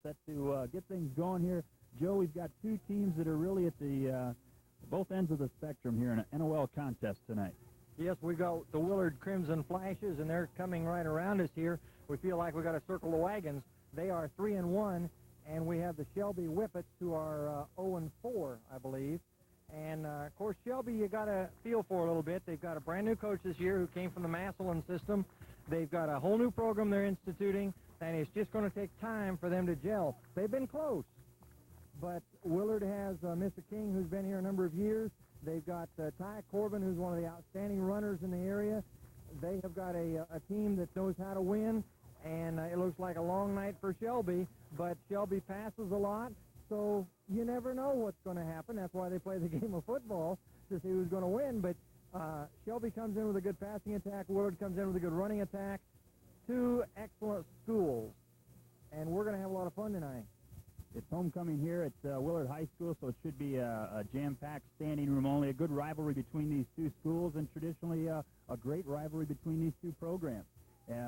set to get things going here. Joe, we've got two teams that are really at the both ends of the spectrum here in an NOL contest tonight. Yes, we got the Willard Crimson Flashes, and they're coming right around us here. We feel like we got to circle the wagons. They are 3-1, and we have the Shelby Whippets, who are 0-4, I believe. And, of course, Shelby you got to feel for a little bit. They've got a brand-new coach this year who came from the Mansfield system. They've got a whole new program they're instituting, and it's just going to take time for them to gel. They've been close, but Willard has Mr. King, who's been here a number of years. They've got Ty Corbin, who's one of the outstanding runners in the area. They have got a team that knows how to win, and it looks like a long night for Shelby, but Shelby passes a lot, so you never know what's going to happen. That's why they play the game of football, to see who's going to win. But Shelby comes in with a good passing attack. Willard comes in with a good running attack. Two excellent schools, and we're going to have a lot of fun tonight. It's homecoming here at Willard High School, so it should be a jam-packed standing room only. A good rivalry between these two schools, and traditionally a great rivalry between these two programs.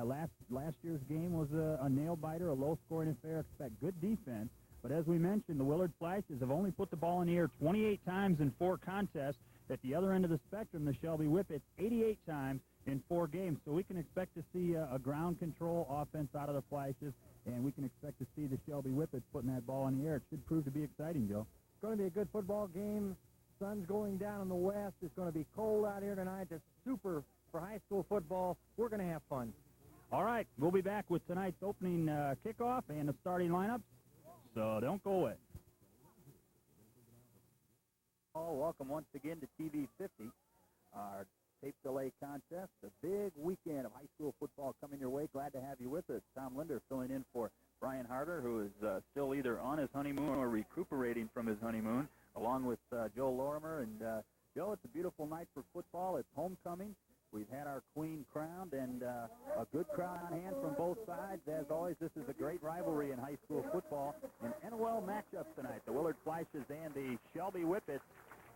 Last year's game was a nail-biter, a low-scoring affair. Expect good defense. But as we mentioned, the Willard Flashes have only put the ball in the air 28 times in 4 contests. At the other end of the spectrum, the Shelby Whippets 88 times in 4 games. So we can expect to see a ground control offense out of the Flashes, and we can expect to see the Shelby Whippets putting that ball in the air. It should prove to be exciting, Joe. It's going to be a good football game. Sun's going down in the west. It's going to be cold out here tonight. It's super for high school football. We're going to have fun. All right, we'll be back with tonight's opening kickoff and the starting lineups, so don't go away. Welcome once again to TV 50, our tape delay contest, a big weekend of high school football coming your way. Glad to have you with us. Tom Linder filling in for Brian Harder, who is still either on his honeymoon or recuperating from his honeymoon, along with Joe Lorimer. And Joe, it's a beautiful night for football. It's homecoming. We've had our queen crowned, and a good crowd on hand from both sides. As always, this is a great rivalry in high school football. An NOL matchup tonight, the Willard Flashes and the Shelby Whippets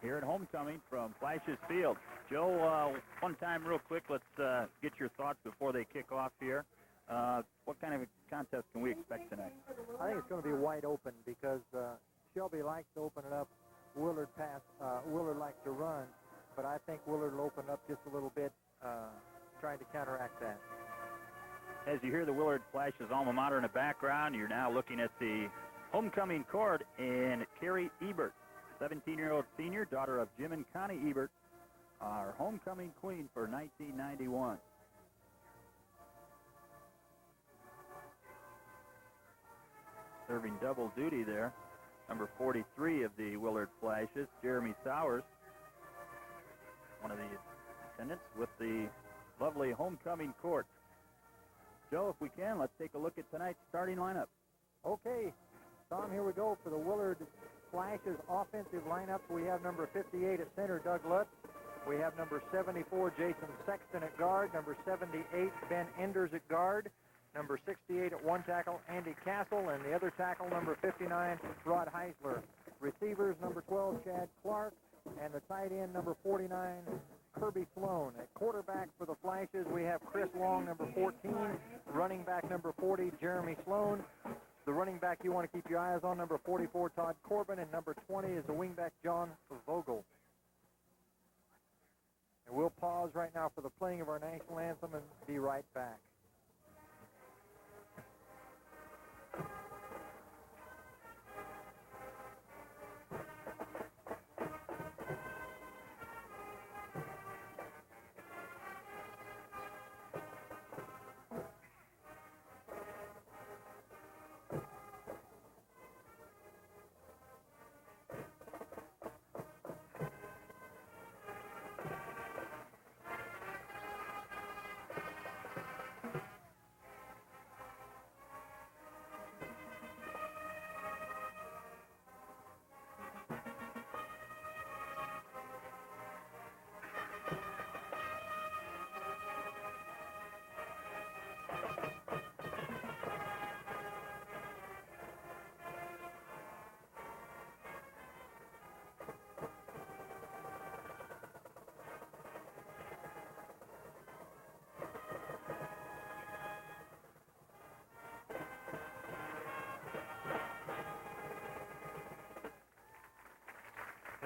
here at homecoming from Flashes Field. Joe, one time real quick, let's get your thoughts before they kick off here. What kind of a contest can we expect tonight? I think it's going to be wide open because Shelby likes to open it up. Willard likes to run, but I think Willard will open up just a little bit, trying to counteract that. As you hear the Willard Flashes alma mater in the background, you're now looking at the homecoming court and Carrie Ebert, 17-year-old senior, daughter of Jim and Connie Ebert, our homecoming queen for 1991. Serving double duty there, number 43 of the Willard Flashes, Jeremy Sowers, one of the attendants with the lovely homecoming court. Joe, if we can, let's take a look at tonight's starting lineup. Okay, Tom, here we go for the Willard Flashes offensive lineup. We have number 58 at center, Doug Lutz. We have number 74, Jason Sexton at guard. Number 78, Ben Enders at guard. Number 68 at one tackle, Andy Castle. And the other tackle, number 59, Rod Heisler. Receivers, number 12, Chad Clark. And the tight end, number 49, Kirby Sloan. At quarterback for the Flashes, we have Chris Long, number 14. Running back, number 40, Jeremy Sloan. The running back you want to keep your eyes on, number 44, Todd Corbin. And number 20 is the wingback, John Vogel. And we'll pause right now for the playing of our national anthem and be right back.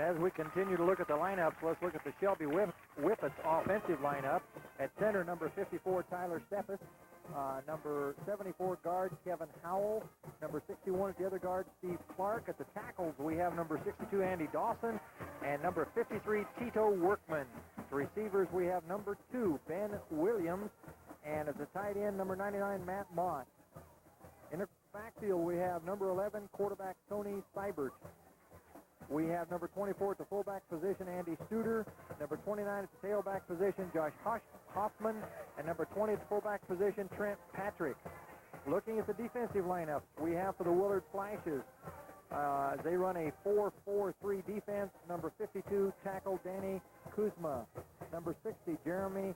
As we continue to look at the lineups, let's look at the Shelby Whippets offensive lineup. At center, number 54, Tyler Steppes. Number 74, guard Kevin Howell. Number 61 at the other guard, Steve Clark. At the tackles, we have number 62, Andy Dawson, and number 53, Tito Workman. The receivers, we have number 2, Ben Williams, and at the tight end, number 99, Matt Moss. In the backfield, we have number 11, quarterback Tony Seibert. We have number 24 at the fullback position, Andy Studer. Number 29 at the tailback position, Josh Hoffman. And number 20 at the fullback position, Trent Patrick. Looking at the defensive lineup, we have for the Willard Flashes, they run a 4-4-3 defense. Number 52, tackle Danny Kuzma. Number 60, Jeremy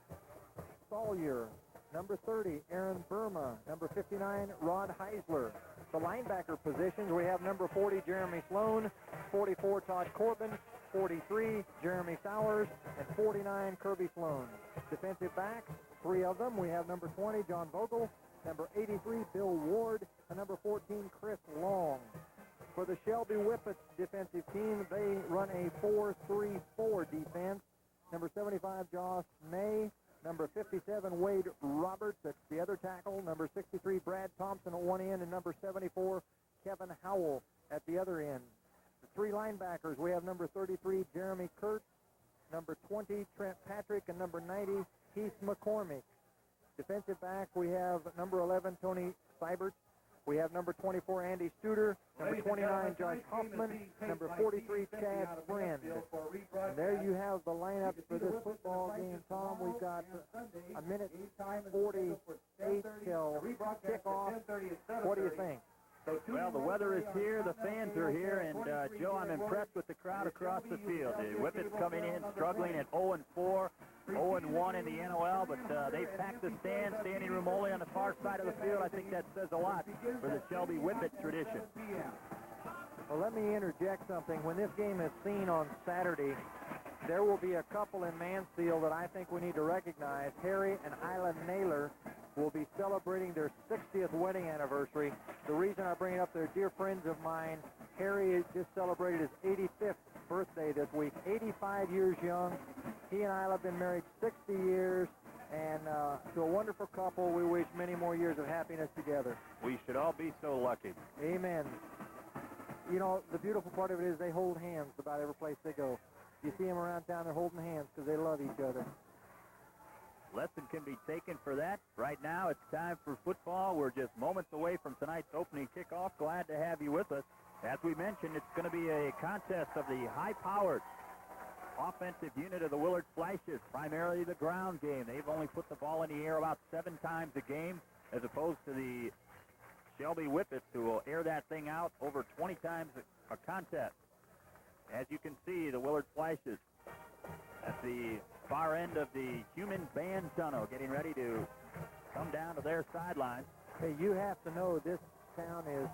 Sawyer. Number 30, Aaron Burma. Number 59, Rod Heisler. The linebacker positions, we have number 40, Jeremy Sloan, 44, Todd Corbin, 43, Jeremy Sowers, and 49, Kirby Sloan. Defensive backs, 3 of them. We have number 20, John Vogel, number 83, Bill Ward, and number 14, Chris Long. For the Shelby Whippets defensive team, they run a 4-3-4 defense. Number 75, Josh May. Number 57, Wade Roberts, that's the other tackle. Number 63, Brad Thompson at one end, and number 74, Kevin Howell at the other end. The 3 linebackers, we have number 33, Jeremy Kurtz, number 20, Trent Patrick, and number 90, Keith McCormick. Defensive back, we have number 11, Tony Seibert. We have number 24, Andy Studer, number 29, Josh Hoffman, number 43, Chad Friend. And there you have the lineup for this football game, Tom. We've got a minute 48 till kickoff. What do you think? Well, the weather is here, the fans are here, and Joe, I'm impressed with the crowd across the field. The Whippets coming in struggling at 0-4, 0-1 in the NOL, but they packed the stand, standing room only on the far side of the field. I think that says a lot for the Shelby Whippet tradition. Well, let me interject something. When this game is seen on Saturday, there will be a couple in Mansfield that I think we need to recognize. Harry and Isla Naylor will be celebrating their 60th wedding anniversary. The reason I bring it up, they're dear friends of mine. Harry just celebrated his 85th birthday this week, 85 years young. He and Isla have been married 60 years, and to a wonderful couple, we wish many more years of happiness together. We should all be so lucky. Amen. You know, the beautiful part of it is they hold hands about every place they go. You see them around town, they're holding hands because they love each other. Lesson can be taken for that. Right now, it's time for football. We're just moments away from tonight's opening kickoff. Glad to have you with us. As we mentioned, it's going to be a contest of the high-powered offensive unit of the Willard Flashes, primarily the ground game. They've only put the ball in the air about 7 times a game, as opposed to the Shelby Whippets, who will air that thing out over 20 times a contest. As you can see, the Willard Flashes at the far end of the Human Band Tunnel, getting ready to come down to their sideline. Hey, you have to know this town is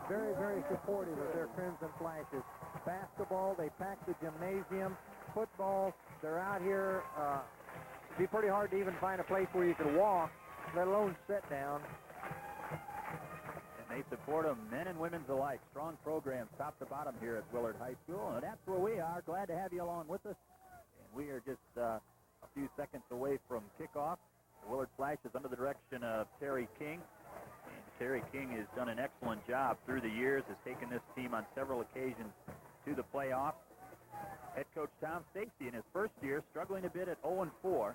very, very supportive of their Crimson Flashes. Basketball, they pack the gymnasium. Football, they're out here. It'd be pretty hard to even find a place where you could walk, let alone sit down. And they support them, men and women's alike. Strong programs top to bottom here at Willard High School. And that's where we are. Glad to have you along with us. We are just a few seconds away from kickoff. The Willard Flash is under the direction of Terry King. And Terry King has done an excellent job through the years, has taken this team on several occasions to the playoffs. Head coach Tom Stacy in his first year struggling a bit at 0-4.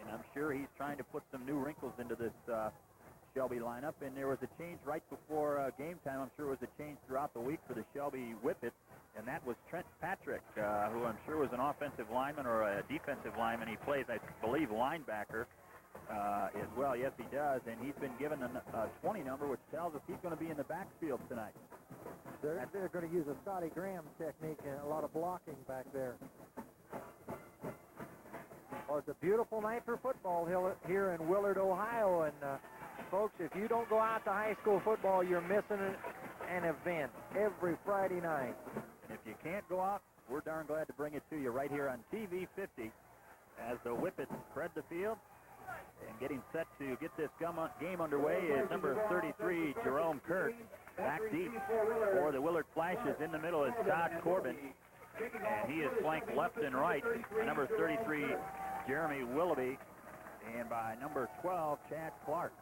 And I'm sure he's trying to put some new wrinkles into this Shelby lineup. And there was a change right before game time. I'm sure it was a change throughout the week for the Shelby Whippets. And that was Trent Patrick, who I'm sure was an offensive lineman or a defensive lineman. He plays, I believe, linebacker as well. Yes, he does. And he's been given a 20 number, which tells us he's going to be in the backfield tonight. They're going to use a Scotty Graham technique and a lot of blocking back there. Well, it's a beautiful night for football here in Willard, Ohio. And, folks, if you don't go out to high school football, you're missing an event every Friday night. And if you can't go out, we're darn glad to bring it to you right here on TV 50 as the Whippets spread the field. And getting set to get this game underway is number 33, Jerome Kirk. Back deep for the Willard Flashes. In the middle is Todd Corbin. And he is flanked left and right by number 33, Jeremy Willoughby, and by number 12, Chad Clark.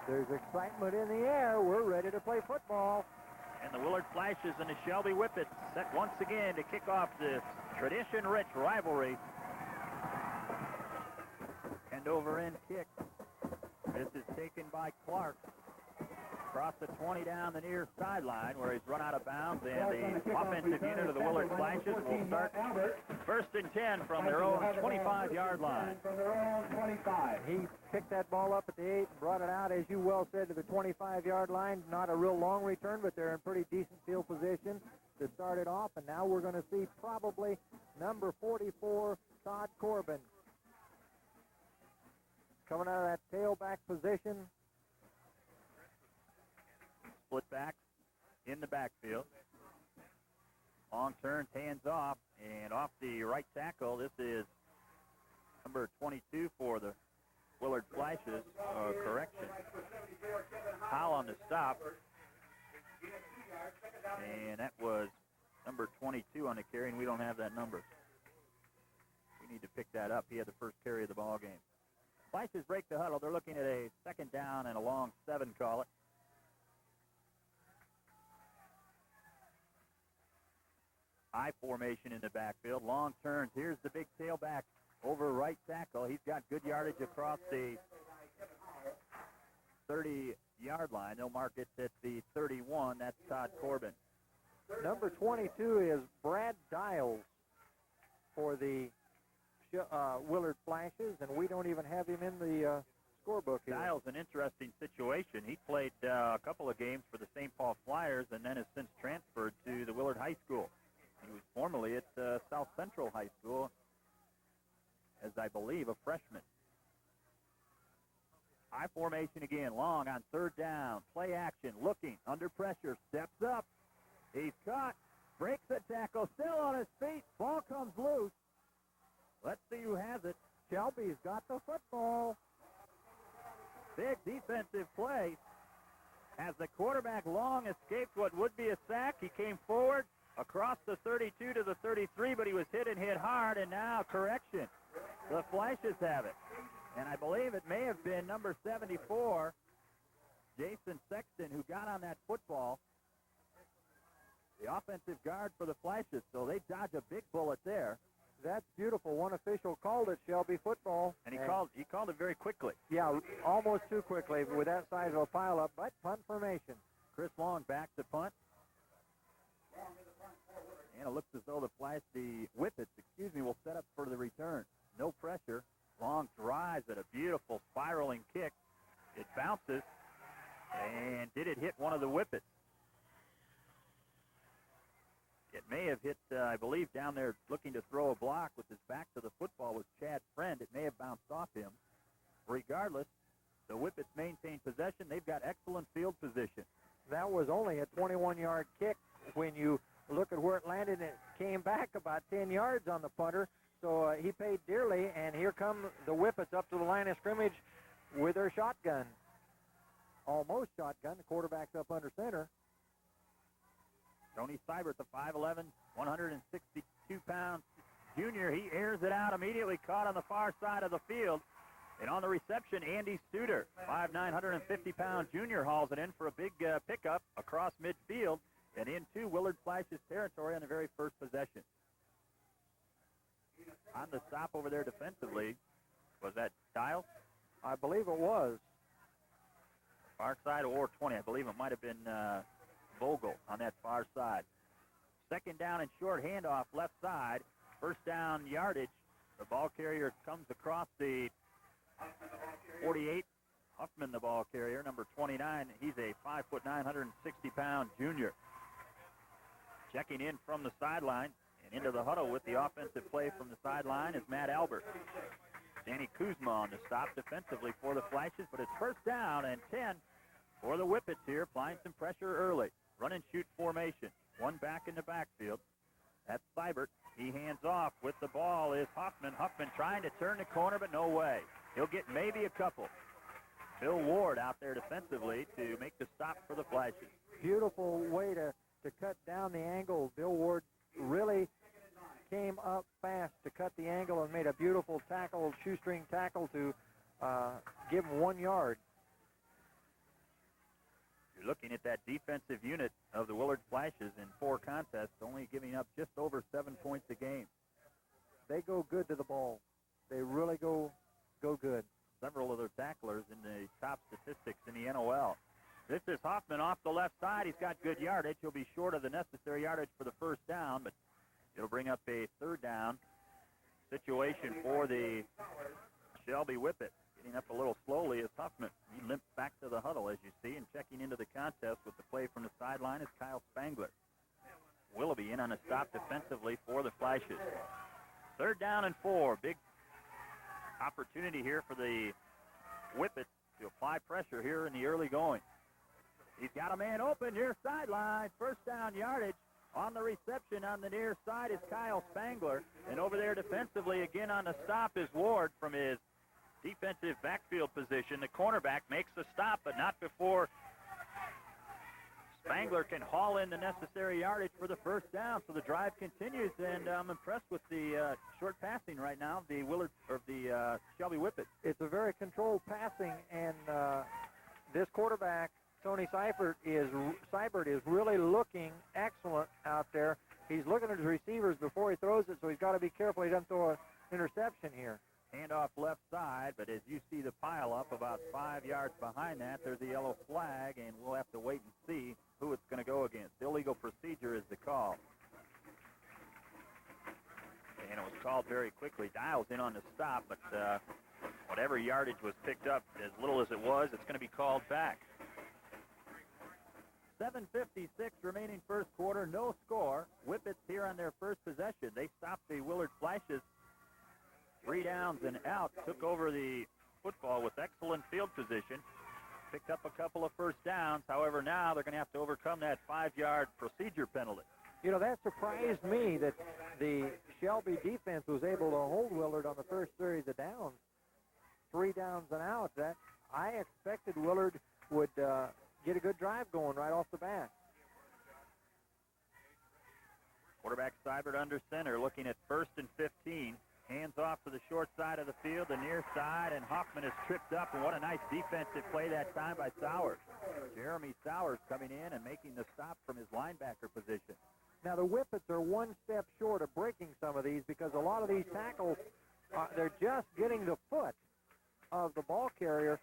There's excitement in the air. We're ready to play football. And the Willard Flashes and the Shelby Whippets set once again to kick off this tradition-rich rivalry. End over end kick. This is taken by Clark. Across the 20 down the near sideline where he's run out of bounds, and the offensive unit of the Willard Flashes will start first and 10 from their own 25-yard line. He picked that ball up at the 8 and brought it out, as you well said, to the 25-yard line. Not a real long return, but they're in pretty decent field position to start it off. And now we're going to see probably number 44, Todd Corbin, coming out of that tailback position. Split back in the backfield. Long turns, hands off, and off the right tackle. This is number 22 for the Willard Flashes. Correction. Howell on the stop. And that was number 22 on the carry, and we don't have that number. We need to pick that up. He had the first carry of the ball game. Flashes break the huddle. They're looking at a second down and a long 7, call it. I formation in the backfield. Long turns. Here's the big tailback over right tackle. He's got good yardage across the 30-yard line. They'll mark it at the 31. That's Todd Corbin. Number 22 is Brad Dials for the Willard Flashes, and we don't even have him in the scorebook here. Dials, an interesting situation. He played a couple of games for the St. Paul Flyers and then has since transferred to the Willard High School. He was formerly at South Central High School as, I believe, a freshman. I formation again, long on third down. Play action, looking, under pressure, steps up. He's caught, breaks the tackle, still on his feet. Ball comes loose. Let's see who has it. Shelby's got the football. Big defensive play. As the quarterback long escaped what would be a sack, he came forward across the 32 to the 33, but he was hit hard, and now correction. The Flashes have it. And I believe it may have been number 74, Jason Sexton, who got on that football. The offensive guard for the Flashes, so they dodge a big bullet there. That's beautiful. One official called it Shelby football. And he called it very quickly. Yeah, almost too quickly with that size of a pileup, but punt formation. Chris Long back to punt. And it looks as though the Whippets, will set up for the return. No pressure. Long drives at a beautiful spiraling kick. It bounces. And did it hit one of the Whippets? It may have hit, I believe, down there looking to throw a block with his back to the football was Chad Friend. It may have bounced off him. Regardless, the Whippets maintain possession. They've got excellent field position. That was only a 21-yard kick. When you look at where it landed, it came back about 10 yards on the punter. So he paid dearly, and here come the Whippets up to the line of scrimmage with their shotgun. Almost shotgun. The quarterback's up under center. Tony Seibert, the 5'11", 162-pound junior. He airs it out immediately, caught on the far side of the field. And on the reception, Andy Studer, 5'9", 150-pound junior, hauls it in for a big pickup across midfield and into Willard Flashes territory on the very first possession. On the stop over there defensively, was that Dial? I believe it was. Far side or 20. I believe it might have been Vogel on that far side. Second down and short handoff left side. First down yardage. The ball carrier comes across the 48. Huffman, the ball carrier, number 29. He's a 5'9", 160-pound junior. Checking in from the sideline and into the huddle with the offensive play from the sideline is Matt Albert. Danny Kuzma on the stop defensively for the Flashes, but it's first down and 10 for the Whippets here, applying some pressure early. Run and shoot formation. One back in the backfield. That's Seibert. He hands off. With the ball is Huffman. Huffman trying to turn the corner, but no way. He'll get maybe a couple. Bill Ward out there defensively to make the stop for the Flashes. Beautiful way to cut down the angle. Bill Ward really came up fast to cut the angle and made a beautiful tackle, shoestring tackle to give him 1 yard. You're looking at that defensive unit of the Willard Flashes in 4 contests, only giving up just over 7 points a game. They go good to the ball. They really go good. Several of their tacklers in the top statistics in the NOL. This is Hoffman off the left side. He's got good yardage. He'll be short of the necessary yardage for the first down, but it'll bring up a 3rd down situation for the Shelby Whippets. Getting up a little slowly is Huffman. He limps back to the huddle, as you see, and checking into the contest with the play from the sideline is Kyle Spangler. Willoughby in on a stop defensively for the Flashes. 3rd down and 4. Big opportunity here for the Whippets to apply pressure here in the early going. He's got a man open near sideline. 1st down yardage. On the reception on the near side is Kyle Spangler. And over there defensively again on the stop is Ward from his defensive backfield position. The cornerback makes the stop, but not before Spangler can haul in the necessary yardage for the 1st down. So the drive continues, and I'm impressed with the short passing right now, the Willard or the Shelby Whippets. It's a very controlled passing, and this quarterback, Tony Seibert, is really looking excellent out there. He's looking at his receivers before he throws it, so he's got to be careful he doesn't throw an interception here. Handoff left side, but as you see the pile up about 5 yards behind that, there's a yellow flag, and we'll have to wait and see who it's going to go against. Illegal procedure is the call. And it was called very quickly. Dials in on the stop, but whatever yardage was picked up, as little as it was, it's going to be called back. 7:56 remaining first quarter, no score. Whippets here on their first possession. They stopped the Willard Flashes 3 downs and out, took over the football with excellent field position, picked up a couple of 1st downs. However, now they're going to have to overcome that 5-yard procedure penalty. You know, that surprised me that the Shelby defense was able to hold Willard on the first series of downs. 3 downs and out. That I expected Willard would get a good drive going right off the bat. Quarterback Seibert under center, looking at 1st and 15. Hands off to the short side of the field, the near side, and Hoffman is tripped up, and what a nice defensive play that time by Sowers. Jeremy Sowers coming in and making the stop from his linebacker position. Now, the Whippets are 1 step short of breaking some of these because a lot of these tackles, they're just getting the foot of the ball carrier.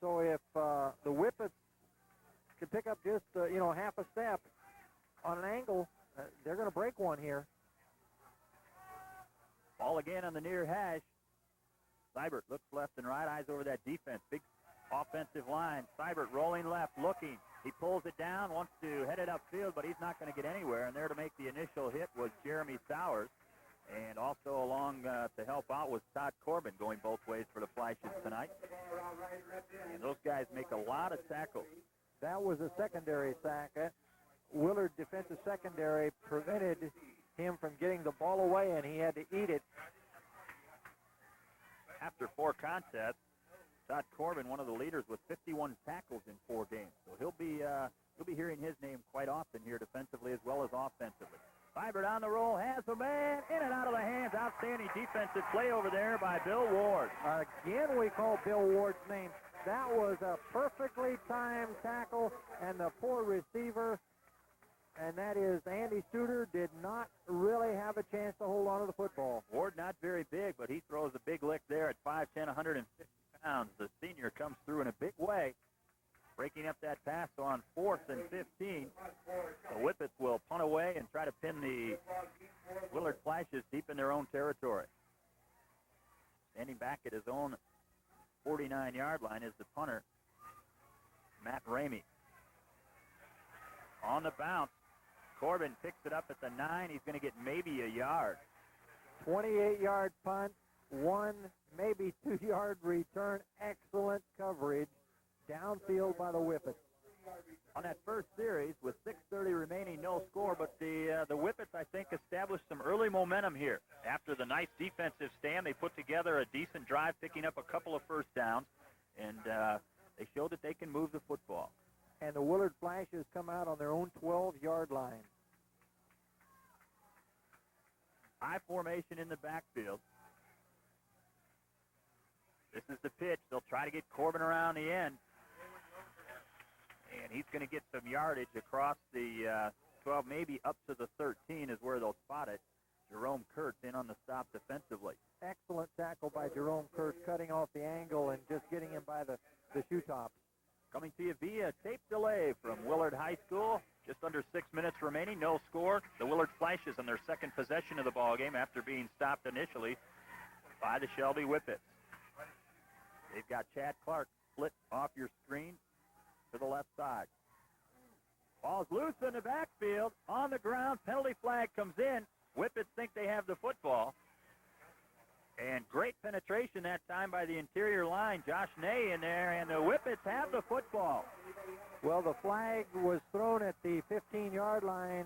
So if the Whippets can pick up just, half a step on an angle, they're going to break one here. Ball again on the near hash. Seibert looks left and right, eyes over that defense. Big offensive line. Seibert rolling left, looking. He pulls it down, wants to head it upfield, but he's not going to get anywhere. And there to make the initial hit was Jeremy Sowers. And also along to help out was Todd Corbin, going both ways for the Flashes tonight. And those guys make a lot of tackles. That was a secondary sack. Willard defensive secondary prevented him from getting the ball away, and he had to eat it. After 4 contests, Todd Corbin, one of the leaders, with 51 tackles in 4 games. So he'll be hearing his name quite often here defensively as well as offensively. Seibert on the roll, has a man, in and out of the hands. Outstanding defensive play over there by Bill Ward. Again, we call Bill Ward's name. That was a perfectly timed tackle, and the poor receiver, and that is Andy Studer, did not really have a chance to hold on to the football. Ward not very big, but he throws a big lick there at 5'10", 150 pounds. The senior comes through in a big way, breaking up that pass on 4th and 15. The Whippets will punt away and try to pin the Willard Flashes deep in their own territory. Standing back at his own 49-yard line is the punter, Matt Ramey. On the bounce, Corbin picks it up at the 9. He's going to get maybe a yard. 28-yard punt, 1, maybe 2-yard return. Excellent coverage downfield by the Whippets. On that first series, with 6:30 remaining, no score, but the Whippets, I think, established some early momentum here. After the nice defensive stand, they put together a decent drive, picking up a couple of 1st downs, and They showed that they can move the football. And the Willard Flashes come out on their own 12-yard line. High formation in the backfield. This is the pitch. They'll try to get Corbin around the end. And he's going to get some yardage across the 12, maybe up to the 13 is where they'll spot it. Jerome Kurtz in on the stop defensively. Excellent tackle by Jerome Kurtz, cutting off the angle and just getting him by the shoe tops. Coming to you via tape delay from Willard High School. Just under 6 minutes remaining, no score. The Willard Flashes on their second possession of the ball game after being stopped initially by the Shelby Whippets. They've got Chad Clark split off your screen to the left side. Ball's loose in the backfield, on the ground, penalty flag comes in. Whippets think they have the football. And great penetration that time by the interior line. Josh Ney in there, and the Whippets have the football. Well, the flag was thrown at the 15-yard line,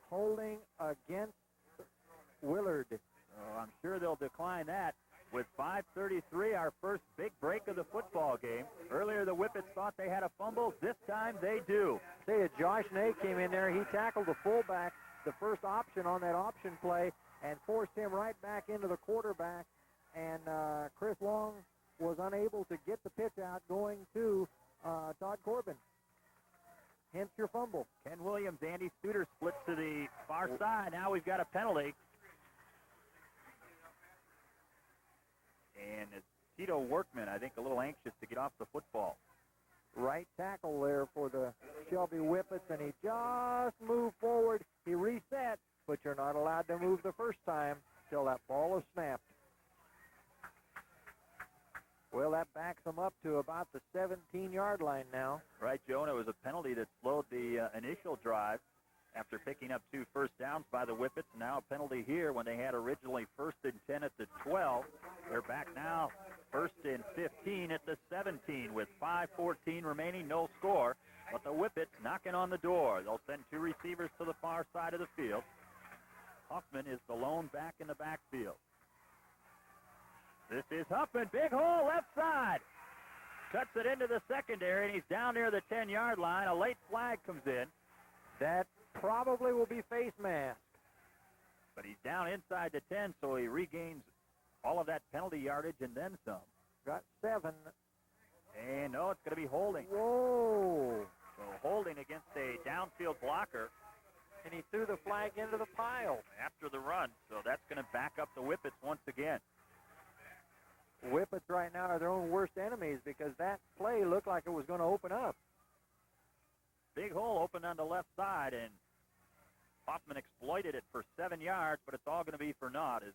holding against Willard. So I'm sure they'll decline that. With 5:33, our first big break of the football game. Earlier, the Whippets thought they had a fumble. This time, they do. Say that Josh Ney came in there. He tackled the fullback, the first option on that option play, and forced him right back into the quarterback. And Chris Long was unable to get the pitch out going to Todd Corbin. Hence your fumble. Ken Williams, Andy Studer split to the far side. Now we've got a penalty. And it's Tito Workman, I think, a little anxious to get off the football. Right tackle there for the Shelby Whippets, and he just moved forward. He reset, but you're not allowed to move the first time till that ball is snapped. Well, that backs them up to about the 17-yard line now. Right, Joe, and it was a penalty that slowed the initial drive after picking up 2 first downs by the Whippets. Now a penalty here when they had originally 1st and 10 at the 12. They're back now 1st and 15 at the 17 with 5:14 remaining, no score. But the Whippets knocking on the door. They'll send 2 receivers to the far side of the field. Huffman is the lone back in the backfield. This is Huffman, big hole left side. Cuts it into the secondary, and he's down near the 10-yard line. A late flag comes in. That probably will be face mask. But he's down inside the 10, so he regains all of that penalty yardage and then some. Got 7. And no, it's going to be holding. Whoa. So holding against a downfield blocker. And he threw the flag into the pile. After the run, so that's going to back up the Whippets once again. Whippets right now are their own worst enemies because that play looked like it was going to open up. Big hole open on the left side, and Hoffman exploited it for 7 yards, but it's all going to be for naught as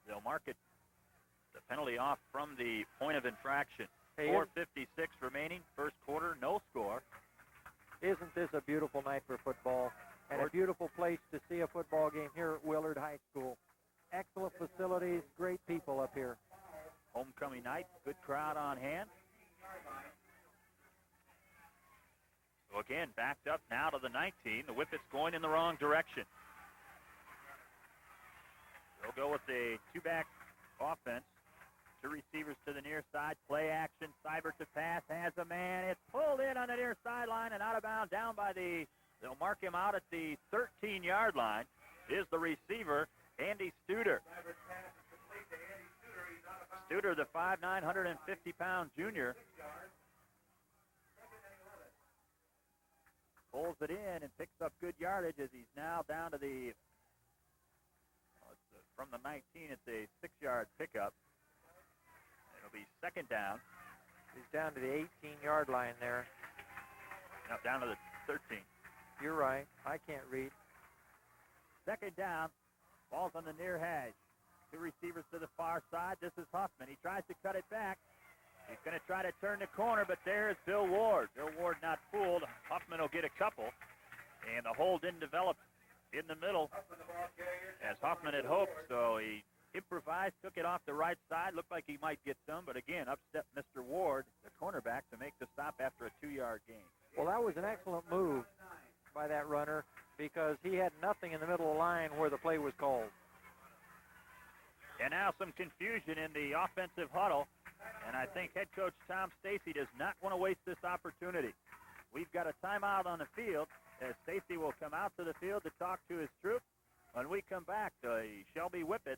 they'll mark it, the penalty off from the point of infraction. 4:56 remaining, first quarter, no score. Isn't this a beautiful night for football and a beautiful place to see a football game here at Willard High School? Excellent facilities, great people up here. Homecoming night, good crowd on hand. So again, backed up now to the 19. The Whippets going in the wrong direction. They'll go with a 2-back offense. 2 receivers to the near side. Play action. Seibert to pass. Has a man. It's pulled in on the near sideline and out of bounds down by the, they'll mark him out at the 13-yard line, is the receiver, Andy Studer. Studer, the 5'9", 150-pound junior. Pulls it in and picks up good yardage as he's now down to the, from the 19, it's a 6-yard pickup. It'll be second down. He's down to the 18-yard line there. Now down to the 13. You're right. I can't read. Second down. Ball's on the near hash. 2 receivers to the far side. This is Huffman. He tries to cut it back. He's going to try to turn the corner, but there's Bill Ward. Bill Ward not fooled. Huffman will get a couple. And the hole didn't develop in the middle as Huffman had hoped. So he improvised, took it off the right side. Looked like he might get some, but again, up stepped Mr. Ward, the cornerback, to make the stop after a 2-yard gain. Well, that was an excellent move by that runner because he had nothing in the middle of the line where the play was called. And now some confusion in the offensive huddle. And I think head coach Tom Stacy does not want to waste this opportunity. We've got a timeout on the field as Stacy will come out to the field to talk to his troops. When we come back, the Shelby Whippets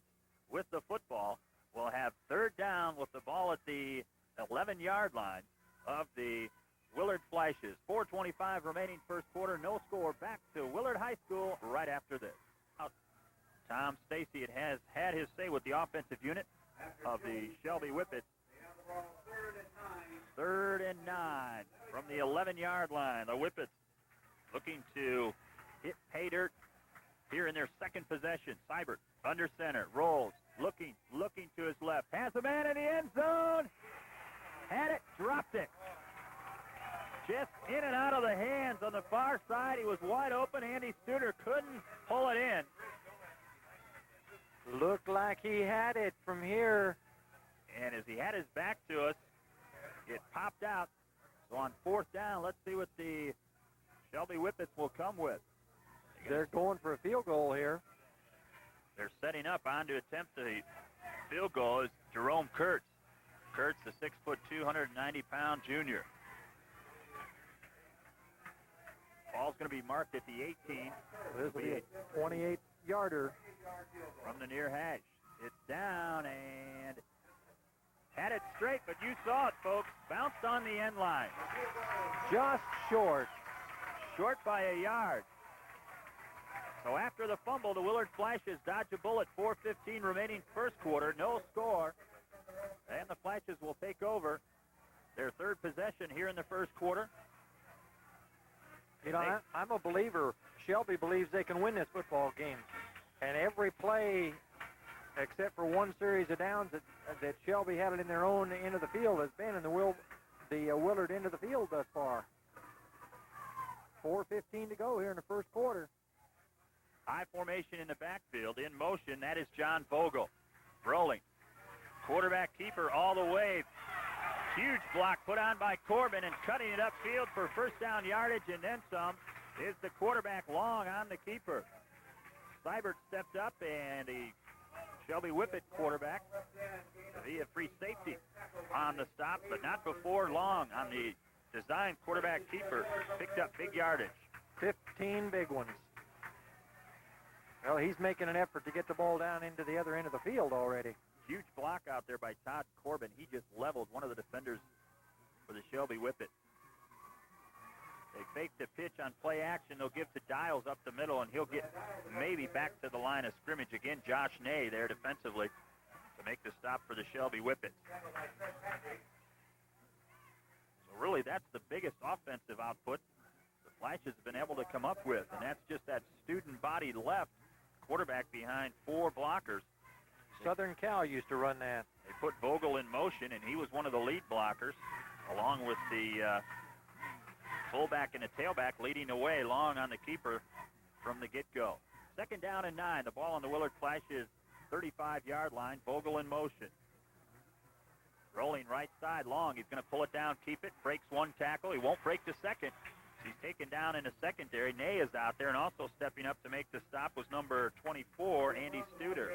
with the football will have third down with the ball at the 11-yard line of the Willard Flashes. 4:25 remaining first quarter, no score. Back to Willard High School right after this. Tom Stacy has had his say with the offensive unit of the Shelby Whippets. 3rd and 9 from the 11-yard line. The Whippets looking to hit pay dirt here in their second possession. Seibert under center, rolls, looking to his left. Has a man in the end zone. Had it, dropped it. Just in and out of the hands on the far side. He was wide open. Andy Studer couldn't pull it in. Looked like he had it from here. And as he had his back to us, it popped out. So on 4th down, let's see what the Shelby Whippets will come with. They're going for a field goal here. They're setting up on to attempt the field goal is Jerome Kurtz. Kurtz, the 6'2", 290-pound junior. Ball's going to be marked at the 18. This will be a 28-yarder. From the near hash. It's down and had it straight, but you saw it, folks. Bounced on the end line. Just short. Short by a yard. So after the fumble, the Willard Flashes dodge a bullet. 4:15 remaining first quarter. No score. And the Flashes will take over their third possession here in the first quarter. You know, I'm a believer. Shelby believes they can win this football game. And every play, except for one series of downs that Shelby had it in their own end of the field, has been in the Willard end of the field thus far. 4:15 to go here in the first quarter. High formation in the backfield. In motion, that is John Vogel. Rolling. Quarterback keeper all the way. Huge block put on by Corbin and cutting it upfield for first down yardage and then some is the quarterback long on the keeper. Seibert stepped up and the Shelby Whippet quarterback via free safety on the stop, but not before long on the design quarterback keeper. Picked up big yardage. 15 big ones. Well, he's making an effort to get the ball down into the other end of the field already. Huge block out there by Todd Corbin. He just leveled one of the defenders for the Shelby Whippet. They fake the pitch on play action. They'll give to Dials up the middle, and he'll get maybe back to the line of scrimmage. Again, Josh Ney there defensively to make the stop for the Shelby Whippets. So really, that's the biggest offensive output the Flashes have been able to come up with, and that's just that student body left, quarterback behind 4 blockers. Southern Cal used to run that. They put Vogel in motion, and he was one of the lead blockers, along with the fullback and the tailback leading away long on the keeper from the get-go. 2nd down and 9. The ball on the Willard Flashes 35-yard line. Vogel in motion. Rolling right side long. He's going to pull it down, keep it. Breaks one tackle. He won't break the second. He's taken down in the secondary. Ney is out there, and also stepping up to make the stop was number 24, Andy Studer.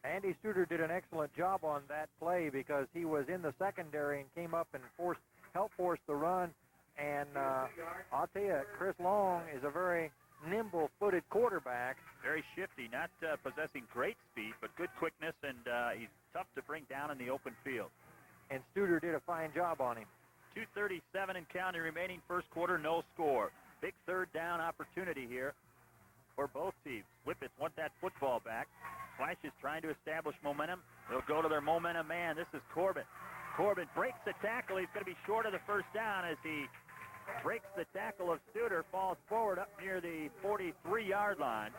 Andy Studer did an excellent job on that play because he was in the secondary and came up and helped force the run. And I'll tell you, Chris Long is a very nimble-footed quarterback. Very shifty, not possessing great speed, but good quickness, and he's tough to bring down in the open field. And Studer did a fine job on him. 2:37 and counting remaining first quarter, no score. Big third down opportunity here for both teams. Whippets want that football back. Flashes trying to establish momentum. They'll go to their momentum man. This is Corbin. Corbin breaks the tackle. He's going to be short of the first down as he breaks the tackle of Studer, falls forward up near the 43-yard line.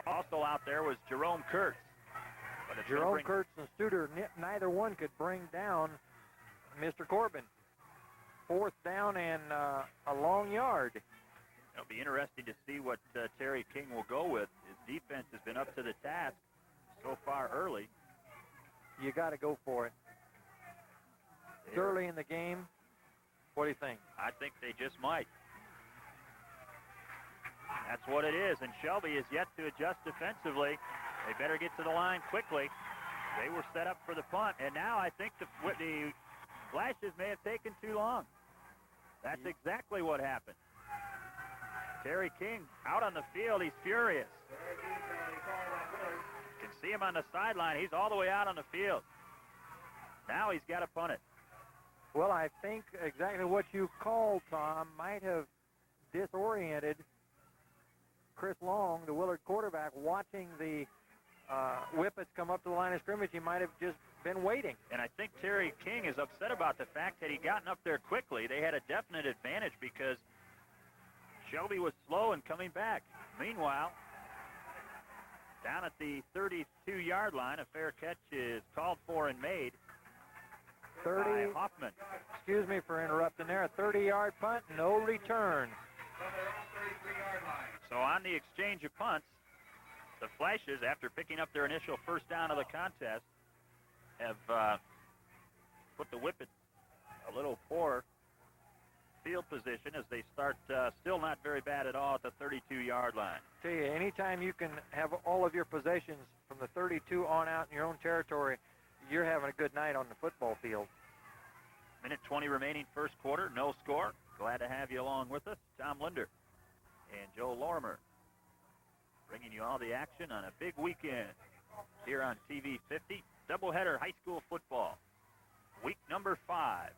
Also out there was Jerome Kurtz. Jerome Kurtz and Studer, neither one could bring down Mr. Corbin. 4th down and a long yard. It'll be interesting to see what Terry King will go with. His defense has been up to the task so far early. You got to go for it. It's early in the game. What do you think? I think they just might. That's what it is, and Shelby is yet to adjust defensively. They better get to the line quickly. They were set up for the punt, and now I think the Flashes may have taken too long. That's exactly what happened. Terry King out on the field. He's furious. You can see him on the sideline. He's all the way out on the field. Now he's got to punt it. Well, I think exactly what you called, Tom, might have disoriented Chris Long, the Willard quarterback, watching the Whippets come up to the line of scrimmage. He might have just been waiting. And I think Terry King is upset about the fact that he gotten up there quickly. They had a definite advantage because Shelby was slow in coming back. Meanwhile, down at the 32-yard line, a fair catch is called for and made by Hoffman. Excuse me for interrupting there. A 30-yard punt, no return. So on the exchange of punts, the Flashes, after picking up their initial first down of the contest, have put the Whippets a little poor field position as they start still not very bad at all at the 32-yard line. Tell you, anytime you can have all of your possessions from the 32 on out in your own territory, you're having a good night on the football field. Minute 20 remaining first quarter, no score. Glad to have you along with us. Tom Linder and Joe Lorimer bringing you all the action on a big weekend here on TV 50. Doubleheader high school football, week number 5.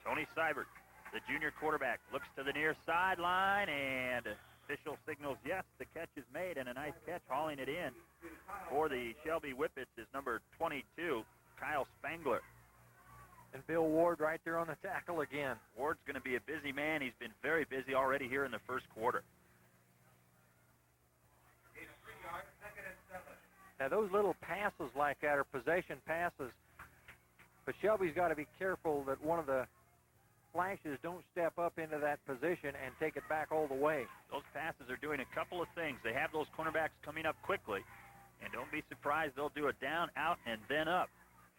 Tony Seibert, the junior quarterback, looks to the near sideline, and official signals yes, the catch is made, and a nice catch hauling it in for the Shelby Whippets is number 22, Kyle Spangler. And Bill Ward right there on the tackle again. Ward's going to be a busy man. He's been very busy already here in the first quarter. Now, those little passes like that are possession passes, but Shelby's got to be careful that one of the Flashes don't step up into that position and take it back all the way. Those passes are doing a couple of things. They have those cornerbacks coming up quickly, and don't be surprised they'll do it down, out, and then up.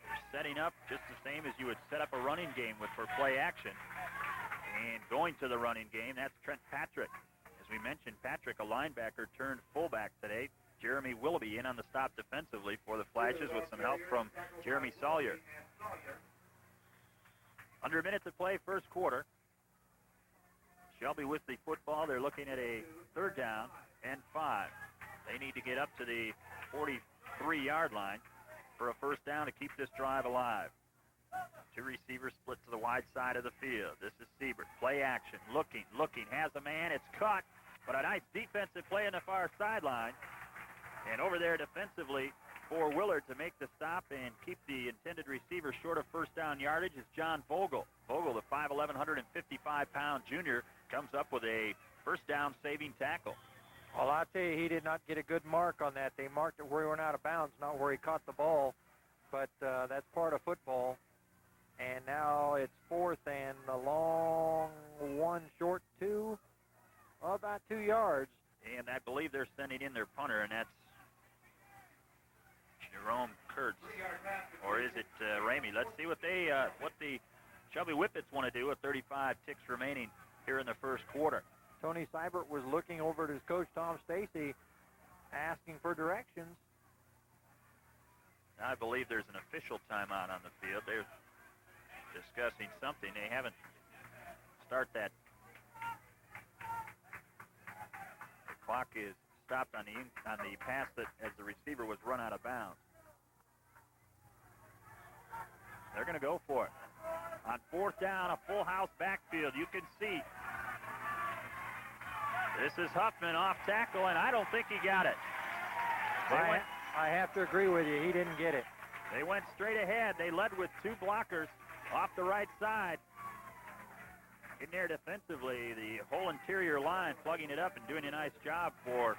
They're setting up just the same as you would set up a running game with for play action. And going to the running game, that's Trent Patrick. As we mentioned, Patrick, a linebacker, turned fullback today. Jeremy Willoughby in on the stop defensively for the Flashes with some help from Jeremy Sawyer. Under a minute to play, first quarter. Shelby with the football. They're looking at a 3rd down and 5. They need to get up to the 43-yard line for a first down to keep this drive alive. 2 receivers split to the wide side of the field. This is Siebert. Play action. Looking, has a man. It's caught, but a nice defensive play on the far sideline. And over there defensively for Willard to make the stop and keep the intended receiver short of first down yardage is John Vogel. Vogel, the 5'11", 155-pound junior, comes up with a first down saving tackle. Well, I'll tell you, he did not get a good mark on that. They marked it where he went out of bounds, not where he caught the ball. But that's part of football. And now it's 4th and a long 1, short 2, about 2 yards. And I believe they're sending in their punter, and that's Jerome Kurtz. Or is it Ramey? Let's see what the Shelby Whippets want to do with 35 ticks remaining here in the first quarter. Tony Seibert was looking over at his coach, Tom Stacy, asking for directions. I believe there's an official timeout on the field. They're discussing something. They haven't started that. The clock is stopped on the pass that as the receiver was run out of bounds. They're going to go for it. On 4th down, a full house backfield. You can see. This is Huffman off tackle, and I don't think he got it. I have to agree with you. He didn't get it. They went straight ahead. They led with 2 blockers off the right side. In there defensively, the whole interior line plugging it up and doing a nice job for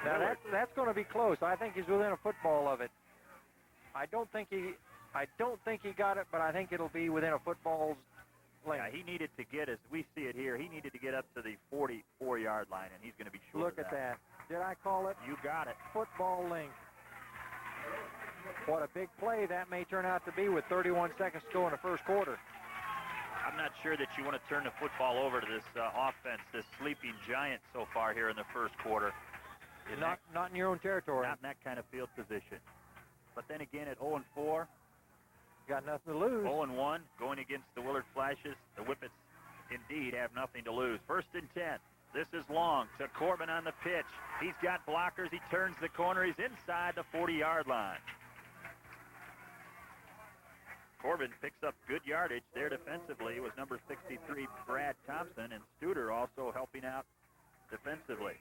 Now that's going to be close. I think he's within a football of it. I don't think he got it, but I think it'll be within a football's length. Yeah, he needed to get, as we see it here, he needed to get up to the 44-yard line, and he's going to be short. Look at that. Did I call it? You got it. Football length. What a big play that may turn out to be with 31 seconds to go in the first quarter. I'm not sure that you want to turn the football over to this offense, this sleeping giant so far here in the first quarter. Not in your own territory. Not in that kind of field position. But then again, at 0-4, got nothing to lose. 0-1, going against the Willard Flashes. The Whippets indeed have nothing to lose. 1st and 10. This is Long to Corbin on the pitch. He's got blockers. He turns the corner. He's inside the 40-yard line. Corbin picks up good yardage there defensively. It was number 63, Brad Thompson, and Studer also helping out defensively.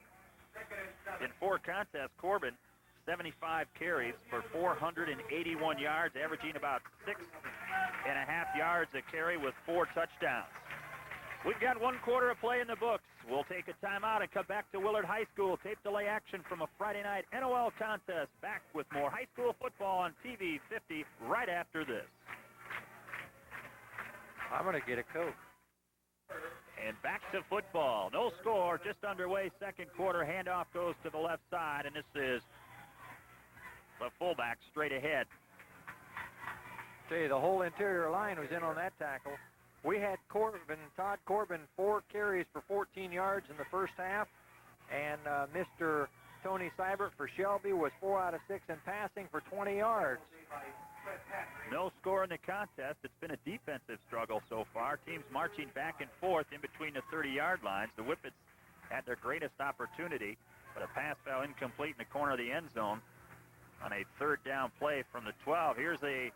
In 4 contests, Corbin, 75 carries for 481 yards, averaging about 6.5 yards a carry with 4 touchdowns. We've got 1 quarter of play in the books. We'll take a timeout and come back to Willard High School. Tape delay action from a Friday night NOL contest. Back with more high school football on TV 50 right after this. I'm going to get a Coke. And back to football. No score, just underway, 2nd quarter. Handoff goes to the left side, and this is the fullback straight ahead. Tell you, the whole interior line was in on that tackle. We had Todd Corbin, 4 carries for 14 yards in the first half, and Mr. Tony Seibert for Shelby was 4 out of 6 in passing for 20 yards. No score in the contest. It's been a defensive struggle so far. Teams marching back and forth in between the 30-yard lines. The Whippets had their greatest opportunity, but a pass fell incomplete in the corner of the end zone on a 3rd down play from the 12. Here's a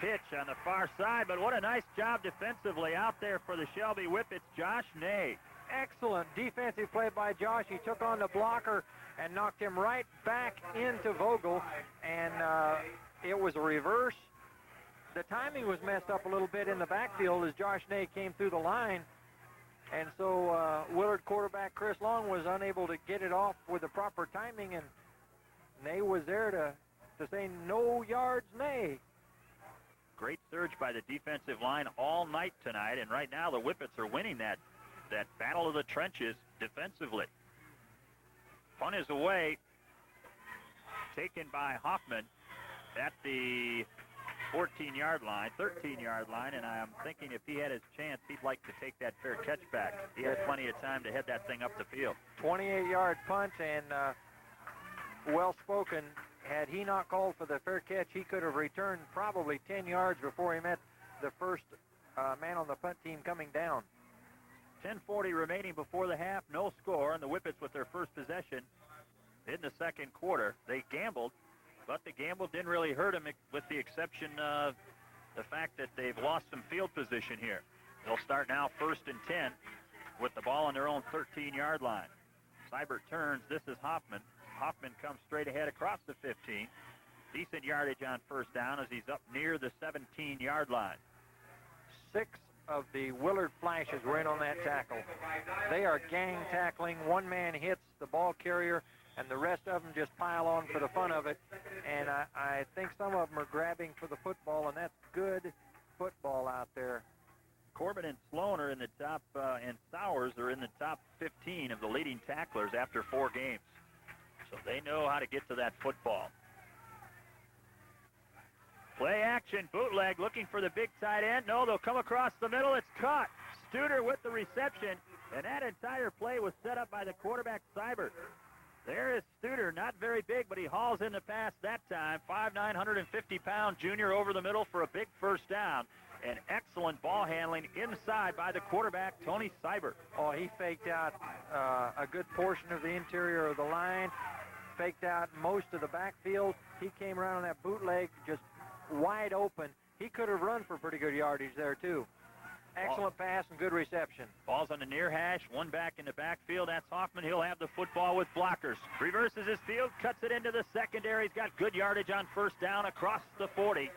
pitch on the far side, but what a nice job defensively out there for the Shelby Whippets. Josh Ney. Excellent defensive play by Josh. He took on the blocker and knocked him right back into Vogel, and it was a reverse. The timing was messed up a little bit in the backfield as Josh Ney came through the line, and so Willard quarterback Chris Long was unable to get it off with the proper timing, and Ney was there to say no yards Ney. Great surge by the defensive line all night tonight, and right now the Whippets are winning that battle of the trenches defensively. Punt is away, taken by Hoffman at the 14-yard line, 13-yard line, and I'm thinking if he had his chance, he'd like to take that fair catch back. He has plenty of time to head that thing up the field. 28-yard punt, and well-spoken. Had he not called for the fair catch, he could have returned probably 10 yards before he met the first man on the punt team coming down. 10:40 remaining before the half, no score, and the Whippets with their first possession in the 2nd quarter. They gambled, but the gamble didn't really hurt them with the exception of the fact that they've lost some field position here. They'll start now 1st and 10 with the ball on their own 13-yard line. Seibert turns. This is Hoffman. Hoffman comes straight ahead across the 15. Decent yardage on 1st down as he's up near the 17-yard line. 6 of the Willard Flashes were in on that tackle. They are gang tackling. One man hits the ball carrier, and the rest of them just pile on for the fun of it. And I think some of them are grabbing for the football, and that's good football out there. Corbin and Sloan are in the top, and Sowers are in the top 15 of the leading tacklers after 4 games. So they know how to get to that football. Play action, bootleg, looking for the big tight end. No, they'll come across the middle. It's caught. Studer with the reception, and that entire play was set up by the quarterback, Seibert. There is Studer, not very big, but he hauls in the pass that time. 5'9", 150-pound junior over the middle for a big 1st down. And excellent ball handling inside by the quarterback, Tony Seibert. Oh, he faked out a good portion of the interior of the line, faked out most of the backfield. He came around on that bootleg just wide open. He could have run for pretty good yardage there, too. Excellent pass and good reception. Ball's on the near hash, one back in the backfield. That's Hoffman. He'll have the football with blockers. Reverses his field, cuts it into the secondary. He's got good yardage on 1st down across the 40.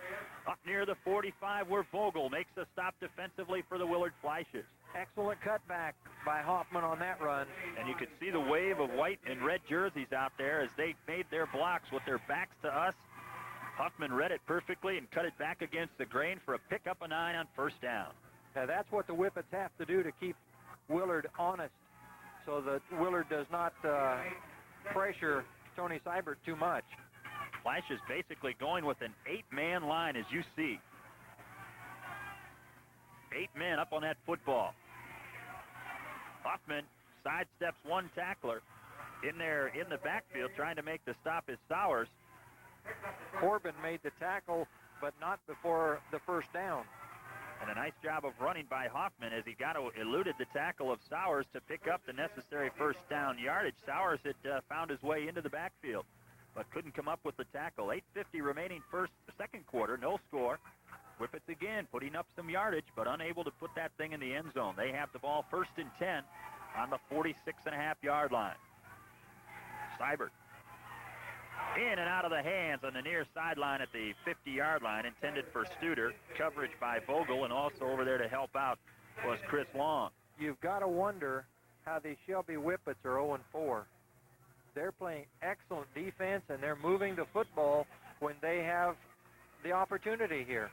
Up near the 45 where Vogel makes a stop defensively for the Willard Flashes. Excellent cutback by Hoffman on that run. And you could see the wave of white and red jerseys out there as they made their blocks with their backs to us. Hoffman read it perfectly and cut it back against the grain for a pick-up a 9 on 1st down. Now, that's what the Whippets have to do to keep Willard honest so that Willard does not pressure Tony Seibert too much. Flash is basically going with an 8-man line, as you see. 8 men up on that football. Hoffman sidesteps one tackler, in there in the backfield trying to make the stop is Sowers. Corbin made the tackle, but not before the first down. And a nice job of running by Hoffman as he eluded the tackle of Sowers to pick up the necessary first down yardage. Sowers had found his way into the backfield, but couldn't come up with the tackle. 8:50 remaining second quarter, no score. Whippets again putting up some yardage, but unable to put that thing in the end zone. They have the ball 1st and 10 on the 46.5-yard line. Seibert in and out of the hands on the near sideline at the 50-yard line, intended for Studer. Coverage by Vogel, and also over there to help out was Chris Long. You've got to wonder how these Shelby Whippets are 0-4. They're playing excellent defense, and they're moving the football when they have the opportunity here.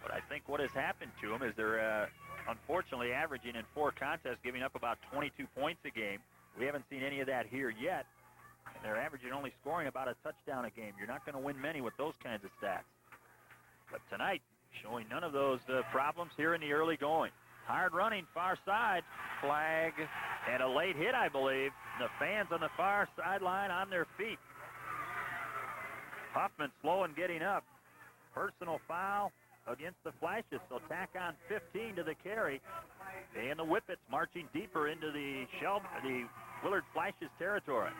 But I think what has happened to them is they're unfortunately averaging in 4 contests, giving up about 22 points a game. We haven't seen any of that here yet. And they're averaging only scoring about a touchdown a game. You're not going to win many with those kinds of stats. But tonight, showing none of those problems here in the early going. Hard running, far side. Flag. And a late hit, I believe. The fans on the far sideline on their feet. Hoffman slow in getting up. Personal foul against the Flashes. So tack on 15 to the carry. And the Whippets marching deeper into the Willard Flashes territory.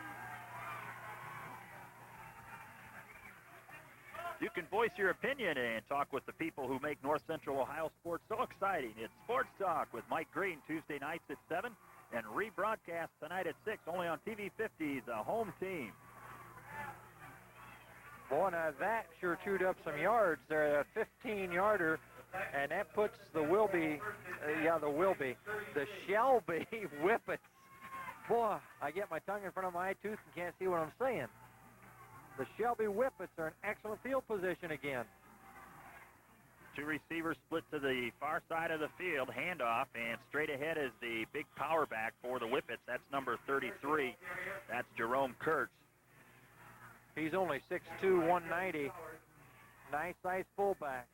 You can voice your opinion and talk with the people who make North Central Ohio sports so exciting. It's Sports Talk with Mike Green, Tuesday nights at 7, and rebroadcast tonight at 6, only on TV 50, the home team. Boy, now that sure chewed up some yards there, a 15-yarder, and that puts the Shelby Whippets. Boy, I get my tongue in front of my tooth and can't see what I'm saying. The Shelby Whippets are in excellent field position again. 2 receivers split to the far side of the field, handoff, and straight ahead is the big power back for the Whippets. That's number 33. That's Jerome Kurtz. He's only 6'2", 190. Nice size fullback.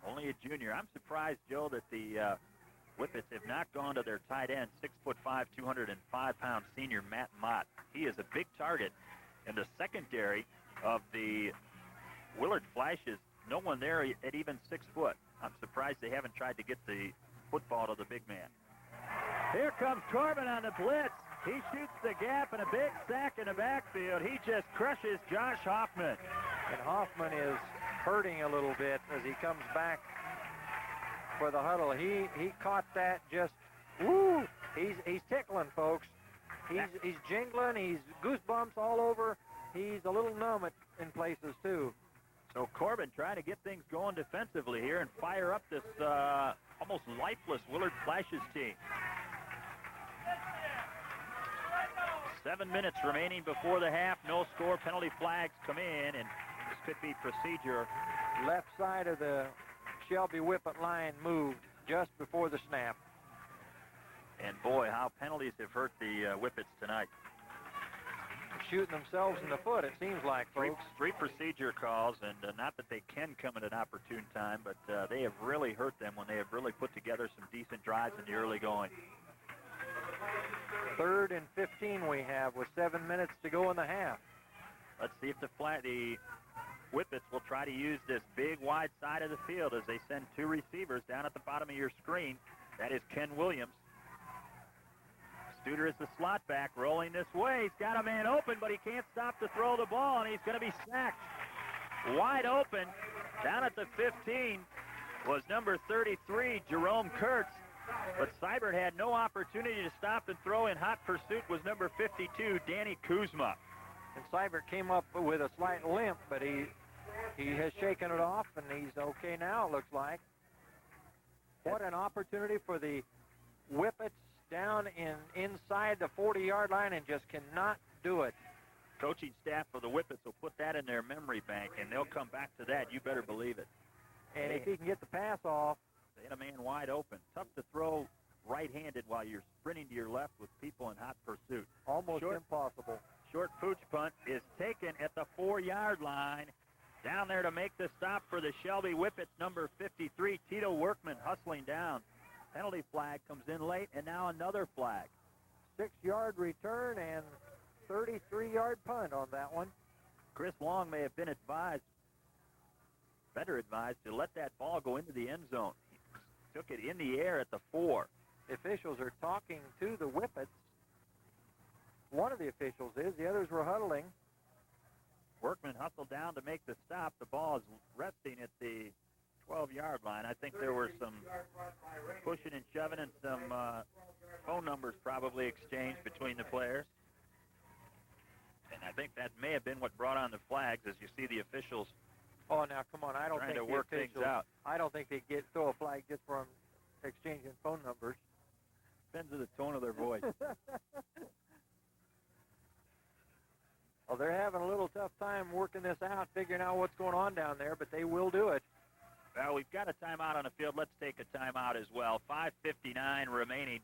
Only a junior. I'm surprised, Joe, that the Whippets have not gone to their tight end, 6'5", 205-pound senior Matt Mott. He is a big target. In the secondary of the Willard Flashes, no one there at even 6 foot. I'm surprised they haven't tried to get the football to the big man. Here comes Corbin on the blitz. He shoots the gap and a big sack in the backfield. He just crushes Josh Hoffman. And Hoffman is hurting a little bit as he comes back for the huddle. He caught that just, woo! He's tickling, folks. He's jingling. He's goosebumps all over. He's a little numb in places, too. So Corbin trying to get things going defensively here and fire up this almost lifeless Willard Flashes team. 7 minutes remaining before the half. No score. Penalty flags come in, and this could be procedure. Left side of the Shelby Whippet line moved just before the snap. And boy, how penalties have hurt the Whippets tonight. Shooting themselves in the foot, it seems like, folks. Three procedure calls, and not that they can come at an opportune time, but they have really hurt them when they have really put together some decent drives in the early going. 3rd and 15 we have with 7 minutes to go in the half. Let's see if the Whippets will try to use this big wide side of the field as they send 2 receivers down at the bottom of your screen. That is Ken Williams. Studer is the slot back, rolling this way. He's got a man open, but he can't stop to throw the ball, and he's going to be sacked. Wide open, down at the 15, was number 33, Jerome Kurtz. But Seibert had no opportunity to stop and throw. In hot pursuit was number 52, Danny Kuzma. And Seibert came up with a slight limp, but he has shaken it off, and he's okay now, it looks like. What an opportunity for the Whippets down inside the 40-yard line and just cannot do it. Coaching staff for the Whippets will put that in their memory bank, and they'll come back to that. You better believe it. And if he can get the pass off. They had a man wide open. Tough to throw right-handed while you're sprinting to your left with people in hot pursuit. Almost impossible. Short pooch punt is taken at the 4-yard line. Down there to make the stop for the Shelby Whippets, number 53, Tito Workman hustling down. Penalty flag comes in late, and now another flag. 6-yard return, and 33-yard punt on that one. Chris Long may have been better advised to let that ball go into the end zone. He took it in the air at the 4. Officials are talking to the Whippets. One of the officials is. The others were huddling. Workman hustled down to make the stop. The ball is resting at the 12-yard line. I think there were some pushing and shoving and some phone numbers probably exchanged between the players. And I think that may have been what brought on the flags, as you see the officials. Oh, now come on! I don't think to work things out. I don't think they throw a flag just for exchanging phone numbers. Depends on the tone of their voice. Well, they're having a little tough time working this out, figuring out what's going on down there, but they will do it. Well, we've got a timeout on the field. Let's take a timeout as well. 5:59 remaining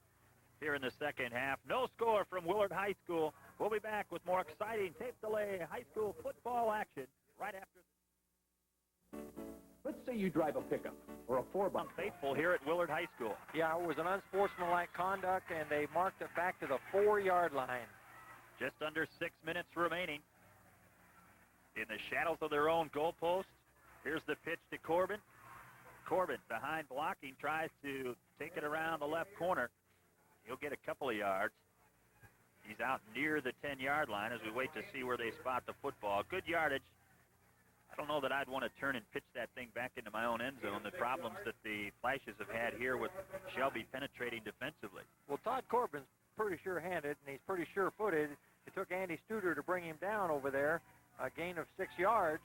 here in the second half. No score from Willard High School. We'll be back with more exciting tape delay high school football action right after. Let's say you drive a pickup or a 4x4. Unfaithful here at Willard High School. Yeah, it was an unsportsmanlike conduct, and they marked it back to the 4-yard line. Just under 6 minutes remaining. In the shadows of their own goalpost, here's the pitch to Corbin. Corbin, behind blocking, tries to take it around the left corner. He'll get a couple of yards. He's out near the 10-yard line as we wait to see where they spot the football. Good yardage. I don't know that I'd want to turn and pitch that thing back into my own end zone. The problems that the Flashes have had here with Shelby penetrating defensively. Well, Todd Corbin's pretty sure-handed, and he's pretty sure-footed. It took Andy Studer to bring him down over there, a gain of 6 yards.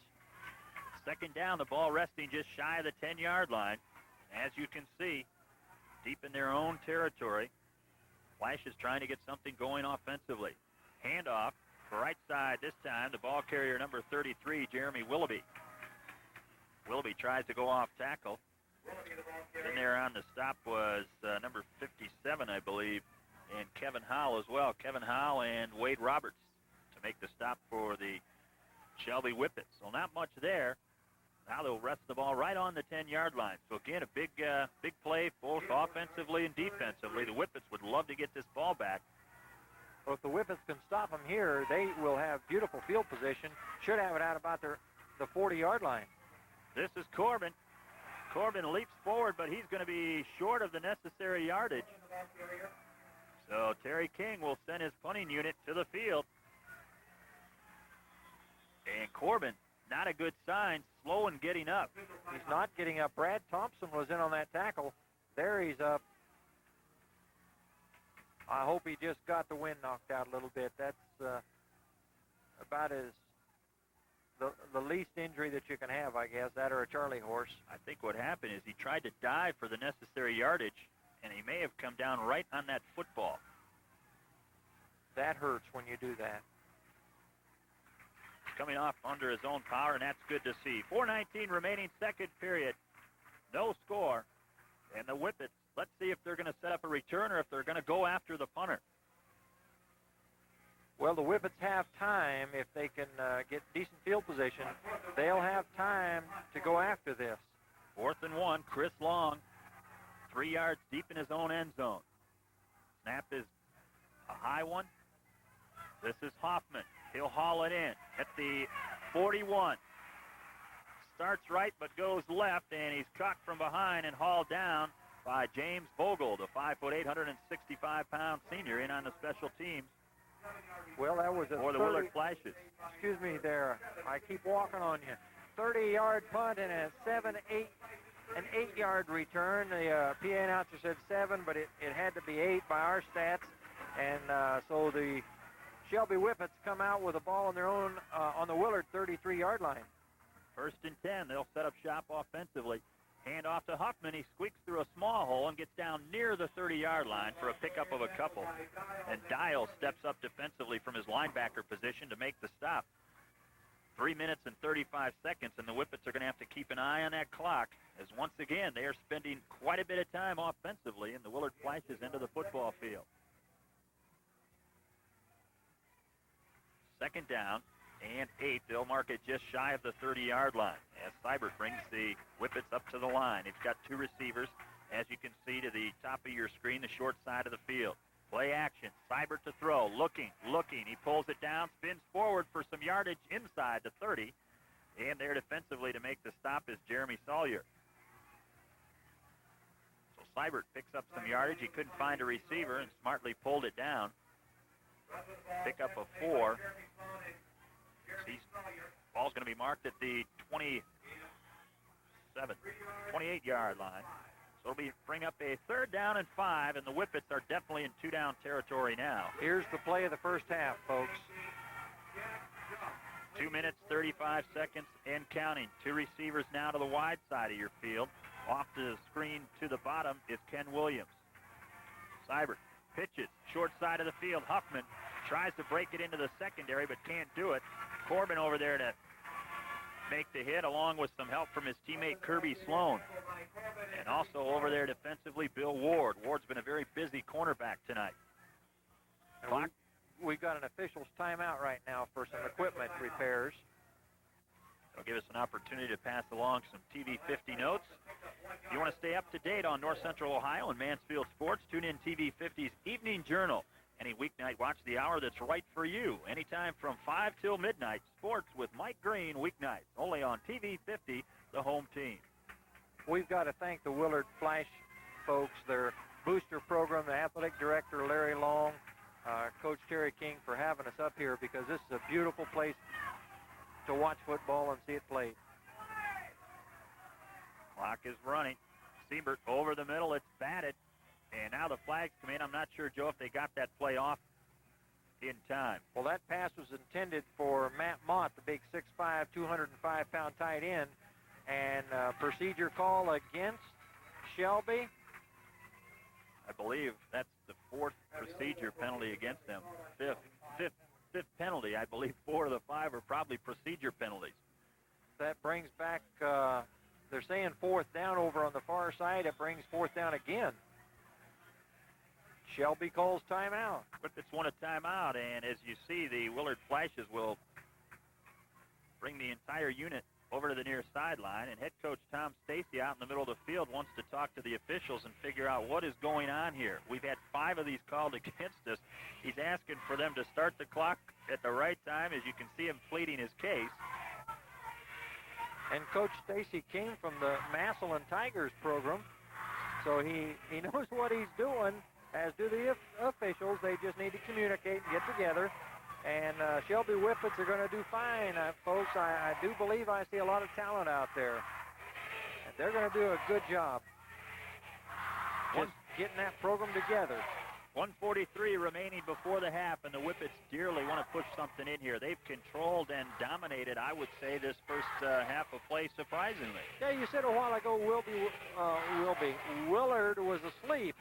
Second down, the ball resting just shy of the 10-yard line. As you can see, deep in their own territory, Flashes trying to get something going offensively. Handoff. Right side this time, the ball carrier number 33, Jeremy Willoughby. Willoughby tries to go off tackle. In there on the stop was number 57, I believe, and Kevin Howell as well. Kevin Howell and Wade Roberts to make the stop for the Shelby Whippets. So not much there. Now they'll rest the ball right on the 10-yard line. So again, a big play both offensively and defensively. The Whippets would love to get this ball back. Well, if the Whippets can stop them here, they will have beautiful field position. Should have it out about the 40-yard line. This is Corbin. Corbin leaps forward, but he's going to be short of the necessary yardage. So Terry King will send his punting unit to the field. And Corbin, not a good sign, slow in getting up. He's not getting up. Brad Thompson was in on that tackle. There he's up. I hope he just got the wind knocked out a little bit. That's about as the least injury that you can have, I guess, that or a Charlie horse. I think what happened is he tried to dive for the necessary yardage, and he may have come down right on that football. That hurts when you do that. Coming off under his own power, and that's good to see. 4:19 remaining second period. No score. And the Whippets, let's see if they're going to set up a return or if they're going to go after the punter. Well, the Whippets have time. If they can get decent field position, they'll have time to go after this. 4th and 1, Chris Long, 3 yards deep in his own end zone. Snap is a high one. This is Hoffman. He'll haul it in at the 41. Starts right but goes left, and he's caught from behind and hauled down by James Bogle, the 5'8", 165-pound senior in on the special teams. Well, that was for the Willard Flashes. Excuse me there. I keep walking on you. 30-yard punt and a 8-yard return. The PA announcer said 7, but it had to be 8 by our stats. And so the Shelby Whippets come out with a ball on their own on the Willard 33-yard line. 1st and 10. They'll set up shop offensively. Hand off to Huffman. He squeaks through a small hole and gets down near the 30-yard line for a pickup of a couple. And Dial steps up defensively from his linebacker position to make the stop. 3 minutes and 35 seconds, and the Whippets are going to have to keep an eye on that clock, as once again they are spending quite a bit of time offensively in the Willard Flashes end of the football field. 2nd down and 8. They'll mark it just shy of the 30-yard line as Seibert brings the Whippets up to the line. It's got 2 receivers, as you can see to the top of your screen, the short side of the field. Play action. Seibert to throw. Looking. He pulls it down, spins forward for some yardage inside the 30. And there defensively to make the stop is Jeremy Sawyer. So Seibert picks up some yardage. He couldn't find a receiver and smartly pulled it down. Pick up a 4. Ball's going to be marked at the 28-yard line. So it'll bring up a 3rd down and 5, and the Whippets are definitely in 2-down territory now. Here's the play of the first half, folks. 2 minutes, 35 seconds, and counting. 2 receivers now to the wide side of your field. Off the screen to the bottom is Ken Williams. Seibert pitches, short side of the field. Huffman tries to break it into the secondary, but can't do it. Corbin over there to make the hit, along with some help from his teammate Kirby Sloan. And also over there defensively, Bill Ward. Ward's been a very busy cornerback tonight. We've got an official's timeout right now for some equipment repairs. It'll give us an opportunity to pass along some TV 50 notes. If you want to stay up to date on North Central Ohio and Mansfield sports, tune in TV 50's Evening Journal. Any weeknight, watch the hour that's right for you. Anytime from 5 till midnight, sports with Mike Green weeknights, only on TV 50, the home team. We've got to thank the Willard Flash folks, their booster program, the athletic director, Larry Long, Coach Terry King, for having us up here, because this is a beautiful place to watch football and see it played. Clock is running. Seibert over the middle. It's batted. And now the flags come in. I'm not sure, Joe, if they got that play off in time. Well, that pass was intended for Matt Mott, the big 6'5", 205-pound tight end. And procedure call against Shelby. I believe that's the 4th procedure penalty against them. Fifth penalty. I believe 4 of the 5 are probably procedure penalties. That brings back, they're saying 4th down over on the far side. It brings 4th down again. Shelby calls timeout. Whippets want a timeout, and as you see, the Willard Flashes will bring the entire unit over to the near sideline, and head coach Tom Stacy out in the middle of the field wants to talk to the officials and figure out what is going on here. We've had 5 of these called against us. He's asking for them to start the clock at the right time, as you can see him pleading his case. And Coach Stacy came from the Massillon Tigers program, so he knows what he's doing, as do the officials. They just need to communicate and get together. And Shelby Whippets are going to do fine, folks. I do believe I see a lot of talent out there. And they're going to do a good job just getting that program together. 1:43 remaining before the half, and the Whippets dearly want to push something in here. They've controlled and dominated, I would say, this first half of play, surprisingly. Yeah, you said a while ago Willard was asleep.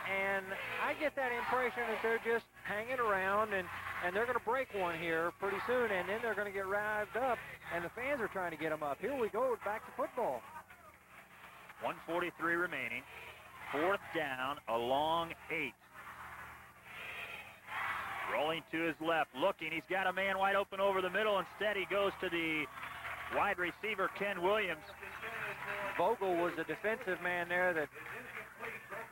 And I get that impression that they're just hanging around, and they're going to break one here pretty soon, and then they're going to get revved up, and the fans are trying to get them up. Here we go, back to football. 1:43 remaining. 4th down, a long 8. Rolling to his left, looking. He's got a man wide open over the middle. Instead, he goes to the wide receiver, Ken Williams. Vogel was a defensive man there that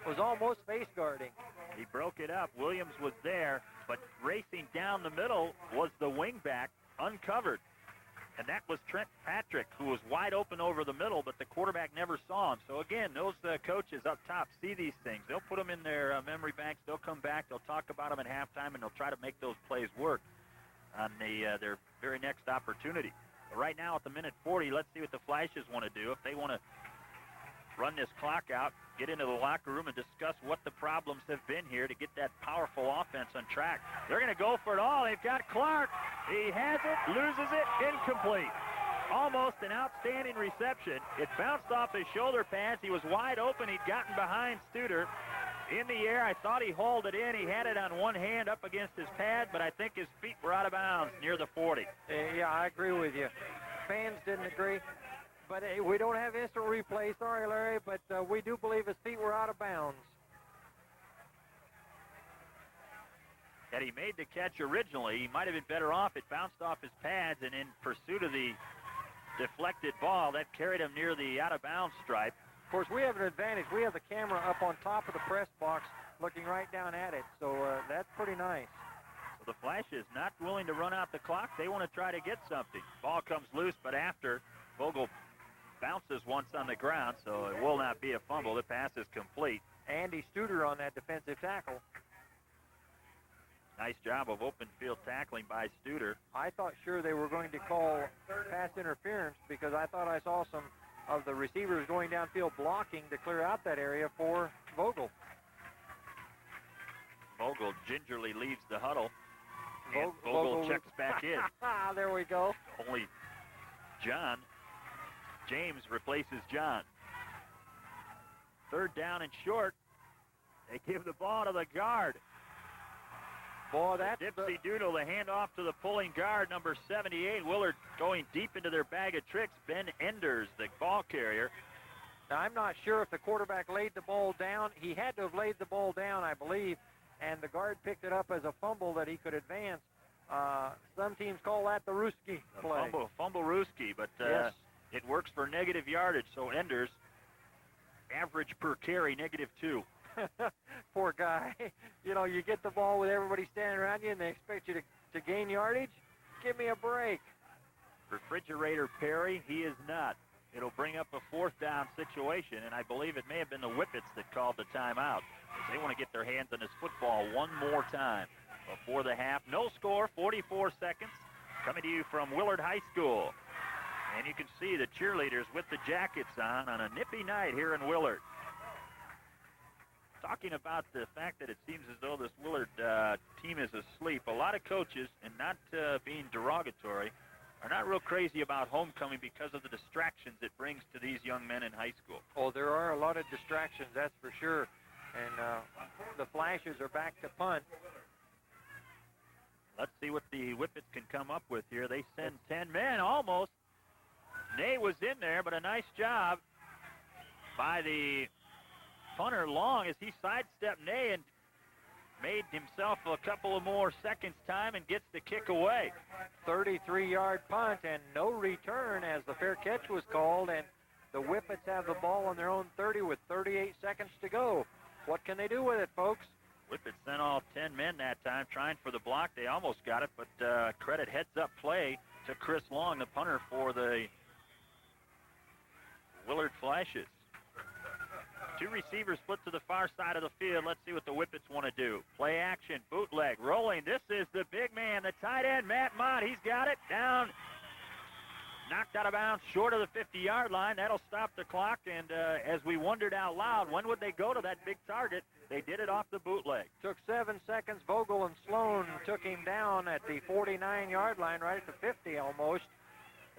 was almost face guarding. He broke it up. Williams was there, but racing down the middle was the wingback, uncovered. And that was Trent Patrick, who was wide open over the middle, but the quarterback never saw him. So, again, those coaches up top see these things. They'll put them in their memory banks. They'll come back. They'll talk about them at halftime, and they'll try to make those plays work on their very next opportunity. But right now at the minute 40, let's see what the Flashes want to do. If they want to run this clock out, get into the locker room and discuss what the problems have been here to get that powerful offense on track. They're going to go for it all. They've got Clark. He has it, loses it, incomplete. Almost an outstanding reception. It bounced off his shoulder pads. He was wide open. He'd gotten behind Studer. In the air, I thought he hauled it in. He had it on one hand up against his pad, but I think his feet were out of bounds near the 40. Yeah, I agree with you. Fans didn't agree. But we don't have instant replay. Sorry, Larry, but we do believe his feet were out of bounds. Had he made the catch originally, he might have been better off. It bounced off his pads, and in pursuit of the deflected ball, that carried him near the out-of-bounds stripe. Of course, we have an advantage. We have the camera up on top of the press box looking right down at it. So that's pretty nice. So the Flashes not willing to run out the clock. They want to try to get something. Ball comes loose, but after Vogel bounces once on the ground, so it will not be a fumble. The pass is complete. Andy Studer on that defensive tackle. Nice job of open field tackling by Studer. I thought sure they were going to call pass interference because I thought I saw some of the receivers going downfield blocking to clear out that area for Vogel. Vogel gingerly leaves the huddle. And Vogel checks back in. There we go. Only James replaces John. Third down and short. They give the ball to the guard. Boy, that's Dipsy Doodle, the handoff to the pulling guard, number 78. Willard going deep into their bag of tricks. Ben Enders, the ball carrier. Now, I'm not sure if the quarterback laid the ball down. He had to have laid the ball down, I believe, and the guard picked it up as a fumble that he could advance. Some teams call that the Ruski play. Fumble Ruski, but yes. It works for negative yardage, so Enders, average per carry, -2. Poor guy. You know, you get the ball with everybody standing around you and they expect you to gain yardage. Give me a break. Refrigerator Perry, he is not. It'll bring up a fourth down situation, and I believe it may have been the Whippets that called the timeout. They want to get their hands on this football one more time before the half. No score, 44 seconds. Coming to you from Willard High School. And you can see the cheerleaders with the jackets on a nippy night here in Willard. Talking about the fact that it seems as though this Willard team is asleep. A lot of coaches, and not being derogatory, are not real crazy about homecoming because of the distractions it brings to these young men in high school. Oh, there are a lot of distractions, that's for sure. And the Flashes are back to punt. Let's see what the Whippets can come up with here. They send 10 men, almost. Nay was in there, but a nice job by the punter Long as he sidestepped Nay and made himself a couple of more seconds time and gets the kick away. 33-yard punt and no return as the fair catch was called, and the Whippets have the ball on their own 30 with 38 seconds to go. What can they do with it, folks? Whippets sent all 10 men that time trying for the block. They almost got it, but credit heads-up play to Chris Long, the punter for the Willard Flashes. Two receivers split to the far side of the field. Let's see what the Whippets want to do. Play action, bootleg, rolling. This is the big man, the tight end, Matt Mott. He's got it down. Knocked out of bounds short of the 50-yard line. That'll stop the clock. And as we wondered out loud, when would they go to that big target? They did it off the bootleg. Took 7 seconds. Vogel and Sloan took him down at the 49-yard line, right at the 50 almost.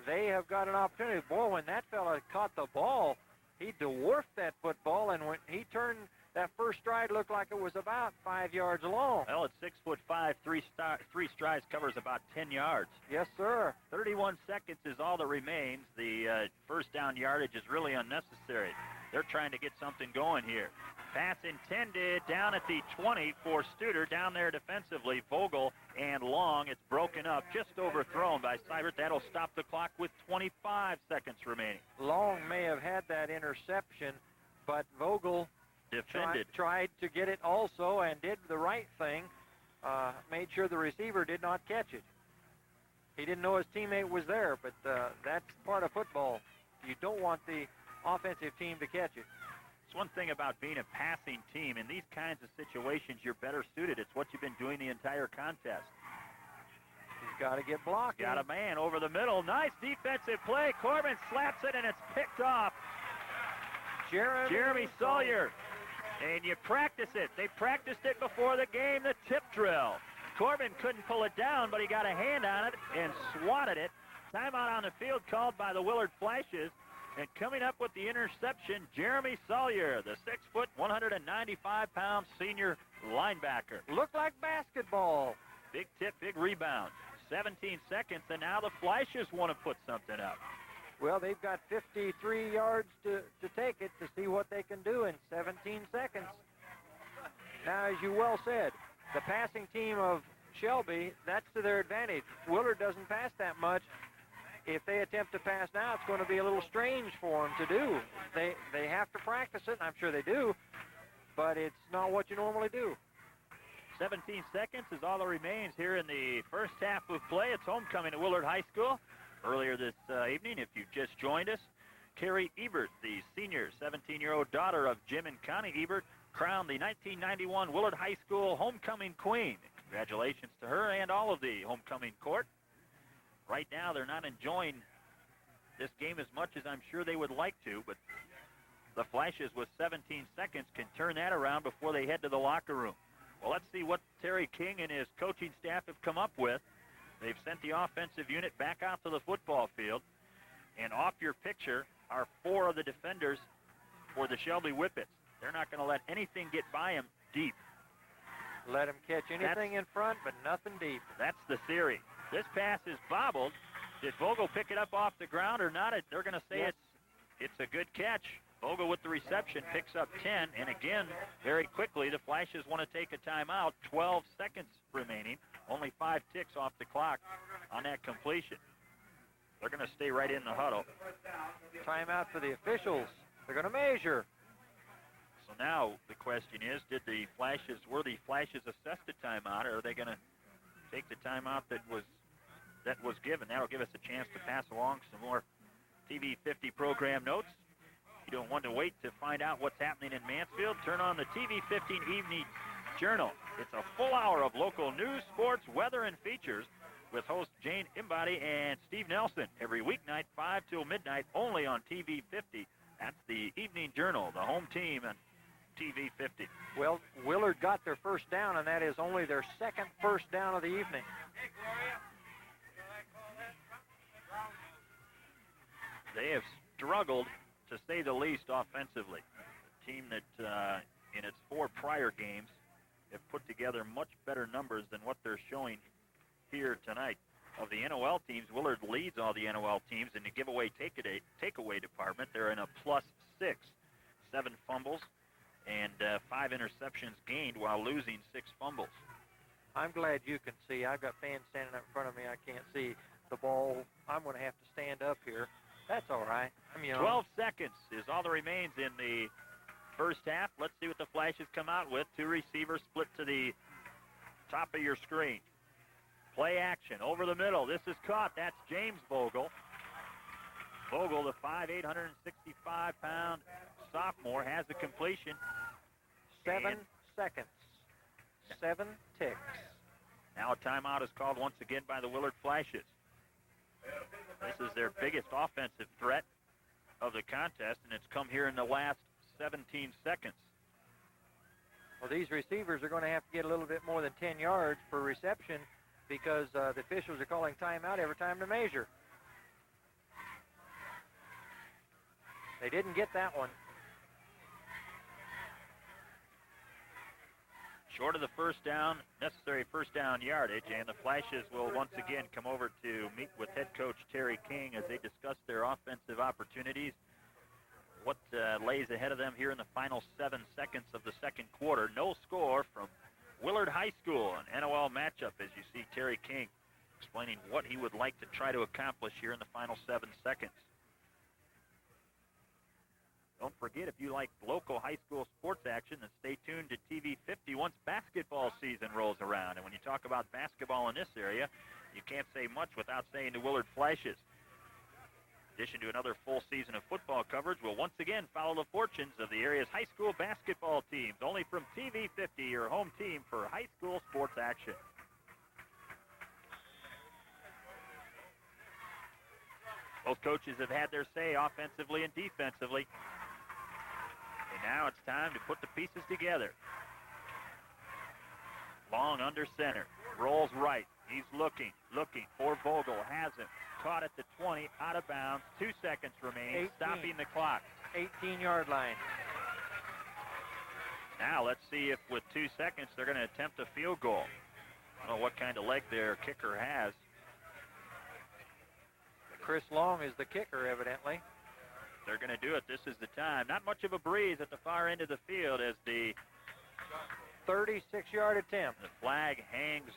They have got an opportunity. Boy, when that fella caught the ball, he dwarfed that football, and when he turned, that first stride looked like it was about 5 yards long. Well, at 6'5", three strides covers about 10 yards. Yes, sir. 31 seconds is all that remains. The first down yardage is really unnecessary. They're trying to get something going here. Pass intended down at the 20 for Studer. Down there defensively, Vogel and Long. It's broken up, just overthrown by Seibert. That'll stop the clock with 25 seconds remaining. Long may have had that interception, but Vogel defended. Tried to get it also and did the right thing. Made sure the receiver did not catch it. He didn't know his teammate was there, but that's part of football. You don't want the offensive team to catch it. It's one thing about being a passing team. In these kinds of situations, you're better suited. It's what you've been doing the entire contest. He's got to get blocked. Got a man over the middle. Nice defensive play. Corbin slaps it, and it's picked off. Jeremy Sawyer. And you practice it. They practiced it before the game, the tip drill. Corbin couldn't pull it down, but he got a hand on it and swatted it. Timeout on the field called by the Willard Flashes. And coming up with the interception, Jeremy Sawyer, the 6', 195-pound senior linebacker. Looked like basketball. Big tip, big rebound. 17 seconds, and now the Flashes want to put something up. Well, they've got 53 yards to take it to see what they can do in 17 seconds. Now, as you well said, the passing team of Shelby, that's to their advantage. Willard doesn't pass that much. If they attempt to pass now, it's going to be a little strange for them to do. They have to practice it, and I'm sure they do. but it's not what you normally do. 17 seconds is all that remains here in the first half of play. It's homecoming at Willard High School. Earlier this evening, if you've just joined us, Carrie Ebert, the senior 17-year-old daughter of Jim and Connie Ebert, crowned the 1991 Willard High School homecoming queen. Congratulations to her and all of the homecoming court. Right now, they're not enjoying this game as much as I'm sure they would like to, but the Flashes with 17 seconds can turn that around before they head to the locker room. Well, let's see what Terry King and his coaching staff have come up with. They've sent the offensive unit back out to the football field, and off your picture are 4 of the defenders for the Shelby Whippets. They're not going to let anything get by them deep. Let them catch anything in front, but nothing deep. That's the theory. This pass is bobbled. Did Vogel pick it up off the ground or not? They're going to say it's a good catch. Vogel with the reception picks up 10, and again, very quickly, the Flashes want to take a timeout. 12 seconds remaining. Only 5 ticks off the clock on that completion. They're going to stay right in the huddle. Timeout for the officials. They're going to measure. So now the question is, were the Flashes assessed a timeout, or are they going to take the timeout that was given? That'll give us a chance to pass along some more TV 50 program notes. If you don't want to wait to find out what's happening in Mansfield, turn on the TV 15 Evening Journal. It's a full hour of local news, sports, weather, and features with hosts Jane Imbody and Steve Nelson every weeknight, 5 till midnight, only on TV 50. That's the Evening Journal, the home team on TV 50. Well, Willard got their first down, and that is only their second first down of the evening. They have struggled, to say the least, offensively. A team that in its 4 prior games have put together much better numbers than what they're showing here tonight. Of the NOL teams, Willard leads all the NOL teams in the giveaway takeaway department. They're in a +6, 7 fumbles, and 5 interceptions gained while losing 6 fumbles. I'm glad you can see. I've got fans standing up in front of me. I can't see the ball. I'm going to have to stand up here. That's all right. I'm young. 12 seconds is all that remains in the first half. Let's see what the Flashes come out with. 2 receivers split to the top of your screen. Play action over the middle. This is caught. That's James Vogel. Vogel, the 5'8", 165-pound sophomore, has the completion. 7 seconds. 7 ticks. Now a timeout is called once again by the Willard Flashes. This is their biggest offensive threat of the contest, and it's come here in the last 17 seconds. Well, these receivers are going to have to get a little bit more than 10 yards per reception because the officials are calling timeout every time to measure. They didn't get that one. Short of the first down, necessary first down yardage, and the Flashes will once again come over to meet with head coach Terry King as they discuss their offensive opportunities, what lays ahead of them here in the final 7 seconds of the second quarter. No score from Willard High School, an NOL matchup, as you see Terry King explaining what he would like to try to accomplish here in the final 7 seconds. Don't forget, if you like local high school sports action, then stay tuned to TV 50 once basketball season rolls around. And when you talk about basketball in this area, you can't say much without saying the Willard Flashes. In addition to another full season of football coverage, we'll once again follow the fortunes of the area's high school basketball teams, only from TV 50, your home team for high school sports action. Both coaches have had their say offensively and defensively. And now it's time to put the pieces together. Long under center. Rolls right. He's looking for Vogel. Has him. Caught at the 20, out of bounds. 2 seconds remaining, stopping the clock. 18-yard line. Now let's see if with 2 seconds they're going to attempt a field goal. I don't know what kind of leg their kicker has. Chris Long is the kicker, evidently. They're going to do it. This is the time. Not much of a breeze at the far end of the field as the 36-yard attempt. The flag hangs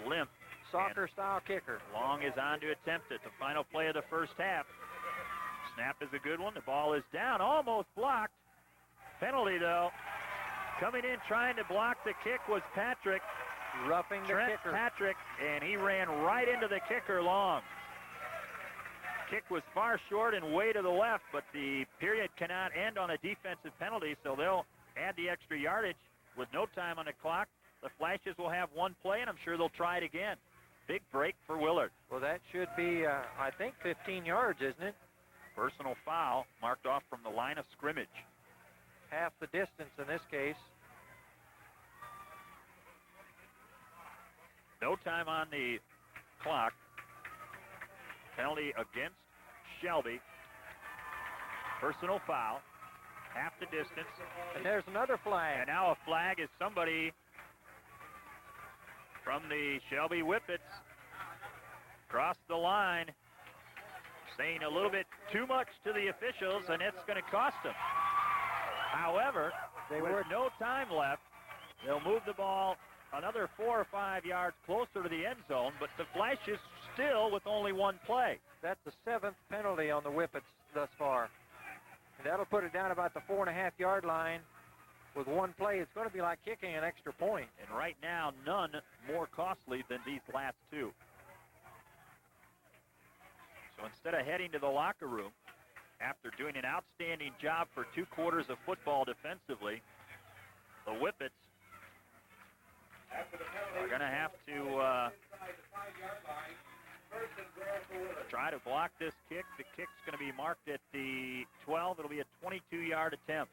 limp. Soccer-style kicker. Long is on to attempt it. The final play of the first half. Snap is a good one. The ball is down, almost blocked. Penalty, though. Coming in trying to block the kick was Patrick. Roughing the Trent kicker. Patrick, and he ran right into the kicker long. Kick was far short and way to the left, but the period cannot end on a defensive penalty, so they'll add the extra yardage with no time on the clock. The Flashes will have one play, and I'm sure they'll try it again. Big break for Willard. Well, that should be, I think, 15 yards, isn't it? Personal foul marked off from the line of scrimmage. Half the distance in this case. No time on the clock. Penalty against Shelby. Personal foul. Half the distance. And there's another flag. And now a flag is somebody from the Shelby Whippets crossed the line, saying a little bit too much to the officials, and it's going to cost them. However, with no time left, they'll move the ball another 4 or 5 yards closer to the end zone, but the Flashes still with only one play. That's the 7th penalty on the Whippets thus far. And that'll put it down about the 4.5-yard line. With one play, it's going to be like kicking an extra point. And right now, none more costly than these last two. So instead of heading to the locker room, after doing an outstanding job for 2 quarters of football defensively, the Whippets are going to have to try to block this kick. The kick's going to be marked at the 12. It'll be a 22-yard attempt.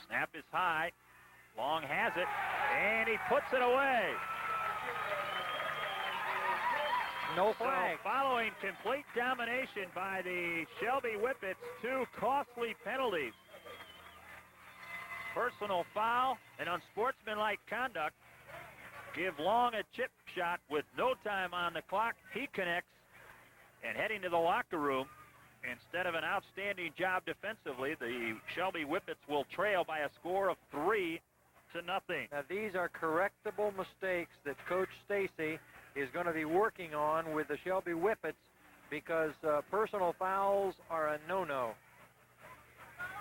Snap is high. Long has it, and he puts it away. No flag. So following complete domination by the Shelby Whippets, 2 costly penalties. Personal foul and unsportsmanlike conduct. Give Long a chip shot with no time on the clock. He connects, and heading to the locker room, instead of an outstanding job defensively, the Shelby Whippets will trail by a score of 3-0. Now, these are correctable mistakes that Coach Stacy is going to be working on with the Shelby Whippets because personal fouls are a no-no.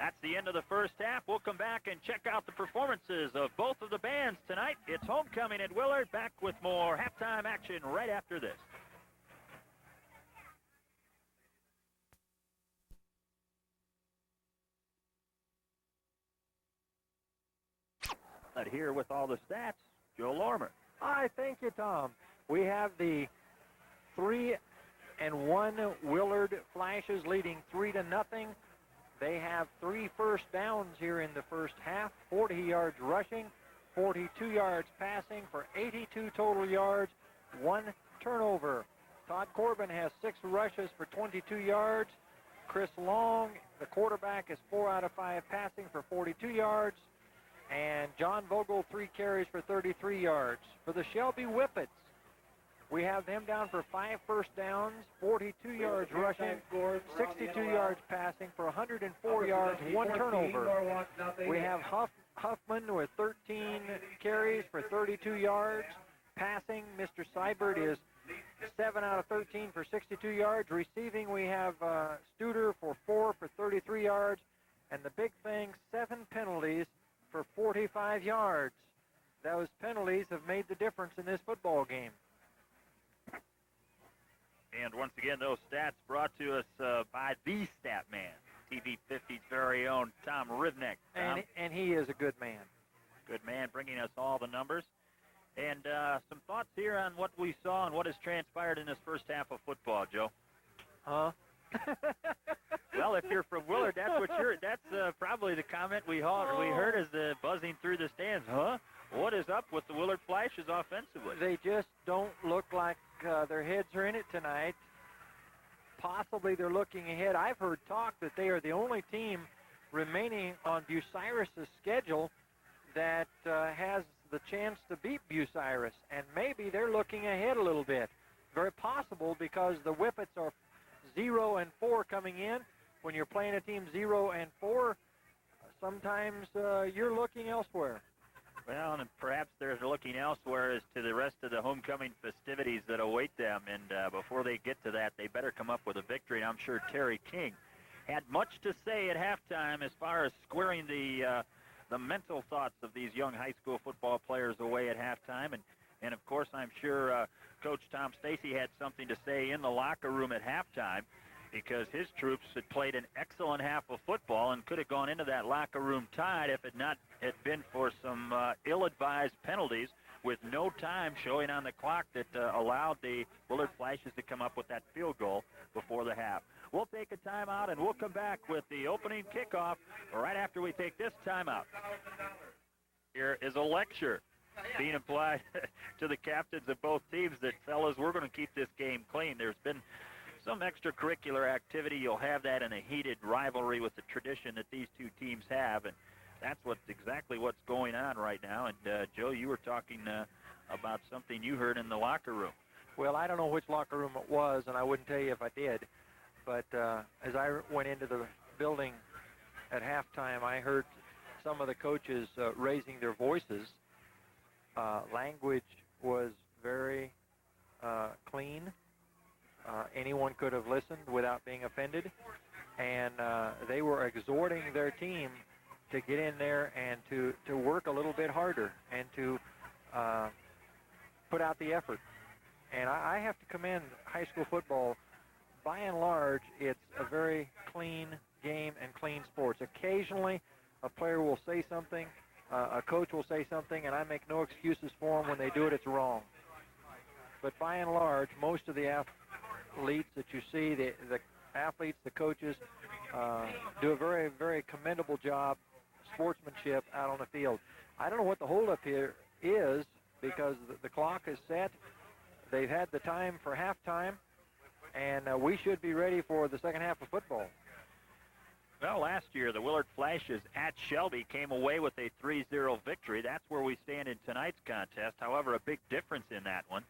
That's the end of the first half. We'll come back and check out the performances of both of the bands tonight. It's homecoming at Willard. Back with more halftime action right after this. But here with all the stats, Joe Lormer. I thank you, Tom. We have the 3-1 Willard Flashes leading 3-0. They have 3 first downs here in the first half, 40 yards rushing, 42 yards passing for 82 total yards, 1 turnover. Todd Corbin has 6 rushes for 22 yards. Chris Long, the quarterback, is 4 out of 5 passing for 42 yards. And John Vogel, 3 carries for 33 yards. For the Shelby Whippets, we have them down for 5 first downs, 42 yards rushing, 62 yards passing for 104 yards, 1 turnover. We have Huffman with 13 carries for 32 yards. Passing, Mr. Seibert is 7 out of 13 for 62 yards. Receiving, we have Studer for 4 for 33 yards. And the big thing, 7 penalties for 45 yards. Those penalties have made the difference in this football game. And once again, those stats brought to us by the stat man, TV 50's very own Tom Rivnick. Tom? And he is a good man. Good man, bringing us all the numbers. And some thoughts here on what we saw and what has transpired in this first half of football, Joe. Huh? Well, if you're from Willard, that's probably the comment we heard as the buzzing through the stands. Huh? What is up with the Willard Flashes offensively? They just don't look like their heads are in it tonight. Possibly they're looking ahead. I've heard talk that they are the only team remaining on Bucyrus' schedule that has the chance to beat Bucyrus, and maybe they're looking ahead a little bit. Very possible because the Whippets are 0-4 coming in. When you're playing a team 0-4, sometimes you're looking elsewhere. Well, and perhaps they're looking elsewhere as to the rest of the homecoming festivities that await them. And before they get to that, they better come up with a victory. And I'm sure Terry King had much to say at halftime as far as squaring the mental thoughts of these young high school football players away at halftime. And of course, I'm sure Coach Tom Stacy had something to say in the locker room at halftime, because his troops had played an excellent half of football and could have gone into that locker room tied if it not had been for some ill-advised penalties with no time showing on the clock that allowed the Willard Flashes to come up with that field goal before the half. We'll take a timeout, and we'll come back with the opening kickoff right after we take this timeout. Here is a lecture being applied to the captains of both teams that, fellas, we're going to keep this game clean. There's been some extracurricular activity. You'll have that in a heated rivalry with the tradition that these two teams have, and that's exactly what's going on right now. And, Joe, you were talking about something you heard in the locker room. Well, I don't know which locker room it was, and I wouldn't tell you if I did. But as I went into the building at halftime, I heard some of the coaches raising their voices. Language was very clean. Anyone could have listened without being offended. And they were exhorting their team to get in there and to work a little bit harder and to put out the effort. And I have to commend high school football. By and large, it's a very clean game and clean sports. Occasionally, a player will say something, a coach will say something, and I make no excuses for them. When they do it, it's wrong. But by and large, most of the athletes that you see, the athletes, the coaches, do a very, very commendable job, sportsmanship out on the field. I don't know what the holdup here is, because the clock is set. They've had the time for halftime, and we should be ready for the second half of football. Well, last year, the Willard Flashes at Shelby came away with a 3-0 victory. That's where we stand in tonight's contest. However, a big difference in that one.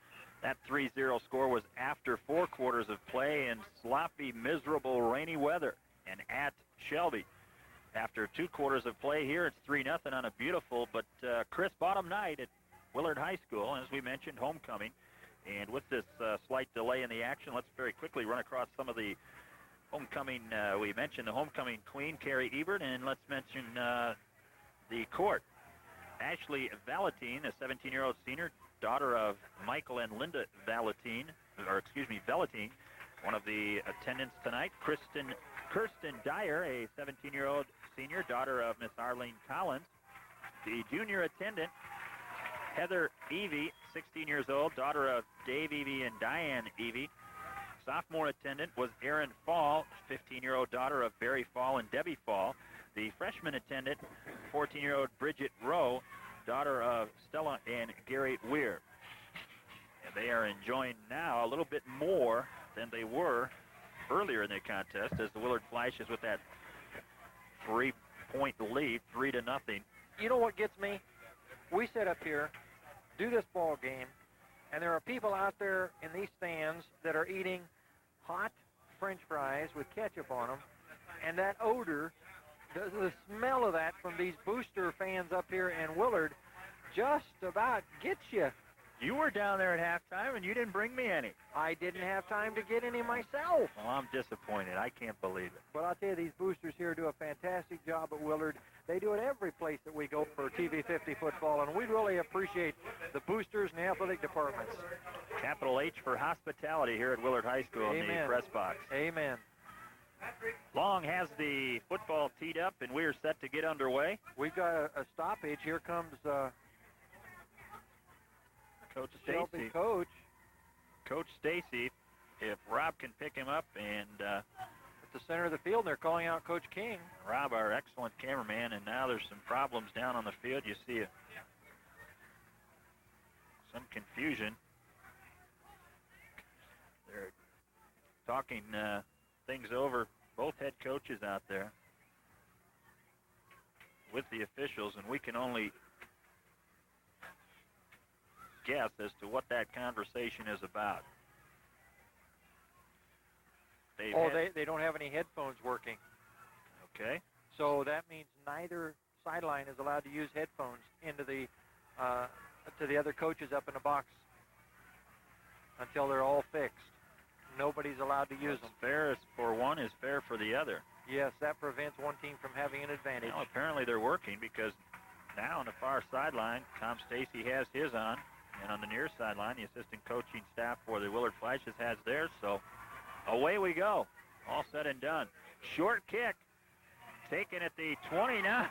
That 3-0 score was after 4 quarters of play in sloppy, miserable, rainy weather. And at Shelby, after 2 quarters of play here, it's 3-0 on a beautiful but crisp autumn night at Willard High School. And as we mentioned, homecoming. And with this slight delay in the action, let's very quickly run across some of the homecoming. We mentioned the homecoming queen, Carrie Ebert, and let's mention the court. Ashley Valentine, a 17-year-old senior, daughter of Michael and Linda Valentine, one of the attendants tonight. Kirsten Dyer, a 17-year-old senior, daughter of Miss Arlene Collins. The junior attendant, Heather Evie, 16 years old, daughter of Dave Evie and Diane Evie. Sophomore attendant was Erin Fall, 15-year-old daughter of Barry Fall and Debbie Fall. The freshman attendant, 14-year-old Bridget Rowe, daughter of Stella and Gary Weir. And they are enjoying now a little bit more than they were earlier in the contest, as the Willard Flashes with that 3-point lead, 3-0. You know what gets me? We sit up here, do this ball game, and there are people out there in these stands that are eating hot French fries with ketchup on them, and that odor, the smell of that from these booster fans up here in Willard just about gets you. You were down there at halftime, and you didn't bring me any. I didn't have time to get any myself. Well, I'm disappointed. I can't believe it. But I'll tell you, these boosters here do a fantastic job at Willard. They do it every place that we go for TV 50 football, and we really appreciate the boosters and the athletic departments. Capital H for hospitality here at Willard High School. Amen. In the press box. Amen. Long has the football teed up, and we are set to get underway. We've got a stoppage. Here comes Coach Shelby Stacy. Coach Stacy, if Rob can pick him up, and at the center of the field, they're calling out Coach King. Rob, our excellent cameraman, and now there's some problems down on the field. You see some confusion. They're talking things over, both head coaches out there with the officials, and we can only guess as to what that conversation is about. They don't have any headphones working. Okay. So that means neither sideline is allowed to use headphones into the to the other coaches up in the box until they're all fixed. Nobody's allowed to use them. Fair for one is fair for the other. Yes, that prevents one team from having an advantage. Well, apparently they're working, because now on the far sideline, Tom Stacy has his on, and on the near sideline, the assistant coaching staff for the Willard Flashes has theirs. So away we go. All said and done. Short kick taken at the 29.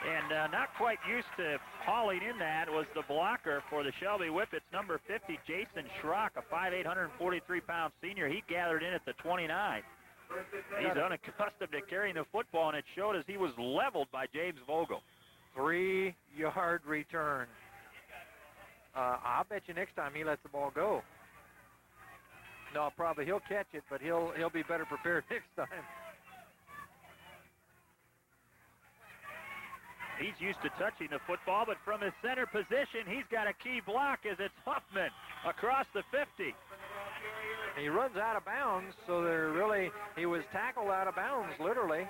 And not quite used to hauling in that was the blocker for the Shelby Whippets, number 50, Jason Schrock, a 5'8", 143-pound senior. He gathered in at the 29. He's unaccustomed to carrying the football, and it showed as he was leveled by James Vogel. 3-yard return. I'll bet you next time he lets the ball go. No, probably he'll catch it, but he'll be better prepared next time. He's used to touching the football, but from his center position, he's got a key block as it's Huffman across the 50. He runs out of bounds, so he was tackled out of bounds, literally.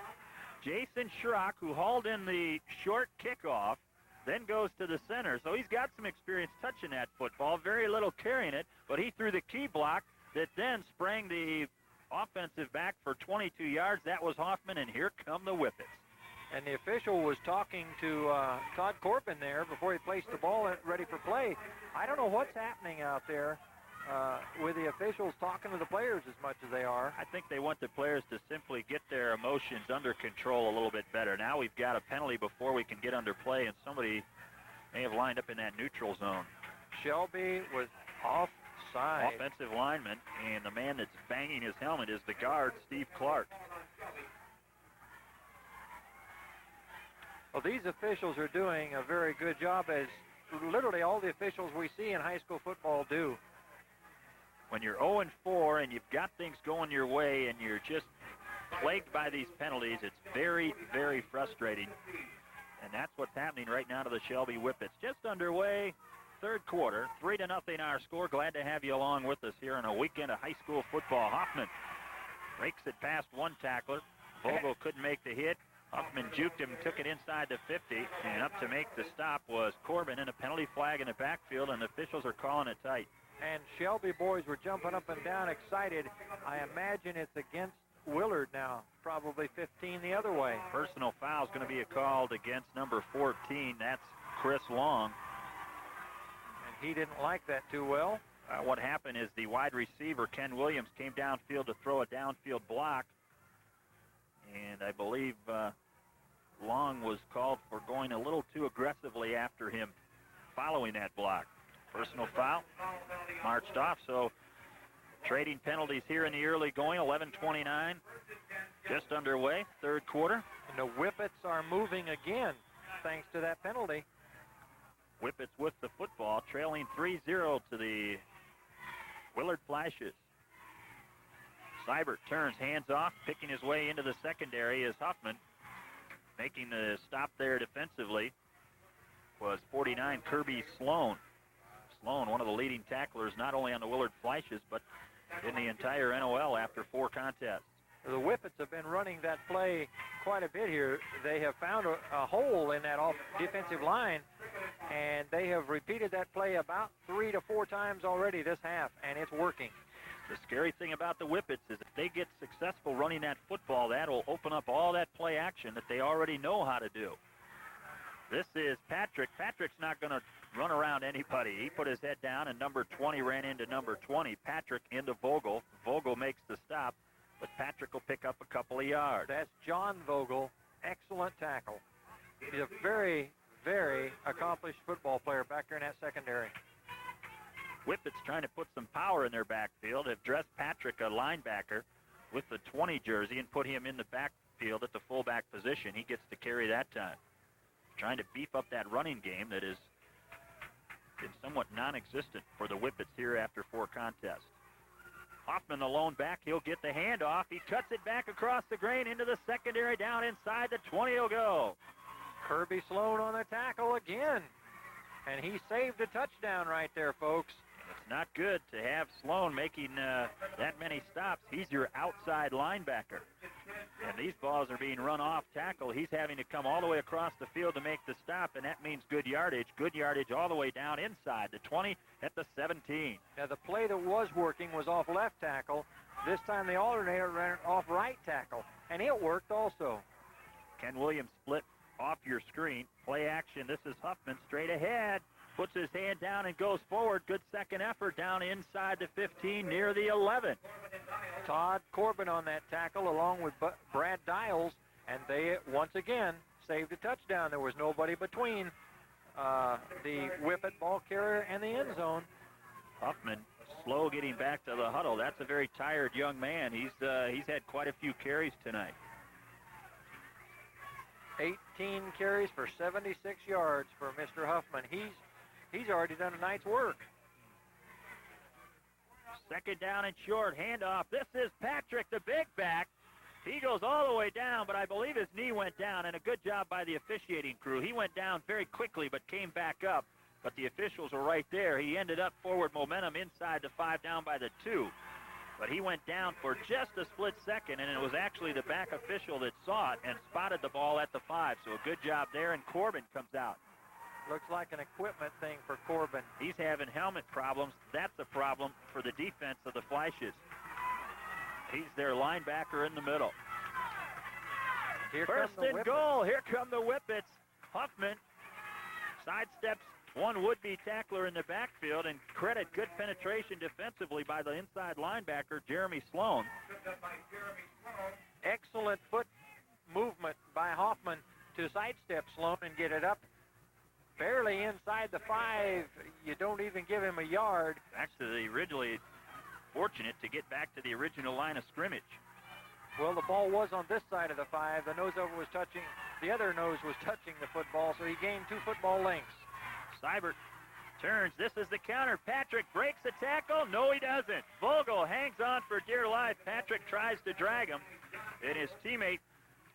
Jason Schrock, who hauled in the short kickoff, then goes to the center. So he's got some experience touching that football, very little carrying it, but he threw the key block that then sprang the offensive back for 22 yards. That was Hoffman, and here come the Whippets. And the official was talking to Todd Corbin there before he placed the ball ready for play. I don't know what's happening out there with the officials talking to the players as much as they are. I think they want the players to simply get their emotions under control a little bit better. Now we've got a penalty before we can get under play, and somebody may have lined up in that neutral zone. Shelby was offside. Offensive lineman, and the man that's banging his helmet is the guard, Steve Clark. Well, these officials are doing a very good job, as literally all the officials we see in high school football do. When you're 0-4 and you've got things going your way and you're just plagued by these penalties, it's very, very frustrating. And that's what's happening right now to the Shelby Whippets. Just underway, third quarter, 3-0 our score. Glad to have you along with us here on a weekend of high school football. Hoffman breaks it past one tackler. Vogel couldn't make the hit. Huffman juked him, took it inside the 50, and up to make the stop was Corbin, and a penalty flag in the backfield, and the officials are calling it tight. And Shelby boys were jumping up and down excited. I imagine it's against Willard now, probably 15 the other way. Personal foul is going to be called against number 14. That's Chris Long. And he didn't like that too well. What happened is the wide receiver, Ken Williams, came downfield to throw a downfield block. And I believe Long was called for going a little too aggressively after him following that block. Personal foul, marched off. So trading penalties here in the early going, 11:29, just underway, third quarter. And the Whippets are moving again thanks to that penalty. Whippets with the football, trailing 3-0 to the Willard Flashes. Seibert turns, hands off, picking his way into the secondary is Huffman. Making the stop there defensively was 49, Kirby Sloan. Sloan, one of the leading tacklers, not only on the Willard Flashes, but in the entire NOL after 4 contests. The Whippets have been running that play quite a bit here. They have found a hole in that defensive line, and they have repeated that play about 3 to 4 times already this half, and it's working. The scary thing about the Whippets is if they get successful running that football, that'll open up all that play action that they already know how to do. This is Patrick. Patrick's not going to run around anybody. He put his head down, and number 20 ran into number 20. Patrick into Vogel. Vogel makes the stop, but Patrick will pick up a couple of yards. That's John Vogel. Excellent tackle. He's a very, very accomplished football player back there in that secondary. Whippets trying to put some power in their backfield, have dressed Patrick, a linebacker, with the 20 jersey and put him in the backfield at the fullback position. He gets to carry that time. Trying to beef up that running game that has been somewhat non-existent for the Whippets here after 4 contests. Hoffman, the lone back, he'll get the handoff. He cuts it back across the grain into the secondary, down inside the 20 will go. Kirby Sloan on the tackle again. And he saved a touchdown right there, folks. It's not good to have Sloan making that many stops. He's your outside linebacker. And these balls are being run off tackle. He's having to come all the way across the field to make the stop, and that means good yardage. Good yardage all the way down inside the 20 at the 17. Now, the play that was working was off left tackle. This time the alternator ran off right tackle, and it worked also. Ken Williams split off your screen. Play action. This is Huffman straight ahead. Puts his hand down and goes forward. Good second effort down inside the 15 near the 11. Todd Corbin on that tackle along with Brad Dials, and they once again saved a touchdown. There was nobody between the Whippet ball carrier and the end zone. Huffman slow getting back to the huddle. That's a very tired young man. He's had quite a few carries tonight. 18 carries for 76 yards for Mr. Huffman. He's already done a night's work. Second down and short, handoff. This is Patrick, the big back. He goes all the way down, but I believe his knee went down, and a good job by the officiating crew. He went down very quickly but came back up, but the officials were right there. He ended up forward momentum inside the 5 down by the 2. But he went down for just a split second, and it was actually the back official that saw it and spotted the ball at the 5. So a good job there, and Corbin comes out. Looks like an equipment thing for Corbin. He's having helmet problems. That's a problem for the defense of the Flashes. He's their linebacker in the middle. First and goal. Here come the Whippets. Huffman sidesteps one would-be tackler in the backfield, and credit good penetration defensively by the inside linebacker, Jeremy Sloan. Excellent foot movement by Hoffman to sidestep Sloan and get it up barely inside the 5. You don't even give him a yard. Actually, originally fortunate to get back to the original line of scrimmage. Well, the ball was on this side of the 5. The nose over was touching, the other nose was touching the football, so he gained 2 football lengths. Seibert turns. This is the counter. Patrick breaks the tackle. No, he doesn't. Vogel hangs on for dear life. Patrick tries to drag him, and his teammate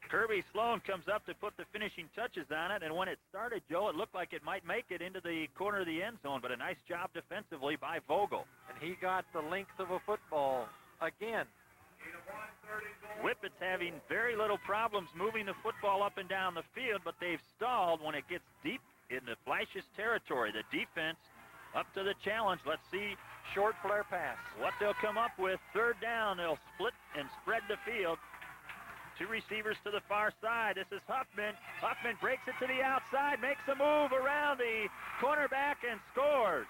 Kirby Sloan comes up to put the finishing touches on it, and when it started, Joe, it looked like it might make it into the corner of the end zone, but a nice job defensively by Vogel. And he got the length of a football again. Whippets having very little problems moving the football up and down the field, but they've stalled when it gets deep in the Flashes territory. The defense up to the challenge. Let's see. Short flare pass. What they'll come up with. Third down. They'll split and spread the field. 2 receivers to the far side. This is Huffman. Huffman breaks it to the outside, makes a move around the cornerback and scores.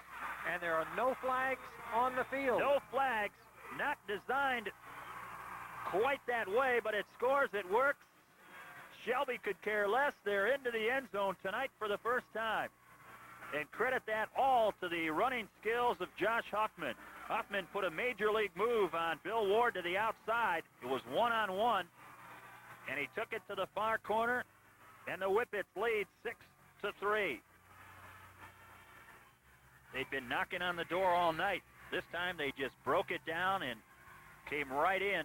And there are no flags on the field. No flags. Not designed quite that way, but it scores. It works. Shelby could care less. They're into the end zone tonight for the first time. And credit that all to the running skills of Josh Huffman. Huffman put a major league move on Bill Ward to the outside. It was one-on-one, and he took it to the far corner, and the Whippets lead 6-3. They'd been knocking on the door all night. This time they just broke it down and came right in.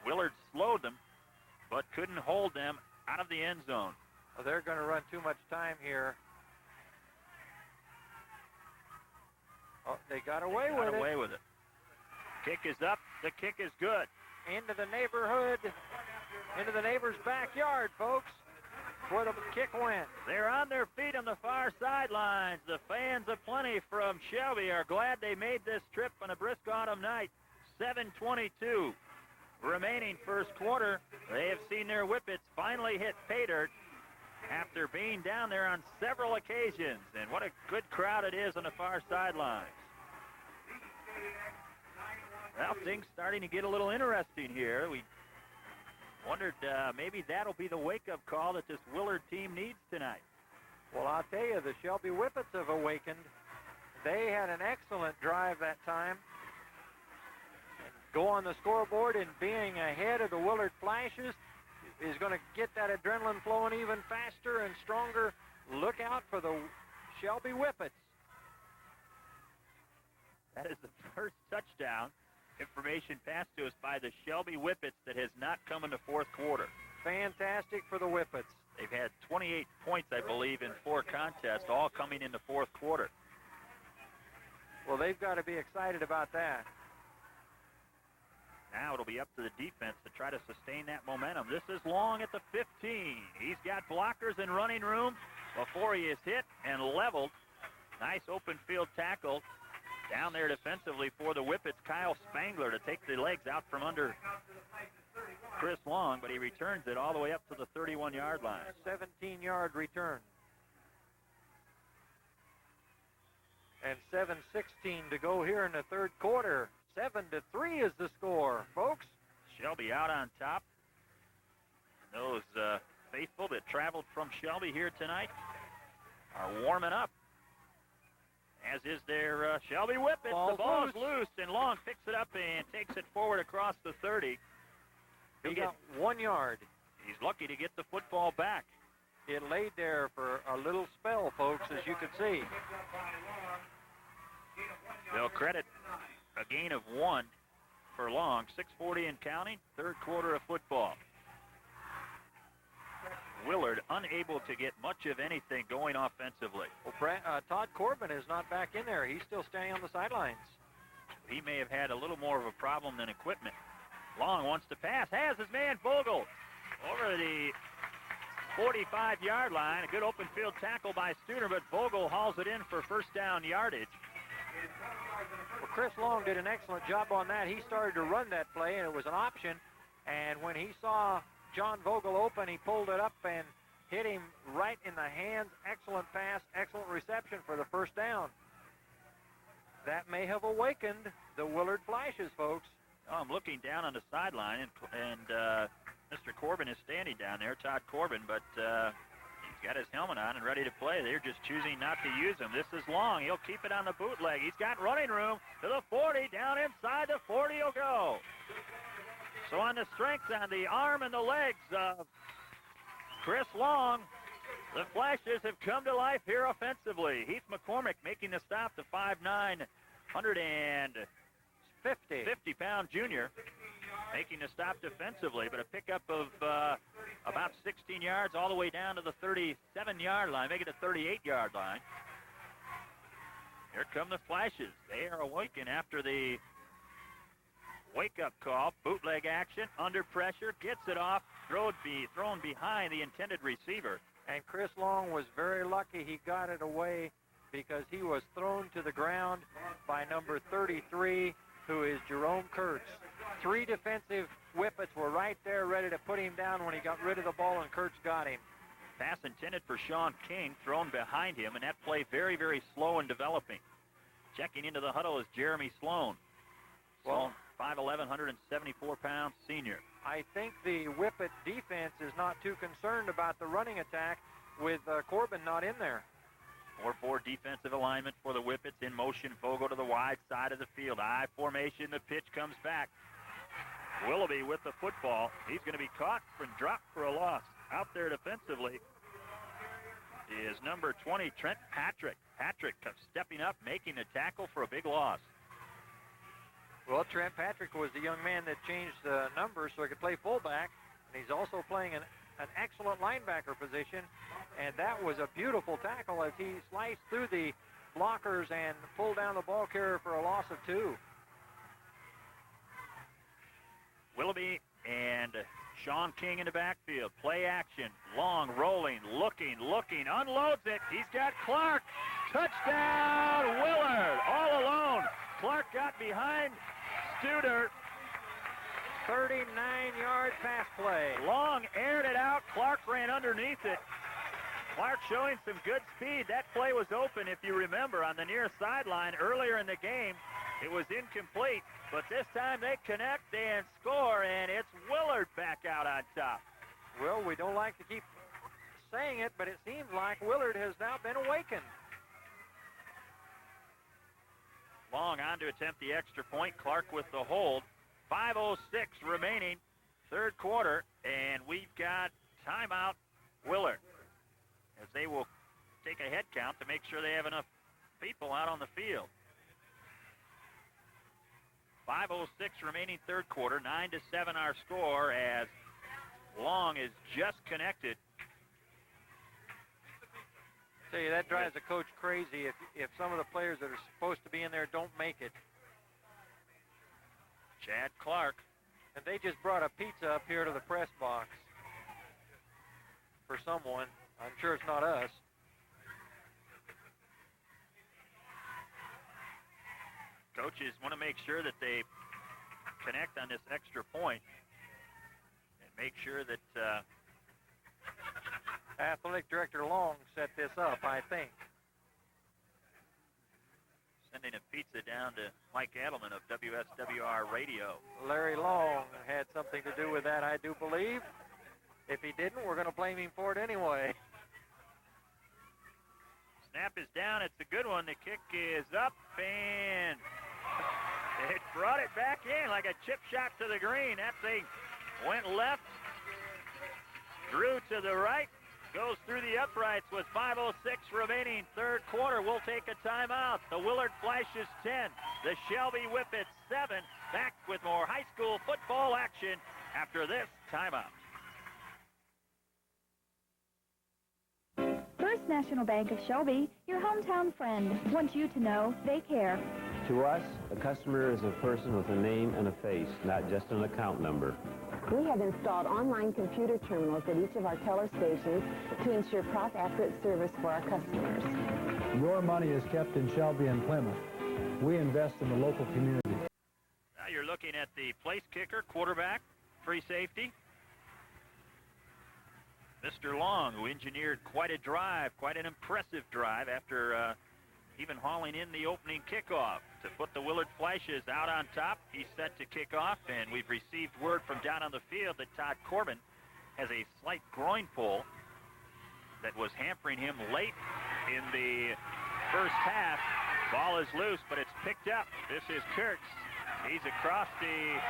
Willard slowed them, but couldn't hold them out of the end zone. Well, they're going to run too much time here. Oh, they got away with it. Kick is up. The kick is good. Into the neighborhood, into the neighbor's backyard, folks, where the kick went. They're on their feet on the far sidelines. The fans aplenty from Shelby are glad they made this trip on a brisk autumn night. 7:22 remaining first quarter. They have seen their Whippets finally hit pay dirt after being down there on several occasions. And what a good crowd it is on the far sidelines. Well, things starting to get a little interesting here. We wondered maybe that'll be the wake-up call that this Willard team needs tonight. Well, I'll tell you, the Shelby Whippets have awakened. They had an excellent drive that time. Go on the scoreboard, and being ahead of the Willard Flashes is going to get that adrenaline flowing even faster and stronger. Look out for the Shelby Whippets. That is the first touchdown information passed to us by the Shelby Whippets that has not come in the fourth quarter. Fantastic for the Whippets. They've had 28 points, I believe, in 4 contests, all coming in the fourth quarter. Well, they've got to be excited about that. Now it'll be up to the defense to try to sustain that momentum. This is Long at the 15. He's got blockers and running room before he is hit and leveled. Nice open field tackle down there defensively for the Whippets. Kyle Spangler to take the legs out from under Chris Long, but he returns it all the way up to the 31-yard line. 17-yard return. And 7:16 to go here in the third quarter. 7-3 is the score, folks. Shelby out on top. Those faithful that traveled from Shelby here tonight are warming up, as is their Shelby Whippets. The ball's loose, and Long picks it up and takes it forward across the 30. He got 1 yard. He's lucky to get the football back. It laid there for a little spell, folks, as you can see. They'll credit a gain of 1 for Long. 6:40 and counting, third quarter of football. Willard unable to get much of anything going offensively. Well, Todd Corbin is not back in there. He's still standing on the sidelines. He may have had a little more of a problem than equipment. Long wants to pass, has his man Vogel over the 45-yard line. A good open field tackle by Studer, but Vogel hauls it in for first down yardage. Well, Chris Long did an excellent job on that. He started to run that play, and it was an option. And when he saw John Vogel open, he pulled it up and hit him right in the hands. Excellent pass, excellent reception for the first down. That may have awakened the Willard Flashes, folks. Oh, I'm looking down on the sideline, and Mr. Corbin is standing down there, Todd Corbin, but he's got his helmet on and ready to play. They're just choosing not to use him. This is Long. He'll keep it on the bootleg. He's got running room to the 40. Down inside the 40 he'll go. So on the strength, on the arm and the legs of Chris Long, the Flashes have come to life here offensively. Heath McCormick making the stop, to 5'9", 150-pound junior, making the stop defensively, but a pickup of about 16 yards all the way down to the 37-yard line, making it the 38-yard line. Here come the Flashes. They are awakened after the wake-up call. Bootleg action, under pressure, gets it off, thrown behind the intended receiver. And Chris Long was very lucky he got it away, because he was thrown to the ground by number 33, who is Jerome Kurtz. 3 defensive Whippets were right there ready to put him down when he got rid of the ball, and Kurtz got him. Pass intended for Sean King, thrown behind him, and that play very, very slow in developing. Checking into the huddle is Jeremy Sloan. Sloan, 5'11", 174-pound senior. I think the Whippet defense is not too concerned about the running attack with Corbin not in there. 4-4 defensive alignment for the Whippets. In motion, Vogel to the wide side of the field. I formation, the pitch comes back. Willoughby with the football. He's going to be caught and dropped for a loss. Out there defensively is number 20, Trent Patrick. Patrick stepping up, making the tackle for a big loss. Well, Trent Patrick was the young man that changed the numbers so he could play fullback, and he's also playing an excellent linebacker position, and that was a beautiful tackle as he sliced through the blockers and pulled down the ball carrier for a loss of 2. Willoughby and Sean King in the backfield. Play action. Long, rolling, looking, unloads it. He's got Clark. Touchdown, Willard, all alone. Clark got behind Studer. 39-yard pass play. Long aired it out. Clark ran underneath it. Clark showing some good speed. That play was open, if you remember, on the near sideline earlier in the game. It was incomplete, but this time they connect and score, and it's Willard back out on top. Well, we don't like to keep saying it, but it seems like Willard has now been awakened. Long on to attempt the extra point. Clark with the hold. 5:06 remaining, third quarter, and we've got timeout Willard, as they will take a head count to make sure they have enough people out on the field. 5:06 remaining, third quarter. 9-7 our score, as Long is just connected. Tell you, that drives the coach crazy if some of the players that are supposed to be in there don't make it. Chad Clark And they just brought a pizza up here to the press box for someone. I'm sure it's not us. Coaches want to make sure that they connect on this extra point and make sure that Athletic Director Long set this up, I think. sending a pizza down to Mike Adelman of WSWR Radio. Larry Long had something to do with that, I do believe. If he didn't, we're going to blame him for it anyway. Snap is down. It's a good one. The kick is up, and it brought it back in like a chip shot to the green. That thing went left, drew to the right, goes through the uprights with 5:06 remaining third quarter. We'll take a timeout. The Willard Flashes 10, the Shelby Whippets 7. Back with more high school football action after this timeout. First National Bank of Shelby, your hometown friend, wants you to know they care. To us, a customer is a person with a name and a face, not just an account number. We have installed online computer terminals at each of our teller stations to ensure prompt, accurate service for our customers. Your money is kept in Shelby and Plymouth. We invest in the local community. Now you're looking at the place kicker, quarterback, free safety. Mr. Long, who engineered quite a drive, quite an impressive drive after even hauling in the opening kickoff to put the Willard Flashes out on top. He's set to kick off, and we've received word from down on the field that Todd Corbin has a slight groin pull that was hampering him late in the first half. Ball is loose, but it's picked up. This is Kurtz. He's across the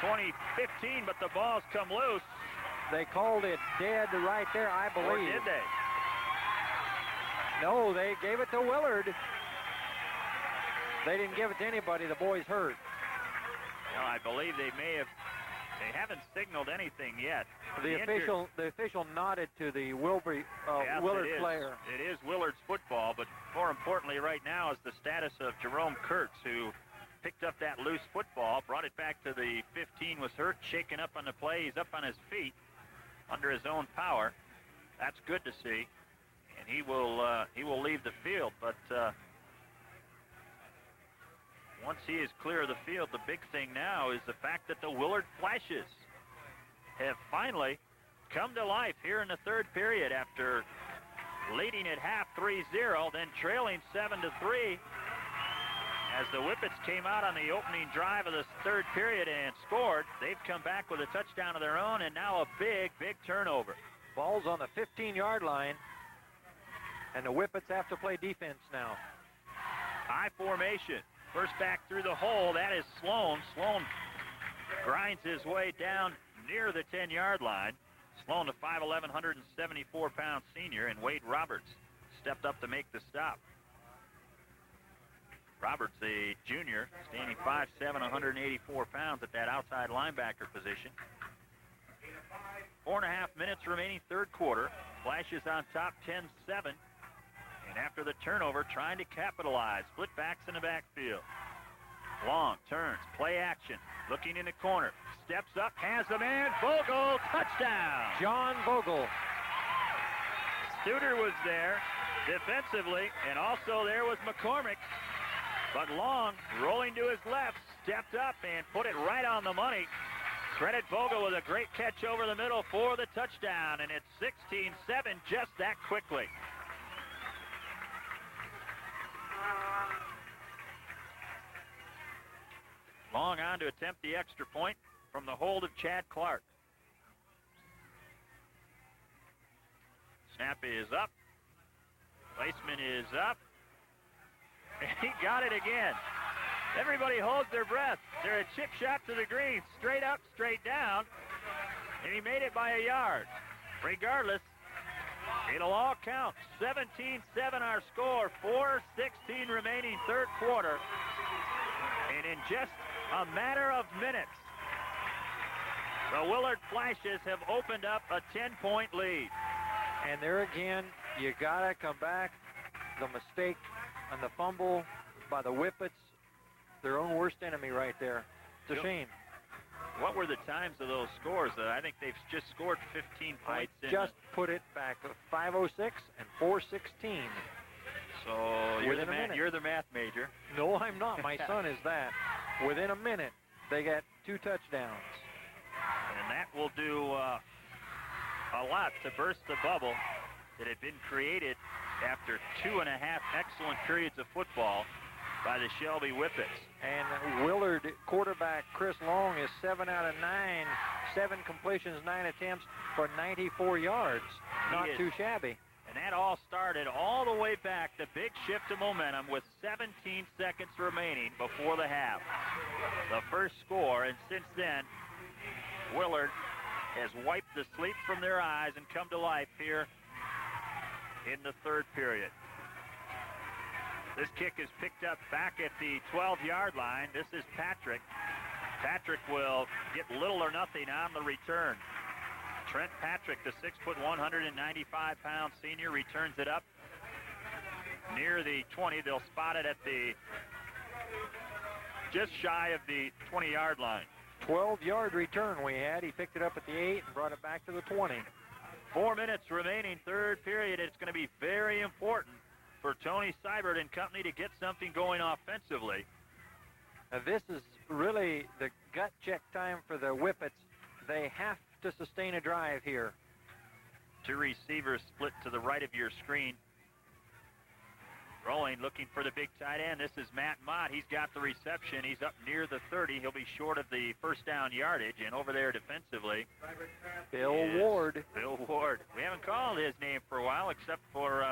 20-15, but the ball's come loose. They called it dead right there, I believe. Or did they? No, they gave it to Willard. They didn't give it to anybody. The boy's hurt. No, I believe they haven't signaled anything yet. The official nodded to the Willard player. It is Willard's football, but more importantly right now is the status of Jerome Kurtz, who picked up that loose football, brought it back to the 15, was hurt, shaken up on the play. He's up on his feet under his own power. That's good to see. And he will leave the field, but once he is clear of the field, the big thing now is the fact that the Willard Flashes have finally come to life here in the third period after leading at half 3-0, then trailing 7-3 as the Whippets came out on the opening drive of the third period and scored. They've come back with a touchdown of their own and now a big turnover. Ball's on the 15-yard line. And the Whippets have to play defense now. High formation. First back through the hole. That is Sloan. Sloan grinds his way down near the 10-yard line. Sloan, a 5'11", 174-pound senior, and Wade Roberts stepped up to make the stop. Roberts, a junior, standing 5'7", 184 pounds at that outside linebacker position. 4.5 minutes remaining third quarter. Flashes on top, 10-7. And after the turnover, trying to capitalize. Split backs in the backfield. Long turns, play action, looking in the corner. Steps up, has a man. Vogel, touchdown. John Vogel. Studer was there defensively, and also there was McCormick. But Long, rolling to his left, stepped up and put it right on the money. Credit Vogel with a great catch over the middle for the touchdown, and it's 16-7 just that quickly. Long on to attempt the extra point from the hold of Chad Clark. Snap is up. Placement is up. And he got it again. Everybody holds their breath. They're a chip shot to the green. Straight up, straight down. And he made it by a yard. Regardless, it'll all count. 17-7 our score. 4:16 remaining third quarter. And in just a matter of minutes, the Willard Flashes have opened up a 10-point lead. And there again, you got to come back. The mistake on the fumble by the Whippets, their own worst enemy right there. It's a shame. What were the times of those scores? I think they've just scored 15 points. I just put it back to 5:06 and 4:16. So you're the math major. No, I'm not. My son is that. Within a minute, they got 2 touchdowns. And that will do a lot to burst the bubble that had been created after 2.5 excellent periods of football by the Shelby Whippets. And Willard quarterback Chris Long is 7 out of 9, 7 completions, 9 attempts for 94 yards. Not too shabby. And that all started all the way back, the big shift of momentum with 17 seconds remaining before the half. The first score, and since then, Willard has wiped the sleep from their eyes and come to life here in the third period. This kick is picked up back at the 12-yard line. This is Patrick. Patrick will get little or nothing on the return. Trent Patrick, the 6', 195-pound senior, returns it up near the 20. They'll spot it at the just shy of the 20-yard line. 12-yard return we had. He picked it up at the 8 and brought it back to the 20. 4 minutes remaining, third period. It's going to be very important for Tony Seibert and company to get something going offensively. Now, this is really the gut check time for the Whippets. They have to sustain a drive here. 2 receivers split to the right of your screen. Rolling, looking for the big tight end. This is Matt Mott. He's got the reception. He's up near the 30. He'll be short of the first down yardage. And over there defensively, Bill Ward. Bill Ward. We haven't called his name for a while, except for,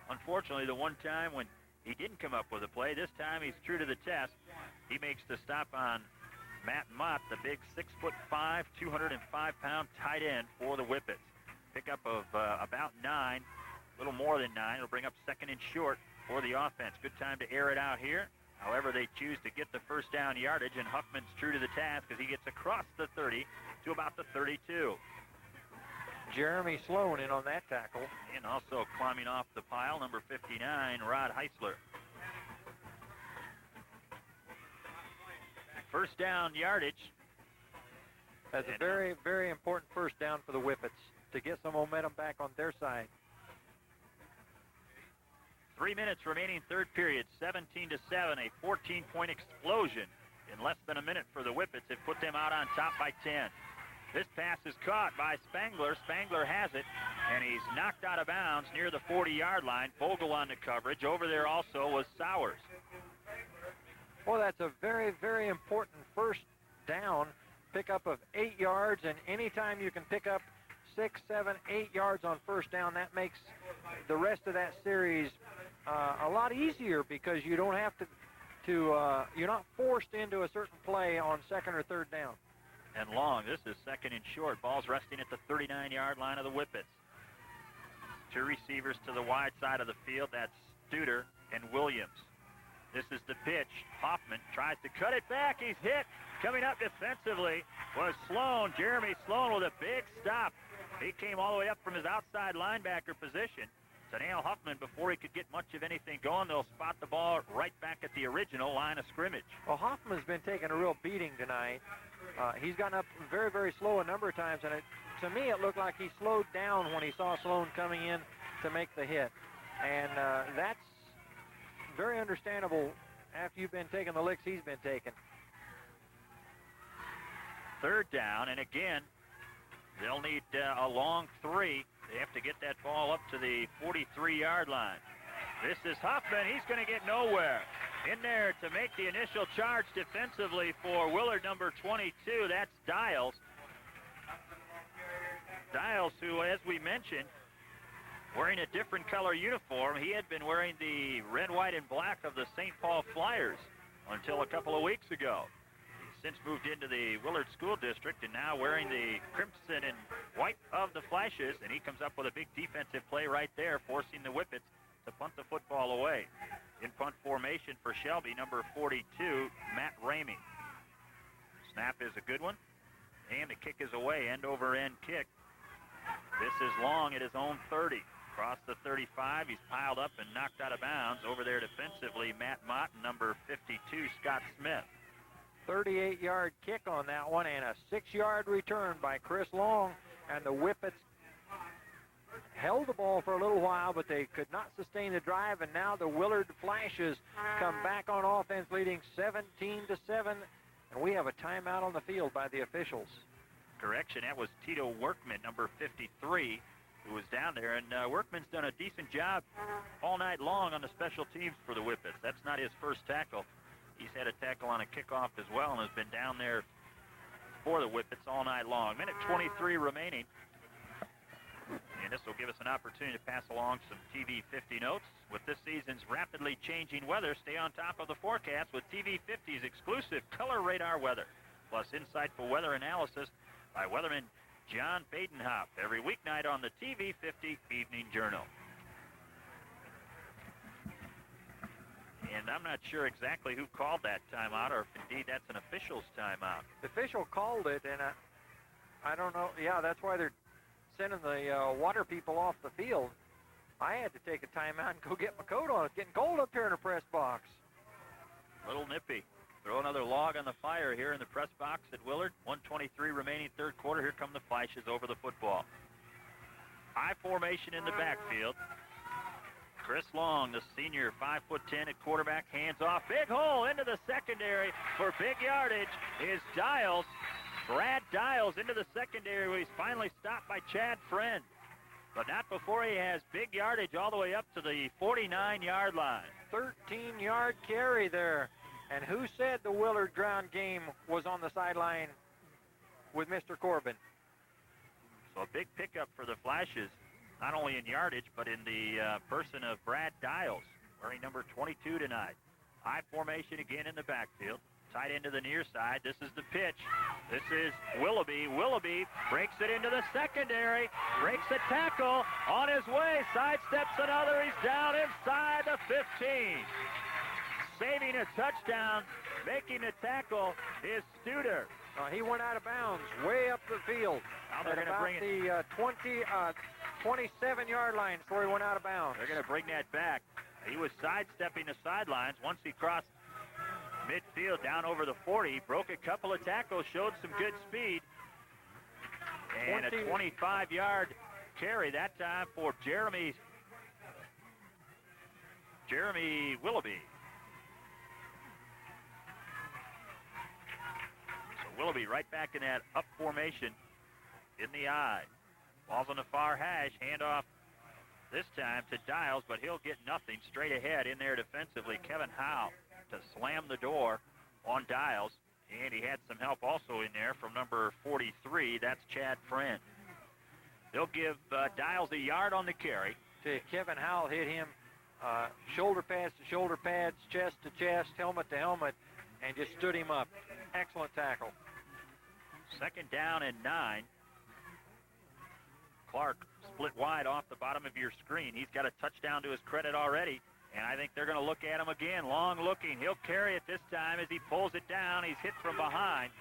unfortunately, the one time when he didn't come up with a play. This time he's true to the test. He makes the stop on Matt Mott, the big 6'5", 205-pound tight end for the Whippets. Pickup of about 9, a little more than 9. It'll bring up second and short for the offense. Good time to air it out here. However, they choose to get the first down yardage, and Huffman's true to the task as he gets across the 30 to about the 32. Jeremy Sloan in on that tackle. And also climbing off the pile, number 59, Rod Heisler. First down yardage. That's a very, very important first down for the Whippets to get some momentum back on their side. 3 minutes remaining, third period, 17-7, a 14-point explosion in less than a minute for the Whippets. It put them out on top by 10. This pass is caught by Spangler. Spangler has it, and he's knocked out of bounds near the 40-yard line. Vogel on the coverage. Over there also was Sowers. Well, that's a very, very important first down. Pickup of 8 yards, and anytime you can pick up 6, 7, 8 yards on first down, that makes the rest of that series a lot easier because you don't have to you're not forced into a certain play on second or third down. And long. This is second and short. Ball's resting at the 39-yard line of the Whippets. 2 receivers to the wide side of the field. That's Studer and Williams. This is the pitch. Hoffman tries to cut it back. He's hit. Coming up defensively was Sloan. Jeremy Sloan with a big stop. He came all the way up from his outside linebacker position to nail Huffman before he could get much of anything going. They'll spot the ball right back at the original line of scrimmage. Well, Hoffman's been taking a real beating tonight. He's gotten up very, very slow a number of times, and to me it looked like he slowed down when he saw Sloan coming in to make the hit. And that's very understandable after you've been taking the licks he's been taking. Third down, and again, they'll need a long 3. They have to get that ball up to the 43-yard line. This is Huffman. He's going to get nowhere. In there to make the initial charge defensively for Willard, number 22. That's Dials. Dials, who, as we mentioned, wearing a different color uniform. He had been wearing the red, white, and black of the St. Paul Flyers until a couple of weeks ago. Since moved into the Willard School District and now wearing the crimson and white of the Flashes, and he comes up with a big defensive play right there, forcing the Whippets to punt the football away. In punt formation for Shelby, number 42, Matt Ramey. Snap is a good one, and the kick is away, end-over-end kick. This is long at his own 30. Across the 35, he's piled up and knocked out of bounds. Over there defensively, Matt Mott, number 52, Scott Smith. 38-yard kick on that one, and a 6-yard return by Chris Long. And the Whippets held the ball for a little while, but they could not sustain the drive, and now the Willard Flashes come back on offense, leading 17-7, and we have a timeout on the field by the officials. Correction, that was Tito Workman, number 53, who was down there, and Workman's done a decent job all night long on the special teams for the Whippets. That's not his first tackle. He's had a tackle on a kickoff as well and has been down there for the Whippets all night long. Minute 23 remaining. And this will give us an opportunity to pass along some TV 50 notes. With this season's rapidly changing weather, stay on top of the forecast with TV 50's exclusive Color Radar weather, plus insightful weather analysis by weatherman John Badenhop every weeknight on the TV 50 Evening Journal. And I'm not sure exactly who called that timeout, or if indeed that's an official's timeout. The official called it, and I don't know. Yeah, that's why they're sending the water people off the field. I had to take a timeout and go get my coat on. It's getting cold up here in the press box. Little nippy. Throw another log on the fire here in the press box at Willard. 1:23 remaining third quarter. Here come the Flashes over the football. High formation in the backfield. Chris Long, the senior, 5'10" at quarterback, hands off. Big hole into the secondary for big yardage is Dials. Brad Dials into the secondary where he's finally stopped by Chad Friend. But not before he has big yardage all the way up to the 49-yard line. 13-yard carry there. And who said the Willard ground game was on the sideline with Mr. Corbin? So a big pickup for the Flashes, not only in yardage, but in the person of Brad Dials, wearing number 22 tonight. High formation again in the backfield. Tight end to the near side. This is the pitch. This is Willoughby. Willoughby breaks it into the secondary. Breaks a tackle. On his way. Sidesteps another. He's down inside the 15. Saving a touchdown. Making the tackle is Studer. He went out of bounds way up the field. Now they're at going to about bring it. The 27-yard line is where he went out of bounds. They're going to bring that back. He was sidestepping the sidelines. Once he crossed midfield down over the 40, broke a couple of tackles, showed some good speed. And a 25-yard carry that time for Jeremy Willoughby. So Willoughby right back in that up formation in the I. Ball's on the far hash, handoff this time to Dials, but he'll get nothing. Straight ahead in there defensively, Kevin Howe to slam the door on Dials, and he had some help also in there from number 43. That's Chad Friend. They'll give Dials a yard on the carry. Kevin Howell hit him shoulder pads to shoulder pads, chest to chest, helmet to helmet, and just stood him up. Excellent tackle. Second down and 9. Clark split wide off the bottom of your screen. He's got a touchdown to his credit already, and I think they're going to look at him again. Long looking. He'll carry it this time as he pulls it down. He's hit from behind,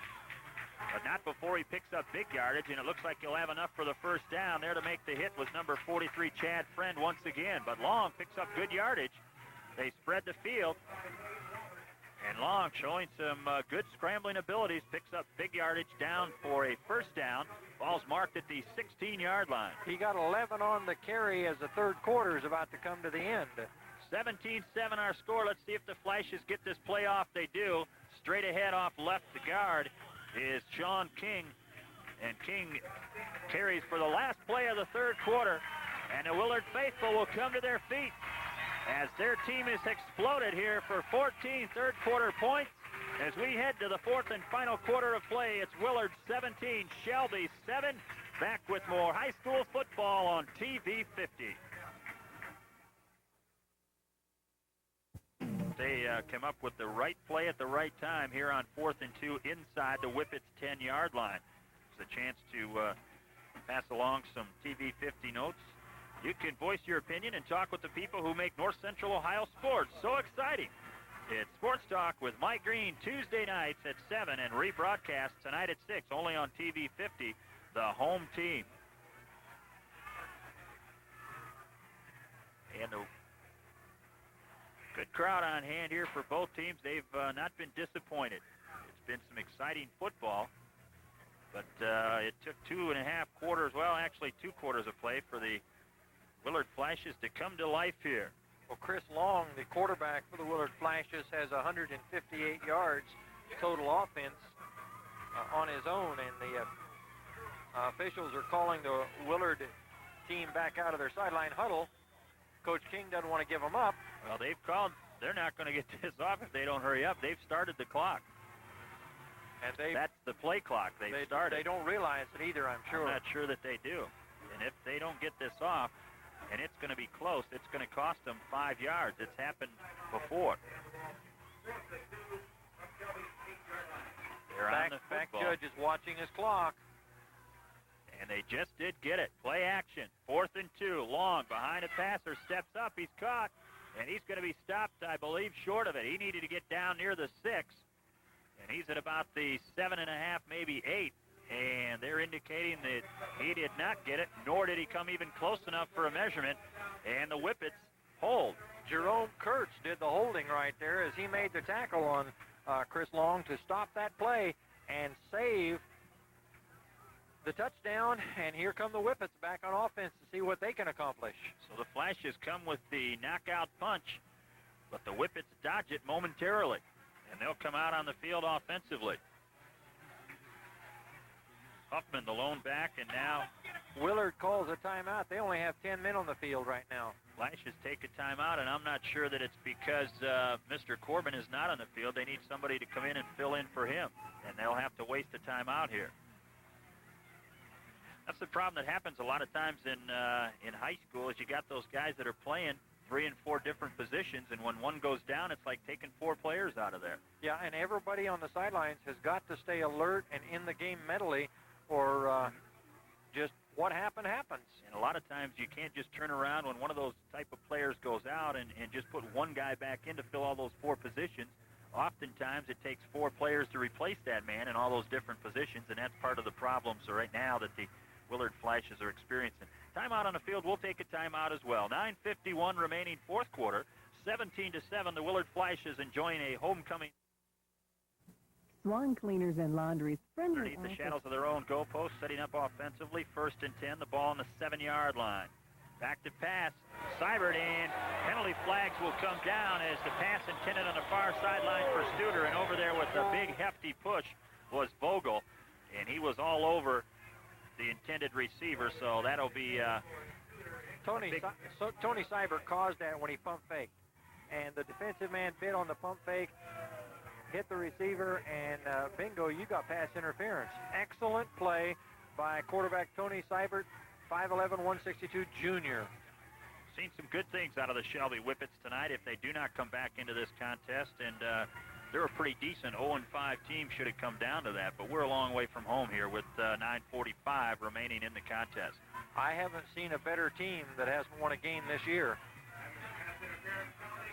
but not before he picks up big yardage, and it looks like he'll have enough for the first down. There to make the hit was number 43, Chad Friend, once again, but Long picks up good yardage. They spread the field, and Long, showing some good scrambling abilities, picks up big yardage down for a first down. Ball's marked at the 16-yard line. He got 11 on the carry as the third quarter is about to come to the end. 17-7 our score. Let's see if the Flashes get this play off. They do. Straight ahead off left the guard is Sean King. And King carries for the last play of the third quarter. And the Willard faithful will come to their feet as their team has exploded here for 14 third quarter points. As we head to the fourth and final quarter of play, it's Willard 17, Shelby 7. Back with more high school football on TV 50. They come up with the right play at the right time here on 4th and 2 inside the Whippets 10-yard line. It's a chance to pass along some TV 50 notes. You can voice your opinion and talk with the people who make North Central Ohio sports so exciting. It's Sports Talk with Mike Green Tuesday nights at 7 and rebroadcast tonight at 6, only on TV 50, the home team. And the Good crowd on hand here for both teams. They've not been disappointed. It's been some exciting football, but it took 2.5 quarters, well, actually 2 quarters of play for the Willard Flashes to come to life here. Well, Chris Long, the quarterback for the Willard Flashes, has 158 yards total offense on his own, and the officials are calling the Willard team back out of their sideline huddle. Coach King doesn't want to give them up. Well, they've called. They're not going to get this off if they don't hurry up. They've started the clock. And that's the play clock they've started. They don't realize it either, I'm sure. I'm not sure that they do. And if they don't get this off, and it's going to be close, it's going to cost them 5 yards. It's happened before. They're on the back football. judge is watching his clock. And they just did get it. Play action. 4th and 2. Long behind a passer. Steps up. He's caught. And he's going to be stopped, I believe, short of it. He needed to get down near the 6. And he's at about the 7.5, maybe 8. And they're indicating that he did not get it, nor did he come even close enough for a measurement. And the Whippets hold. Jerome Kurtz did the holding right there as he made the tackle on Chris Long to stop that play and save the touchdown. And here come the Whippets back on offense to see what they can accomplish. So the Flashes come with the knockout punch, but the Whippets dodge it momentarily, and they'll come out on the field offensively. Huffman, the lone back, and now Willard calls a timeout. They only have 10 men on the field right now. Flashes take a timeout, and I'm not sure that it's because Mr. Corbin is not on the field. They need somebody to come in and fill in for him, and they'll have to waste a timeout here. That's the problem that happens a lot of times in high school is you got those guys that are playing 3 and 4 different positions, and when one goes down, it's like taking 4 players out of there. Yeah, and everybody on the sidelines has got to stay alert and in the game mentally, or just what happens. And a lot of times you can't just turn around when one of those type of players goes out and just put one guy back in to fill all those 4 positions. Oftentimes it takes 4 players to replace that man in all those different positions, and that's part of the problems right now that the Willard Flashes are experiencing. Timeout on the field. We'll take a timeout as well. 9:51 remaining, 4th quarter. 17-7. The Willard Flashes enjoying a homecoming. Swan Cleaners and Laundries. Underneath the shadows of their own goalpost, setting up offensively. 1st and 10. The ball on the 7-yard line. Back to pass. Seibert in. Penalty flags will come down as the pass intended on the far sideline for Studer. And over there with the big hefty push was Vogel. And he was all over the intended receiver, so that'll be Tony Seibert caused that when he pump faked, and the defensive man bit on the pump fake, hit the receiver, and bingo, you got pass interference. Excellent play by quarterback Tony Seibert, 5'11", 162 junior. Seen some good things out of the Shelby Whippets tonight if they do not come back into this contest, and they're a pretty decent 0-5 team should it come down to that, but we're a long way from home here with 9:45 remaining in the contest. I haven't seen a better team that hasn't won a game this year.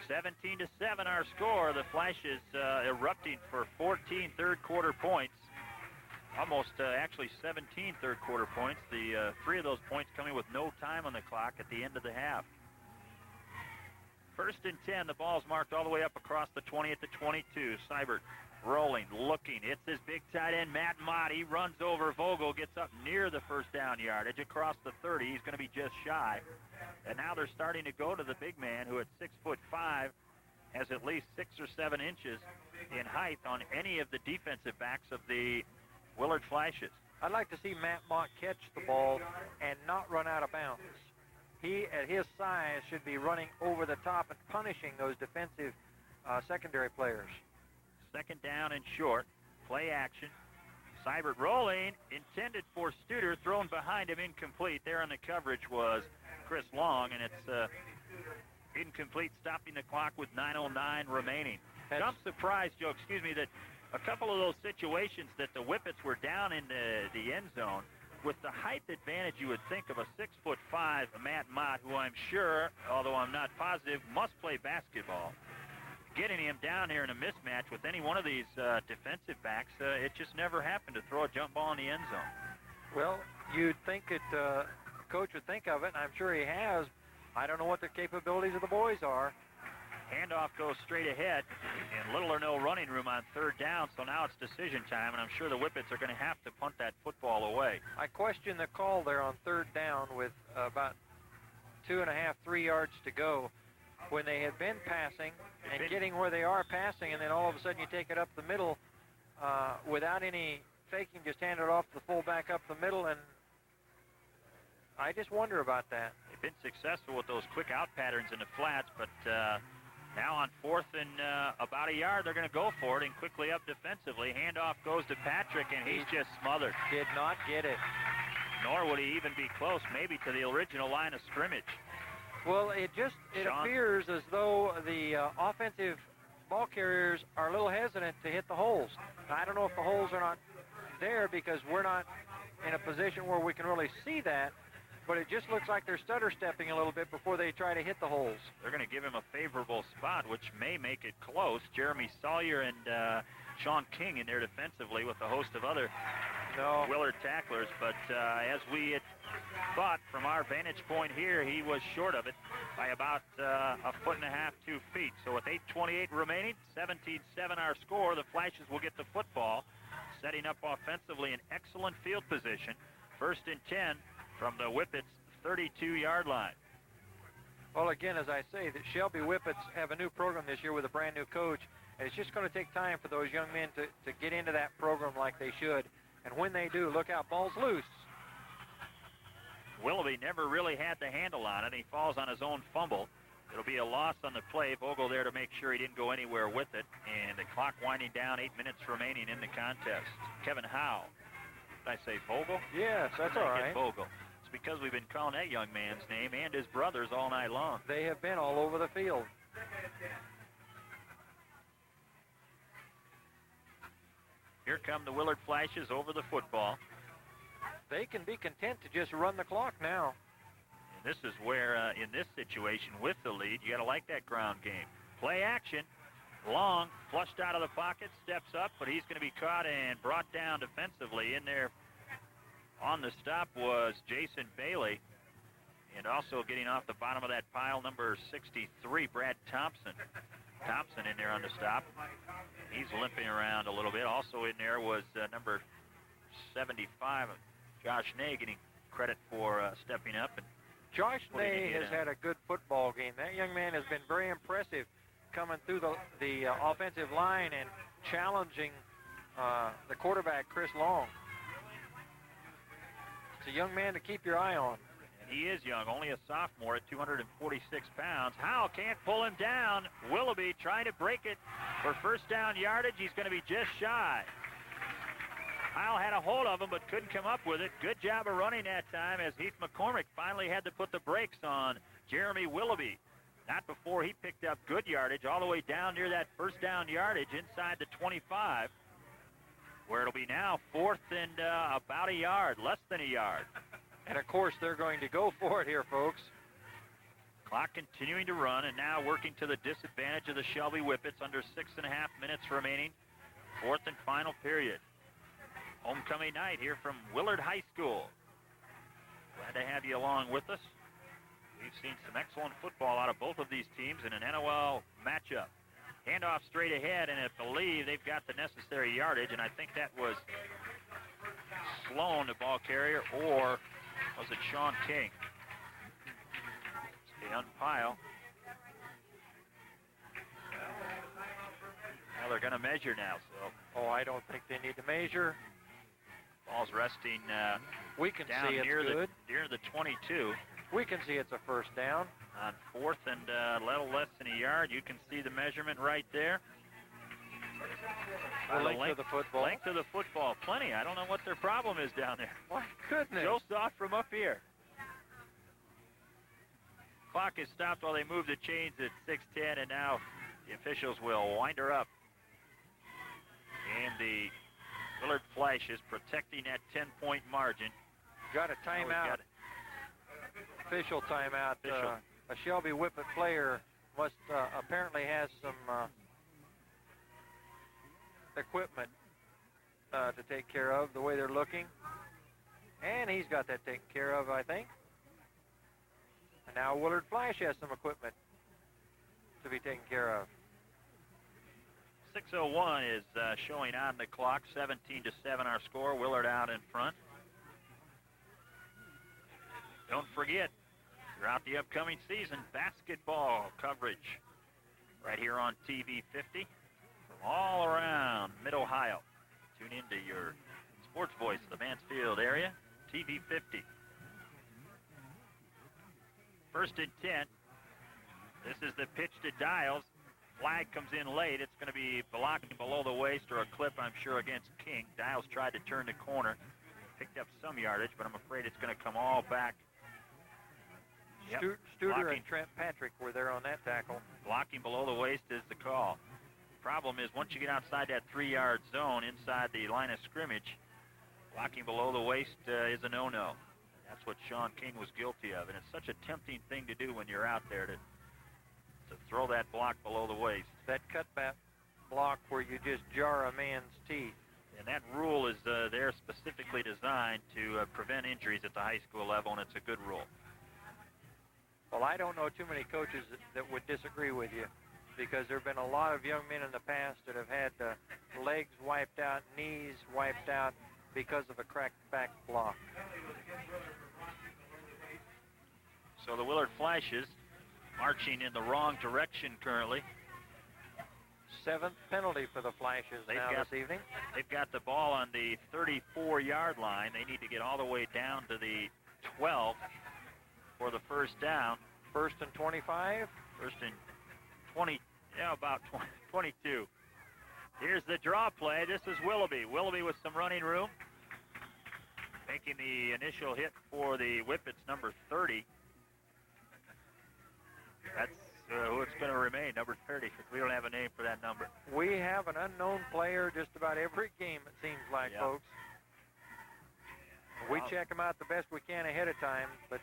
17-7 our score. The Flashes erupting for 14 third-quarter points. Almost actually 17 third-quarter points. The 3 of those points coming with no time on the clock at the end of the half. 1st and 10. The ball's marked all the way up across the 20 at the 22. Seibert rolling, looking. It's his big tight end, Matt Mott. He runs over Vogel, gets up near the first down yardage across the 30. He's going to be just shy. And now they're starting to go to the big man, who at 6'5", has at least 6 or 7 inches in height on any of the defensive backs of the Willard Flashes. I'd like to see Matt Mott catch the ball and not run out of bounds. He, at his size, should be running over the top and punishing those defensive secondary players. 2nd down and short. Play action. Seibert rolling, intended for Studer, thrown behind him, incomplete. There on the coverage was Chris Long, and it's incomplete, stopping the clock with 9:09 remaining. I'm surprised, Joe, that a couple of those situations that the Whippets were down in the end zone, with the height advantage you would think of a 6'5" Matt Mott, who I'm sure, although I'm not positive, must play basketball. Getting him down here in a mismatch with any one of these defensive backs, it just never happened to throw a jump ball in the end zone. Well, you'd think coach would think of it, and I'm sure he has. I don't know what the capabilities of the boys are. Handoff goes straight ahead, and little or no running room on third down, so now it's decision time, and I'm sure the Whippets are going to have to punt that football away. I question the call there on third down with about 2.5, 3 yards to go when they had been passing and getting where they are passing, and then all of a sudden you take it up the middle without any faking, just hand it off to the fullback up the middle, and I just wonder about that. They've been successful with those quick out patterns in the flats, but now on 4th and about a yard, they're going to go for it and quickly up defensively. Handoff goes to Patrick, and he's just smothered. Did not get it. Nor would he even be close, maybe to the original line of scrimmage. Well, it appears as though the offensive ball carriers are a little hesitant to hit the holes. Now, I don't know if the holes are not there because we're not in a position where we can really see that, but it just looks like they're stutter stepping a little bit before they try to hit the holes. They're going to give him a favorable spot, which may make it close. Jeremy Sawyer and Sean King in there defensively with a host of other Willard tacklers, but as we had thought from our vantage point here, he was short of it by about 1.5 foot, 2 feet. So with 8:28 remaining, 17-7 our score, the Flashes will get the football, setting up offensively an excellent field position. 1st and 10 from the Whippets 32-yard line. Well, again, as I say, the Shelby Whippets have a new program this year with a brand new coach, and it's just going to take time for those young men to get into that program like they should. And when they do, look out, ball's loose. Willoughby never really had the handle on it. He falls on his own fumble. It'll be a loss on the play. Vogel there to make sure he didn't go anywhere with it. And the clock winding down, 8 minutes remaining in the contest. Kevin Howe. Did I say Vogel? Yes, that's all right. Vogel. It's because we've been calling that young man's name and his brothers all night long. They have been all over the field. Here come the Willard Flashes over the football. They can be content to just run the clock now. And this is where, in this situation with the lead, you got to like that ground game. Play action. Long, flushed out of the pocket, steps up, but he's going to be caught and brought down defensively. In there on the stop was Jason Bailey. And also getting off the bottom of that pile, number 63, Brad Thompson. Thompson in there on the stop. He's limping around a little bit. Also in there was number 75, Josh Ney, getting credit for stepping up. And Josh Ney has had a good football game. That young man has been very impressive coming through the offensive line and challenging the quarterback, Chris Long. It's a young man to keep your eye on. And he is young, only a sophomore at 246 pounds. Howe can't pull him down. Willoughby trying to break it for first down yardage. He's going to be just shy. Howe had a hold of him but couldn't come up with it. Good job of running that time as Heath McCormick finally had to put the brakes on Jeremy Willoughby. Not before he picked up good yardage all the way down near that first down yardage inside the 25, where it'll be now 4th and about a yard, less than a yard. And, of course, they're going to go for it here, folks. Clock continuing to run, and now working to the disadvantage of the Shelby Whippets. Under 6.5 minutes remaining. 4th and final period. Homecoming night here from Willard High School. Glad to have you along with us. We've seen some excellent football out of both of these teams in an NOL matchup. Handoff straight ahead, and I believe they've got the necessary yardage, and I think that was Sloan, the ball carrier, or was it Sean King? Stay on pile. Now they're going to measure now, so. Oh, I don't think they need to measure. Ball's resting we can down see it's near good. near the 22. We can see it's a first down. On 4th and a little less than a yard, you can see the measurement right there. The length of the football. Length of the football, plenty. I don't know what their problem is down there. My goodness. Joe saw it from up here. Clock is stopped while they move the chains at 6:10, and now the officials will wind her up. And the Willard Flashes protecting that 10-point margin. Got a timeout. Official timeout. A Shelby Whippet player must apparently has some equipment to take care of, the way they're looking. And he's got that taken care of, I think. And now Willard Flash has some equipment to be taken care of. 6:01 is showing on the clock. 17-7 our score. Willard out in front. Don't forget, throughout the upcoming season, basketball coverage right here on TV 50 from all around Mid-Ohio. Tune into your sports voice of the Mansfield area, TV 50. First and 10. This is the pitch to Dials. Flag comes in late. It's going to be blocking below the waist or a clip, I'm sure, against King. Dials tried to turn the corner. Picked up some yardage, but I'm afraid it's going to come all back. Yep. Studer and Trent Patrick were there on that tackle. Blocking below the waist is the call. Problem is, once you get outside that 3-yard zone, inside the line of scrimmage, blocking below the waist is a no-no. That's what Sean King was guilty of, and it's such a tempting thing to do when you're out there to throw that block below the waist. That cutback block where you just jar a man's teeth. And that rule is there specifically designed to prevent injuries at the high school level, and it's a good rule. Well, I don't know too many coaches that would disagree with you, because there have been a lot of young men in the past that have had legs wiped out, knees wiped out because of a cracked back block. So the Willard Flashes marching in the wrong direction currently. 7th penalty for the Flashes this evening. They've got the ball on the 34-yard line. They need to get all the way down to the 12 for the first down. First and 25? First and 20, about 22. Here's the draw play. This is Willoughby. Willoughby with some running room. Making the initial hit for the Whippets, number 30. That's who it's going to remain, number 30. We don't have a name for that number. We have an unknown player just about every game, it seems like, folks. We check them out the best we can ahead of time, but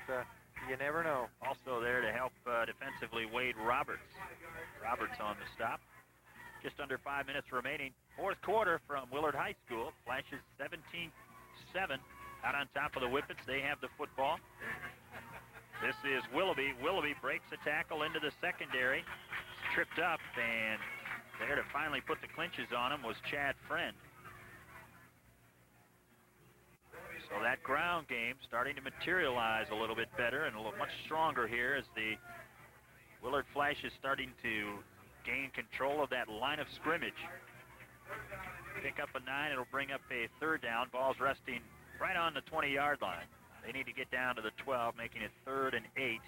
you never know. Also there to help defensively, Wade Roberts. Roberts on the stop. Just under 5 minutes remaining. Fourth quarter from Willard High School. Flashes 17-7 out on top of the Whippets. They have the football. This is Willoughby. Willoughby breaks a tackle into the secondary. Tripped up, and there to finally put the clinches on him was Chad Friend. So that ground game starting to materialize a little bit better and a little much stronger here as the Willard Flash is starting to gain control of that line of scrimmage. Pick up a 9. It'll bring up a third down. Ball's resting right on the 20-yard line. They need to get down to the 12, making it 3rd and 8.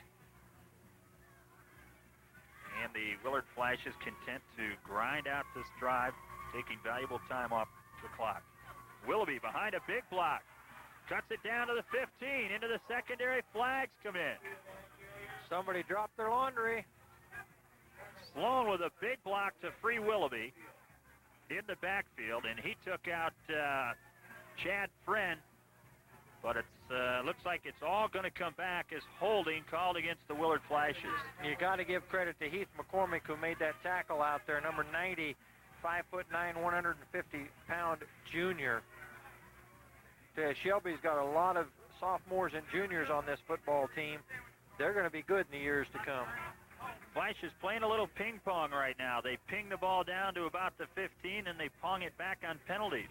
And the Willard Flash is content to grind out this drive, taking valuable time off the clock. Willoughby behind a big block. Cuts it down to the 15. Into the secondary. Flags come in. Somebody dropped their laundry. Sloan with a big block to free Willoughby in the backfield, and he took out Chad Friend. But it looks like it's all going to come back as holding called against the Willard Flashes. You got to give credit to Heath McCormick, who made that tackle out there, number 90, 5'9", 150-pound junior. Shelby's got a lot of sophomores and juniors on this football team. They're going to be good in the years to come. Flash is playing a little ping pong right now. They ping the ball down to about the 15, and they pong it back on penalties.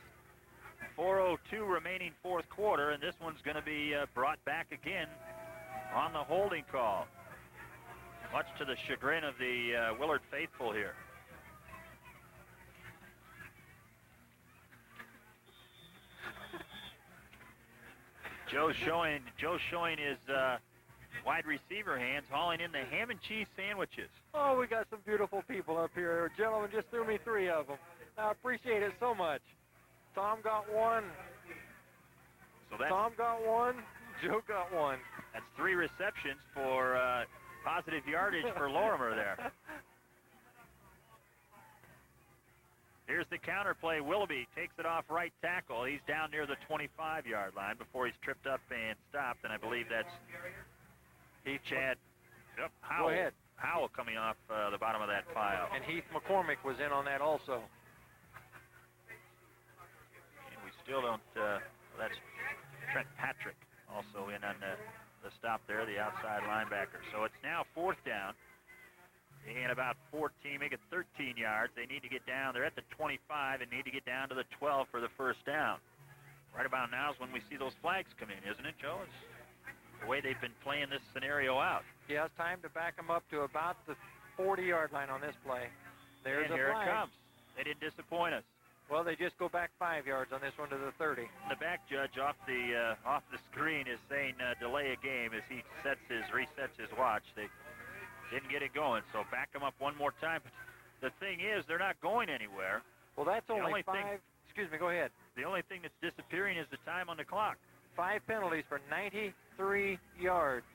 4:02 remaining fourth quarter, and this one's going to be brought back again on the holding call, much to the chagrin of the Willard faithful here. Joe's showing his wide receiver hands, hauling in the ham and cheese sandwiches. Oh, we got some beautiful people up here. A gentleman just threw me 3 of them. I appreciate it so much. Tom got 1. So that's, Tom got 1. Joe got 1. That's 3 receptions for positive yardage for Lorimer there. Here's the counter play. Willoughby takes it off right tackle. He's down near the 25-yard line before he's tripped up and stopped, and I believe that's Chad Howell. Go ahead. Howell coming off the bottom of that pile. And Heath McCormick was in on that also. And we still don't, that's Trent Patrick also in on the stop there, the outside linebacker. So it's now 4th down. in about 14, make it 13 yards. They need to get down. They're at the 25 and need to get down to the 12 for the first down. Right about now is when we see those flags come in, isn't it, Joe? It's the way they've been playing this scenario out. Yeah, it's time to back them up to about the 40-yard line on this play. There's and a here flag. it comes. They didn't disappoint us. Well, they just go back 5 yards on this one to the 30. The back judge off the screen is saying delay a game as he resets his watch. They didn't get it going, so back them up one more time. But the thing is, they're not going anywhere. Well, that's The only only five. thing- Excuse me, go ahead. The only thing that's disappearing is the time on the clock. 5 penalties for 93 yards.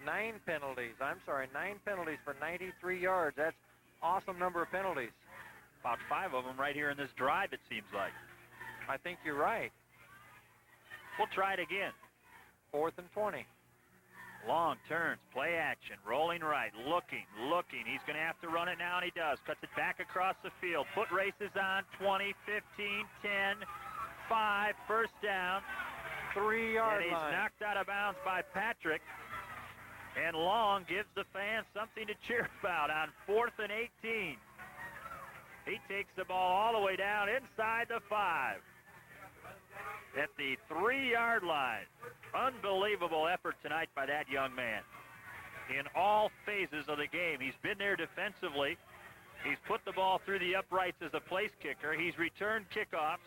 9 penalties. I'm sorry, 9 penalties for 93 yards. That's awesome number of penalties. About 5 of them right here in this drive, it seems like. I think you're right. We'll try it again. 4th and 20. Long turns, play action, rolling right, looking. He's going to have to run it now, and he does. Cuts it back across the field. Foot races on, 20, 15, 10, 5, first down. 3-yard And he's line. knocked out of bounds by Patrick. And Long gives the fans something to cheer about on 4th and 18. He takes the ball all the way down inside the 5. At the 3-yard line. Unbelievable effort tonight by that young man. In all phases of the game. He's been there defensively. He's put the ball through the uprights as a place kicker. He's returned kickoffs.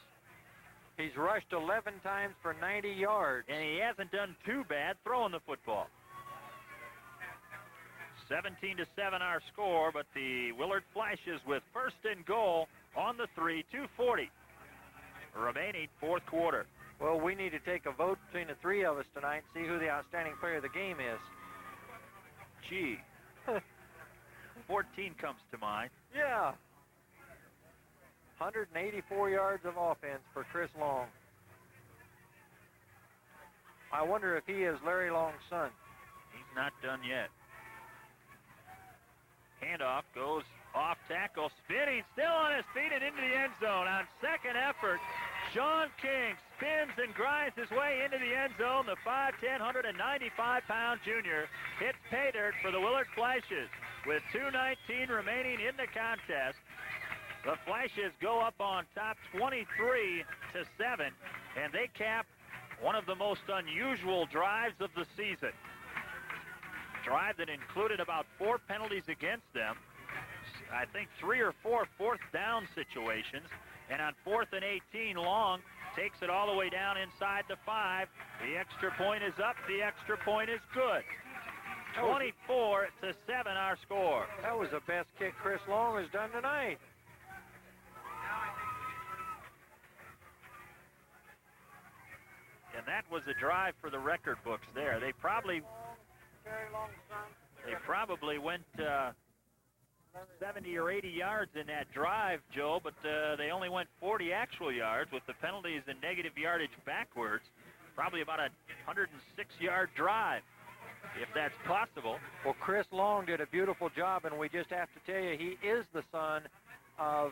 He's rushed 11 times for 90 yards. And he hasn't done too bad throwing the football. 17-7 our score, but the Willard Flashes with first and goal on the 3, 2:40 remaining fourth quarter. Well, we need to take a vote between the 3 of us tonight and see who the outstanding player of the game is. Gee. 14 comes to mind. Yeah. 184 yards of offense for Chris Long. I wonder if he is Larry Long's son. He's not done yet. Handoff goes off tackle, spinning, still on his feet and into the end zone. On second effort, Sean King spins and grinds his way into the end zone. The 5'10", 195-pound junior hits pay dirt for the Willard Flashes. With 2:19 remaining in the contest, the Flashes go up on top 23-7, and they cap one of the most unusual drives of the season. Drive that included about 4 penalties against them. I think 3 or 4 fourth down situations. And on 4th and 18, Long takes it all the way down inside the 5. The extra point is up. The extra point is good. 24-7 our score. That was the best kick Chris Long has done tonight. And that was a drive for the record books there. They probably went 70 or 80 yards in that drive, Joe, but they only went 40 actual yards with the penalties and negative yardage backwards. Probably about a 106-yard drive, if that's possible. Well, Chris Long did a beautiful job, and we just have to tell you, he is the son of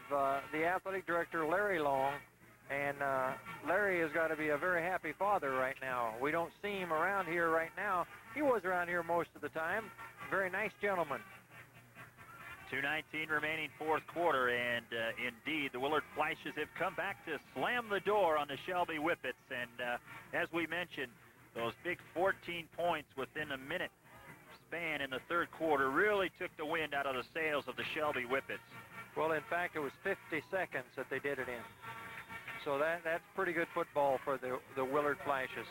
the athletic director, Larry Long, and Larry has got to be a very happy father right now. We don't see him around here right now. He was around here most of the time. Very nice gentleman. 2:19 remaining fourth quarter, and indeed the Willard Flashes have come back to slam the door on the Shelby Whippets. And as we mentioned, those big 14 points within a minute span in the third quarter really took the wind out of the sails of the Shelby Whippets. Well, in fact, it was 50 seconds that they did it in. So that's pretty good football for the Willard Flashes.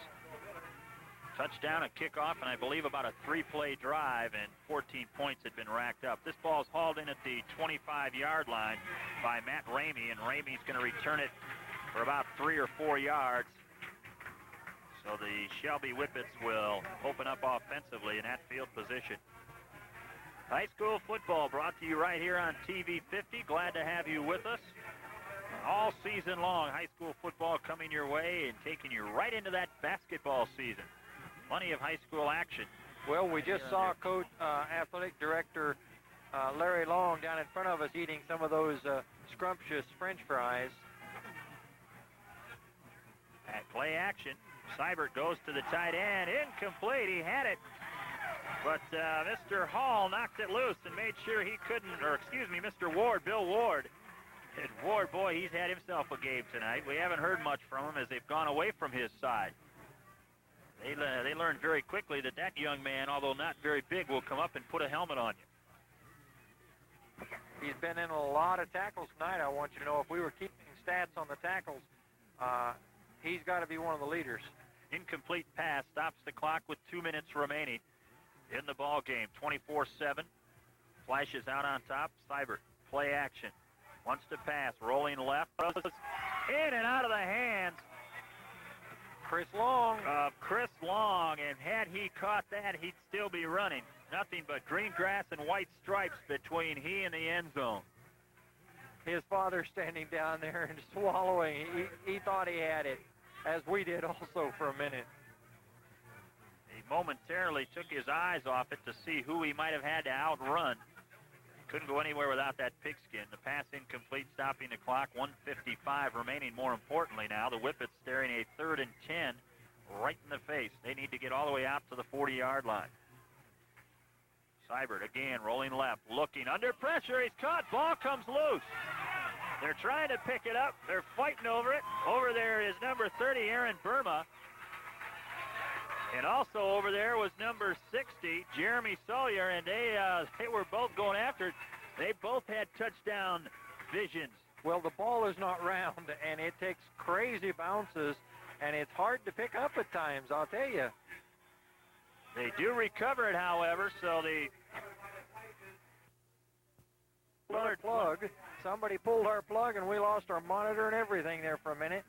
Touchdown, a kickoff, and I believe about a 3-play drive, and 14 points had been racked up. This ball's hauled in at the 25-yard line by Matt Ramey, and Ramey's going to return it for about 3 or 4 yards. So the Shelby Whippets will open up offensively in that field position. High school football brought to you right here on TV 50. Glad to have you with us. All season long, high school football coming your way and taking you right into that basketball season. Plenty of high school action. Well, we just saw Coach Athletic Director Larry Long down in front of us eating some of those scrumptious French fries. At play action, Seibert goes to the tight end. Incomplete. He had it But Mr. Hall knocked it loose and made sure he couldn't, or excuse me, Mr. Ward, Bill Ward. And Ward, boy, he's had himself a game tonight. We haven't heard much from him as they've gone away from his side. They learned very quickly that that young man, although not very big, will come up and put a helmet on you. He's been in a lot of tackles tonight. I want you to know, if we were keeping stats on the tackles, he's got to be one of the leaders. Incomplete pass stops the clock with 2 minutes remaining in the ball game. 24-7. Flashes out on top. Seibert, play action. Wants to pass. Rolling left. In and out of the hands. Chris Long. Chris Long. And had he caught that, he'd still be running. Nothing but green grass and white stripes between he and the end zone. His father standing down there and swallowing. He thought he had it, as we did also for a minute. He momentarily took his eyes off it to see who he might have had to outrun. Couldn't go anywhere without that pigskin. The pass incomplete, stopping the clock. 1:55 remaining. More importantly now, the Whippets staring a 3rd and 10 right in the face. They need to get all the way out to the 40-yard line. Seibert again rolling left, looking under pressure. He's caught. Ball comes loose. They're trying to pick it up. They're fighting over it. Over there is number 30, Aaron Burma. And also over there was number 60, Jeremy Sawyer, and they were both going after it. They both had touchdown visions. Well, the ball is not round, and it takes crazy bounces, and it's hard to pick up at times, I'll tell you. They do recover it, however, so the Willard plug. Somebody pulled our plug, and we lost our monitor and everything there for a minute.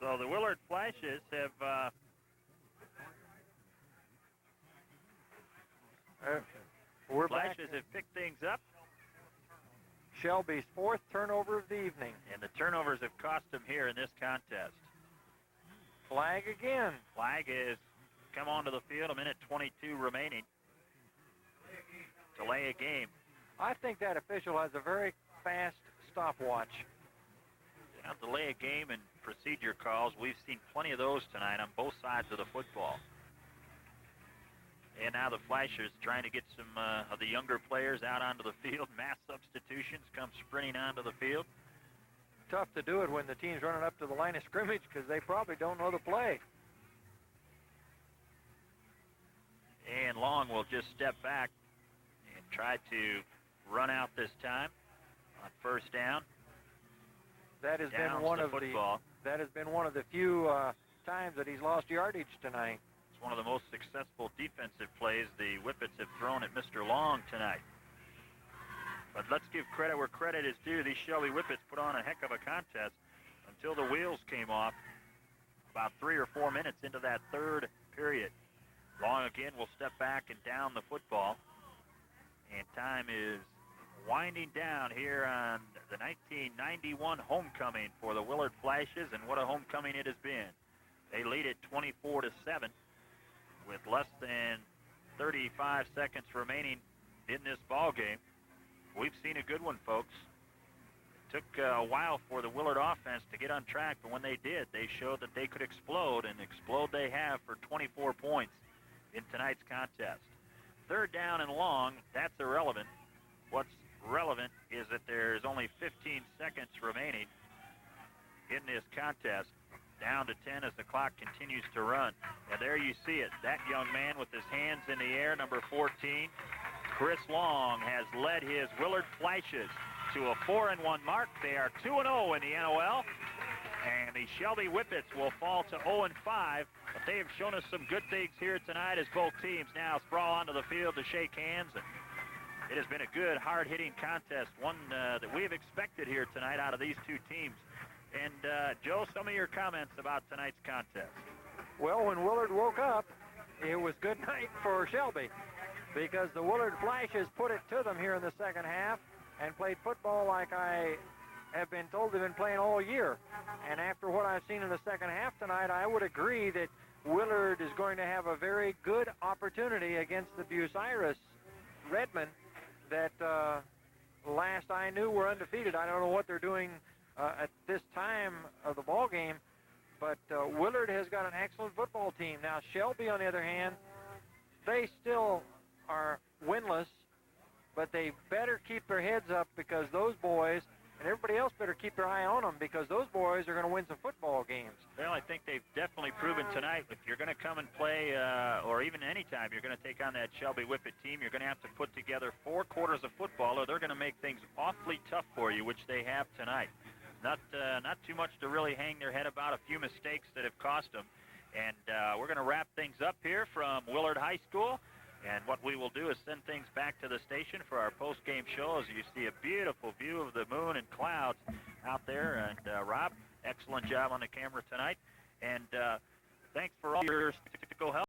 So the Willard Flashes have Flashes have picked things up. Shelby's 4th turnover of the evening. And the turnovers have cost them here in this contest. Flag again. Flag is come onto the field, 1:22 remaining. Delay a game. I think that official has a very fast stopwatch. Now, delay a game and procedure calls, we've seen plenty of those tonight on both sides of the football. And now the Flashers trying to get some of the younger players out onto the field. Mass substitutions come sprinting onto the field. Tough to do it when the team's running up to the line of scrimmage because they probably don't know the play. And Long will just step back and try to run out this time on 1st down. That has been one of the few times that he's lost yardage tonight. It's one of the most successful defensive plays the Whippets have thrown at Mr. Long tonight. But let's give credit where credit is due. These Shelby Whippets put on a heck of a contest until the wheels came off about 3 or 4 minutes into that 3rd period. Long again will step back and down the football. And time is winding down here on the 1991 homecoming for the Willard Flashes, and what a homecoming it has been. They lead it 24-7 with less than 35 seconds remaining in this ball game. We've seen a good one, folks. It took a while for the Willard offense to get on track, but when they did, they showed that they could explode, and explode they have for 24 points in tonight's contest. 3rd down and long, that's irrelevant. What's relevant is that there's only 15 seconds remaining in this contest. Down to 10 as the clock continues to run. And there you see it. That young man with his hands in the air, number 14, Chris Long, has led his Willard Flashes to a 4-1 mark. They are 2-0 in the NOL. And the Shelby Whippets will fall to 0-5. But they have shown us some good things here tonight as both teams now sprawl onto the field to shake hands. And it has been a good, hard-hitting contest, one that we have expected here tonight out of these two teams. And, Joe, some of your comments about tonight's contest. Well, when Willard woke up, it was good night for Shelby because the Willard Flashes put it to them here in the 2nd half and played football like I have been told they've been playing all year. And after what I've seen in the 2nd half tonight, I would agree that Willard is going to have a very good opportunity against the Bucyrus Redmen that last I knew were undefeated. I don't know what they're doing at this time of the ball game, but Willard has got an excellent football team. Now, Shelby, on the other hand, they still are winless, but they better keep their heads up because those boys and everybody else better keep their eye on them because those boys are going to win some football games. Well, I think they've definitely proven tonight if you're going to come and play, or even any time you're going to take on that Shelby Whippet team, you're going to have to put together 4 quarters of football or they're going to make things awfully tough for you, which they have tonight. Not too much to really hang their head about, a few mistakes that have cost them. And we're going to wrap things up here from Willard High School. And what we will do is send things back to the station for our post-game show as you see a beautiful view of the moon and clouds out there. And Rob, excellent job on the camera tonight. And thanks for all your statistical help.